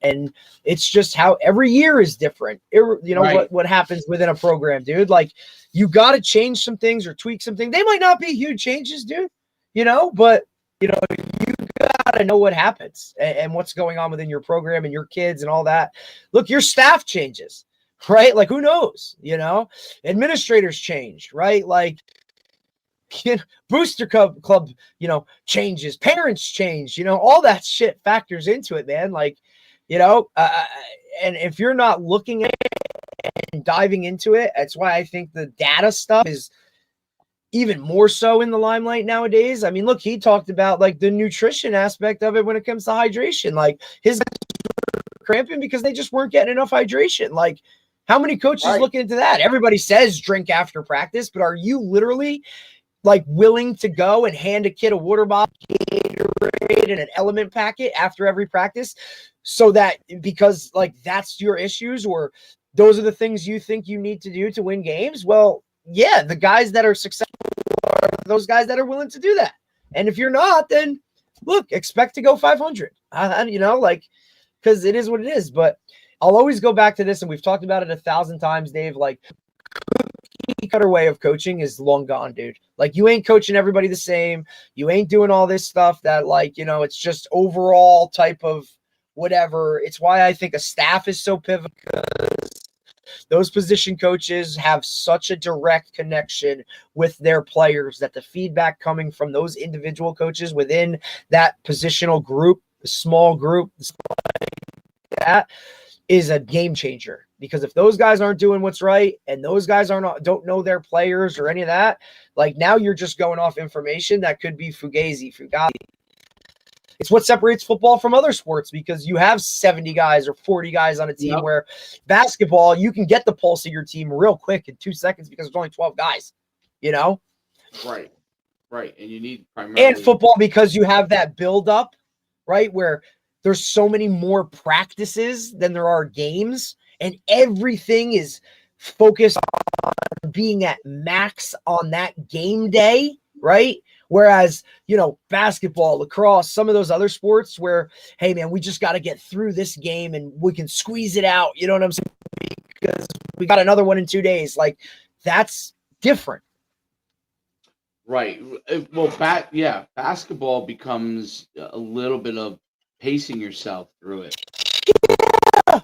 And it's just how every year is different. You know, right. what happens within a program, dude. Like, you got to change some things or tweak something. They might not be huge changes, dude, you know, but, you know, you got to know what happens and what's going on within your program and your kids and all that. Look, your staff changes, right? Like, who knows, you know, administrators change, right? Like, you know, booster club, you know, changes, parents change, you know, all that shit factors into it, man. Like, you know, and if you're not looking at it and diving into it, that's why I think the data stuff is even more so in the limelight nowadays. I mean, look, he talked about like the nutrition aspect of it when it comes to hydration. Like, his guys were cramping because they just weren't getting enough hydration. Like, how many coaches looking into that? Everybody says drink after practice, but are you literally like willing to go and hand a kid a water bottle, Gatorade, and an element packet after every practice, so that because like that's your issues or those are the things you think you need to do to win games? Well, yeah, the guys that are successful are those guys that are willing to do that. And if you're not, then look, expect to go 500. You know, like, because it is what it is. But I'll always go back to this, and we've talked about it 1,000 times, Dave. Like, cookie cutter way of coaching is long gone, dude. Like, you ain't coaching everybody the same. You ain't doing all this stuff that, like, you know, it's just overall type of whatever. It's why I think a staff is so pivotal, because those position coaches have such a direct connection with their players that the feedback coming from those individual coaches within that positional group, the small group, that is a game changer. Because if those guys aren't doing what's right and those guys don't know their players or any of that, like, now you're just going off information that could be fugazi. It's what separates football from other sports, because you have 70 guys or 40 guys on a team, where basketball, you can get the pulse of your team real quick in 2 seconds because there's only 12 guys, you know?
Right. And you need primarily.
And football, because you have that build up, right? Where there's so many more practices than there are games, and everything is focused on being at max on that game day, right? Whereas, you know, basketball, lacrosse, some of those other sports where, hey, man, we just got to get through this game and we can squeeze it out. You know what I'm saying? Because we got another one in 2 days. Like, that's different.
Right. Well, basketball becomes a little bit of pacing yourself through it.
Yeah.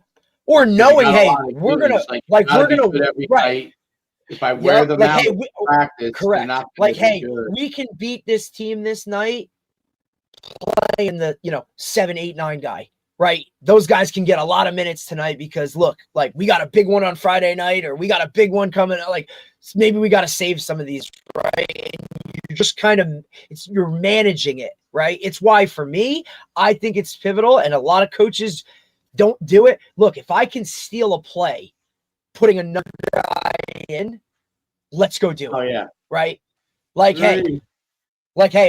Or knowing, hey, we're going to, we're going to, right.
If I wear them out
hey,
practice,
correct. Like, hey, we can beat this team this night playing the, 7, 8, 9 guy, right? Those guys can get a lot of minutes tonight because, look, like, we got a big one on Friday night, or we got a big one coming. Like, maybe we got to save some of these, right? And you're just kind of, you're managing it, right? It's why, for me, I think it's pivotal, and a lot of coaches don't do it. Look, if I can steal a play, putting another guy in, let's go do it.
Oh yeah,
right. Like, hey,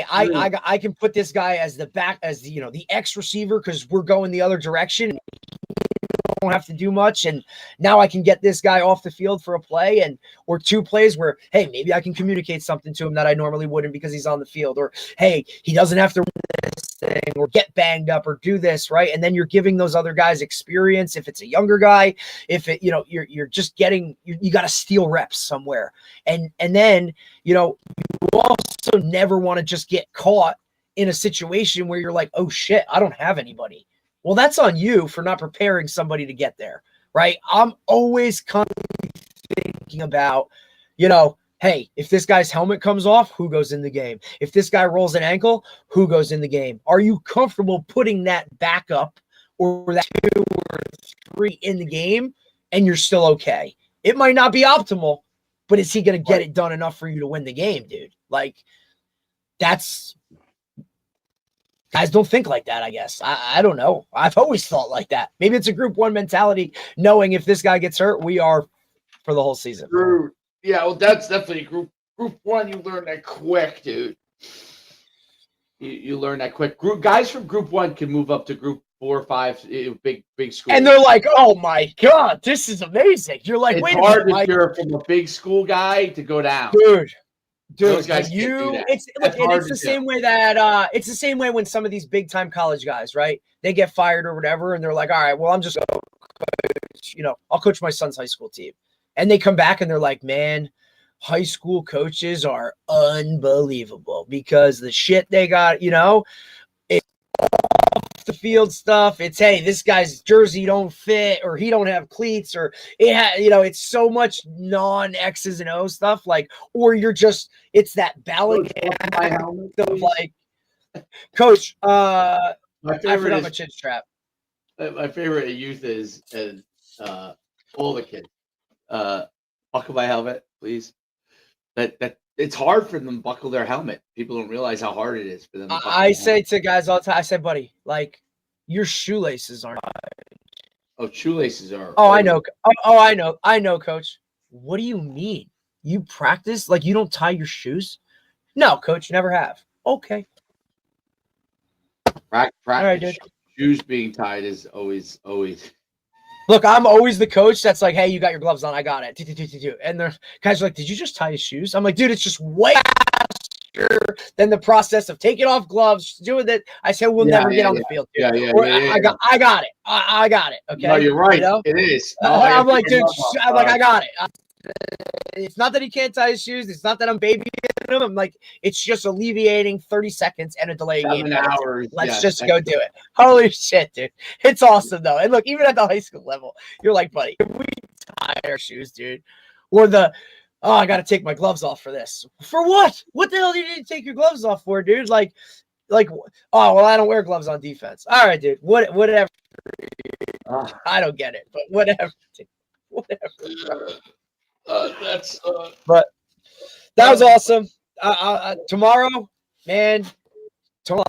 I can put this guy as the back, as the X receiver, because we're going the other direction. You don't have to do much, and now I can get this guy off the field for a play or 2 plays where, hey, maybe I can communicate something to him that I normally wouldn't because he's on the field, or hey, he doesn't have to win this thing or get banged up or do this, right? And then you're giving those other guys experience. If it's a younger guy, if it, you're just getting, you got to steal reps somewhere. And then, you also never want to just get caught in a situation where you're like, oh shit, I don't have anybody. Well, that's on you for not preparing somebody to get there, right? I'm always constantly thinking about, hey, if this guy's helmet comes off, who goes in the game? If this guy rolls an ankle, who goes in the game? Are you comfortable putting that backup or that 2 or 3 in the game and you're still okay? It might not be optimal, but is he going to get it done enough for you to win the game, dude? Like, guys don't think like that, I guess. I don't know. I've always thought like that. Maybe it's a group one mentality, knowing if this guy gets hurt, we are for the whole season.
True. Yeah, well, that's definitely group one. You learn that quick, dude. You learn that quick. Guys from group one can move up to group 4 or 5, big school.
And they're like, oh my God, this is amazing. You're like,
it's
wait
hard
a minute.
if you're from a big school guy to go down.
Dude,
those guys can't do that.
It's the same way that it's the same way when some of these big time college guys, right? They get fired or whatever, and they're like, all right, well, I'm just gonna coach, I'll coach my son's high school team. And they come back and they're like, man, high school coaches are unbelievable because the shit they got, it's off the field stuff. It's, hey, this guy's jersey don't fit, or he don't have cleats, or it's so much non-X's and O stuff, like, or you're just, it's that ballot of like, Coach, I forgot my chin strap.
My favorite at youth is all the kids. Buckle my helmet, please. That it's hard for them to buckle their helmet. People don't realize how hard it is for them to buckle
I say to guys all the time, I say, buddy, like, your shoelaces aren't.
Oh, shoelaces are.
Oh, I know. Oh, I know, Coach. What do you mean? You practice like you don't tie your shoes? No, Coach, never have. Okay.
Practice.
All right, dude.
Shoes being tied is always.
Look, I'm always the coach that's like, hey, you got your gloves on. I got it. And the guys are like, did you just tie his shoes? I'm like, dude, it's just way faster than the process of taking off gloves, doing that. I said, we'll never get on the field. Dude. I got it. I got it. Okay.
No, you're right. It is.
I'm like, dude, I got it. It's not that he can't tie his shoes. It's not that I'm babying him. I'm like, it's just alleviating 30 seconds and a delay game.
7 hours.
Let's just go do it. Holy shit, dude. It's awesome, though. And look, even at the high school level, you're like, buddy, can we tie our shoes, dude? Or I got to take my gloves off for this. For what? What the hell do you need to take your gloves off for, dude? Like, oh, well, I don't wear gloves on defense. All right, dude. Whatever. I don't get it, but whatever. Whatever. But that was awesome. Tomorrow, man, Tony.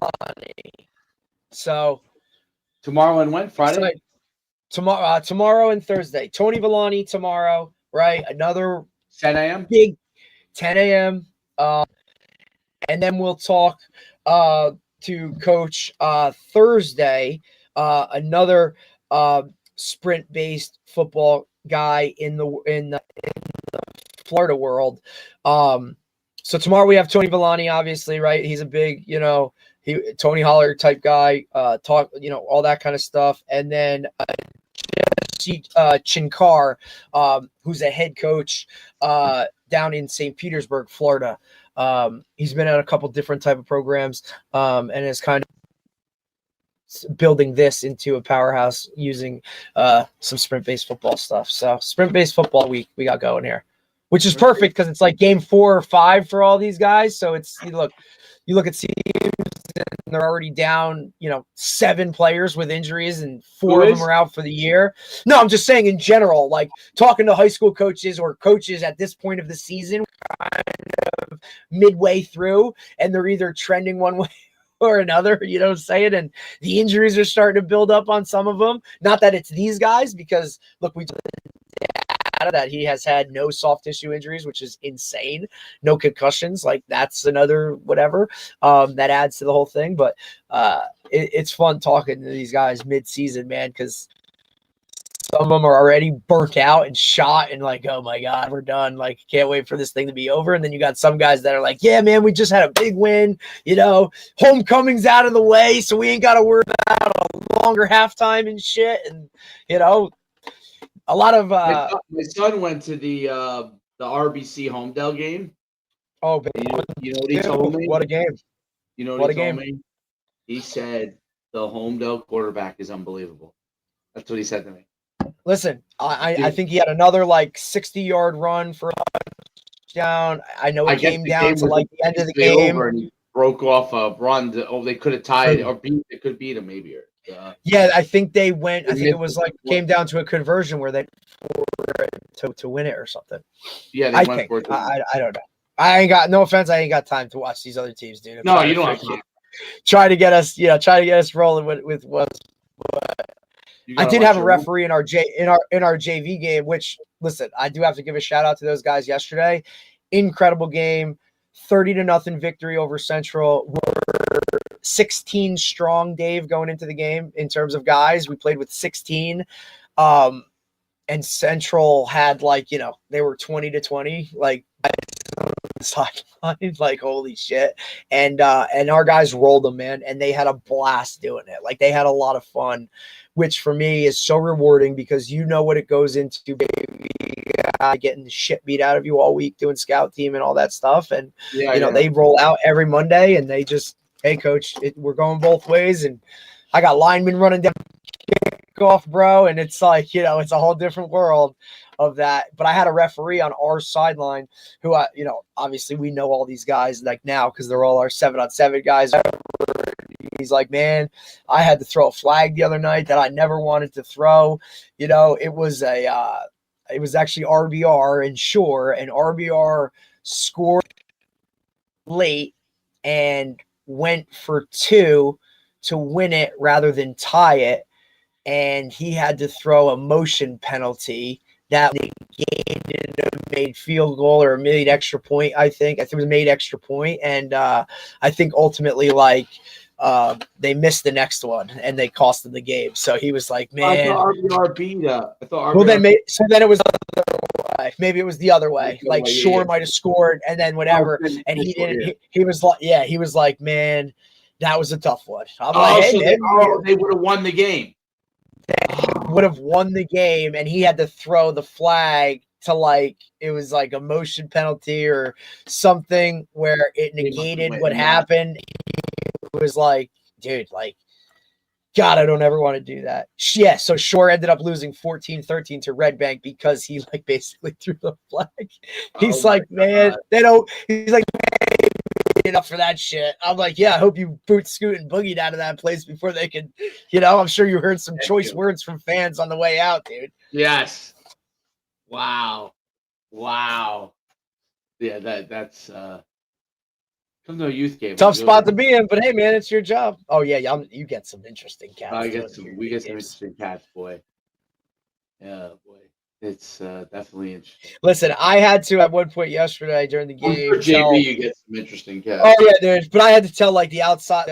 So
tomorrow and when? Friday?
Tomorrow and Thursday. Tony Villani tomorrow, right? Another
10 a.m.
Big 10 a.m. And then we'll talk to Coach Thursday, another sprint-based football guy in the Florida world. So tomorrow we have Tony Villani, obviously, right? He's a big, Tony Holler type guy, talk, all that kind of stuff. And then Chinkar, who's a head coach down in St. Petersburg, Florida. He's been at a couple different type of programs and is kind of building this into a powerhouse using some sprint-based football stuff. So sprint-based football week we got going here, which is perfect because it's like game 4 or 5 for all these guys. So it's, you look at teams and they're already down, 7 players with injuries and 4 of them are out for the year. No, I'm just saying in general, like talking to high school coaches or coaches at this point of the season, kind of midway through, and they're either trending one way or another, you know what I'm saying? And the injuries are starting to build up on some of them. Not that it's these guys, because look, we out of that he has had no soft tissue injuries, which is insane. No concussions, like that's another whatever that adds to the whole thing. But it's fun talking to these guys mid-season, man, because some of them are already burnt out and shot and like, oh my God, we're done. Like, can't wait for this thing to be over. And then you got some guys that are like, yeah, man, we just had a big win. Homecoming's out of the way, so we ain't got to worry about a longer halftime and shit. And, a lot of
my son went to the RBC Homedale game.
Oh, baby.
You know what he told me?
What a game.
You know what he told me? He said the Homedale quarterback is unbelievable. That's what he said to me.
Listen, I think he had another 60-yard run for a touchdown. I know it came down to the end of the game.
And he broke off a run. They could have tied or beat. They could beat him maybe.
Yeah, I think they went. I think it was came down to a conversion where they to win it or something.
Yeah, they went for it.
I don't know. I ain't got no offense. I ain't got time to watch these other teams, dude.
No, you don't have time.
Try to get us rolling with what. I did have a referee in our JV game, which, listen, I do have to give a shout out to those guys yesterday. Incredible game, 30-0 victory over Central. We're 16 strong, Dave, going into the game in terms of guys. We played with 16, and Central had they were 20-20, sideline, holy shit. And our guys rolled them, man, and they had a blast doing it. They had a lot of fun, which for me is so rewarding because you know what it goes into, baby, getting the shit beat out of you all week doing scout team and all that stuff. And they roll out every Monday and they just, hey coach, we're going both ways. And I got linemen running down kickoff, bro, and it's it's a whole different world of that. But I had a referee on our sideline who obviously we know all these guys now because they're all our 7-on-7 guys. He's like, man, I had to throw a flag the other night that I never wanted to throw. It was it was actually RBR and Shore, and RBR scored late and went for 2 to win it rather than tie it. And he had to throw a motion penalty that negated a made field goal or a made extra point. I think it was a made extra point. And I think ultimately they missed the next one and they cost him the game. So he was like, man,
I thought RBR beat up.
Well, then it was the other way. Maybe it was the other way. Shore might have scored and then whatever. And he didn't. He was like, yeah, he was like, man, that was a tough one. I'm like, hey, man,
they would have won the game.
Would have won the game, and he had to throw the flag to it was a motion penalty or something where it negated what happened. It was dude, God, I don't ever want to do that. Yeah, so Shore ended up losing 14-13 to Red Bank because he basically threw the flag. He's man, they don't. He's man, enough for that shit. I'm like, yeah, I hope you boot, scoot, and boogied out of that place before they could, I'm sure you heard some choice words from fans on the way out, dude.
Yes. Wow. Yeah, that's come to a youth game.
Tough spot to be in, but hey, man, it's your job. Oh yeah, you get some interesting cats.
We get some interesting cats, boy. Yeah, boy. It's definitely interesting.
Listen, I had to at one point yesterday during the game.
JB, you get some interesting cats.
Oh yeah, dude. But I had to tell the outside.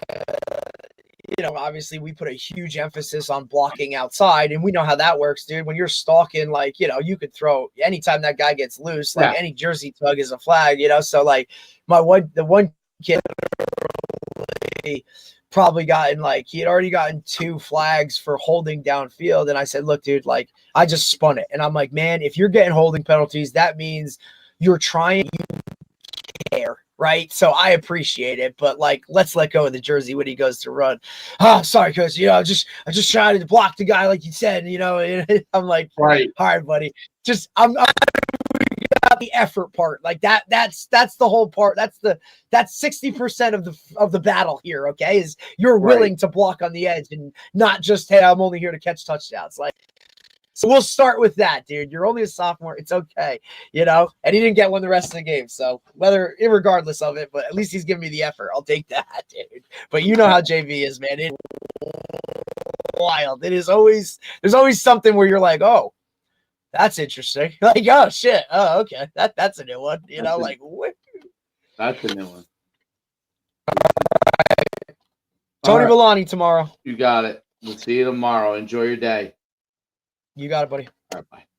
Obviously we put a huge emphasis on blocking outside, and we know how that works, dude. When you're stalking, you could throw anytime that guy gets loose, any jersey tug is a flag, So the one kid probably gotten he had already gotten 2 flags for holding downfield. And I said, look, dude, I just spun it. And I'm like, man, if you're getting holding penalties, that means you're trying, you care, right? So I appreciate it, but let's let go of the jersey when he goes to run. Oh, sorry, coach. I just tried to block the guy like you said, and I'm like,
right,
all right, buddy. I'm the effort part that's the whole part. That's 60% of the battle here. Okay, is you're willing to block on the edge and not just, hey, I'm only here to catch touchdowns. So we'll start with that, dude. You're only a sophomore. It's okay, and he didn't get one the rest of the game. So irregardless of it, but at least he's giving me the effort. I'll take that, dude. But you know how JV is, man. It's wild. There's always something where you're like, oh, that's interesting. Oh shit. Oh, okay. That's a new one. What?
That's a new one.
Tony Villani tomorrow.
You got it. We'll see you tomorrow. Enjoy your day.
You got it, buddy.
All right, bye.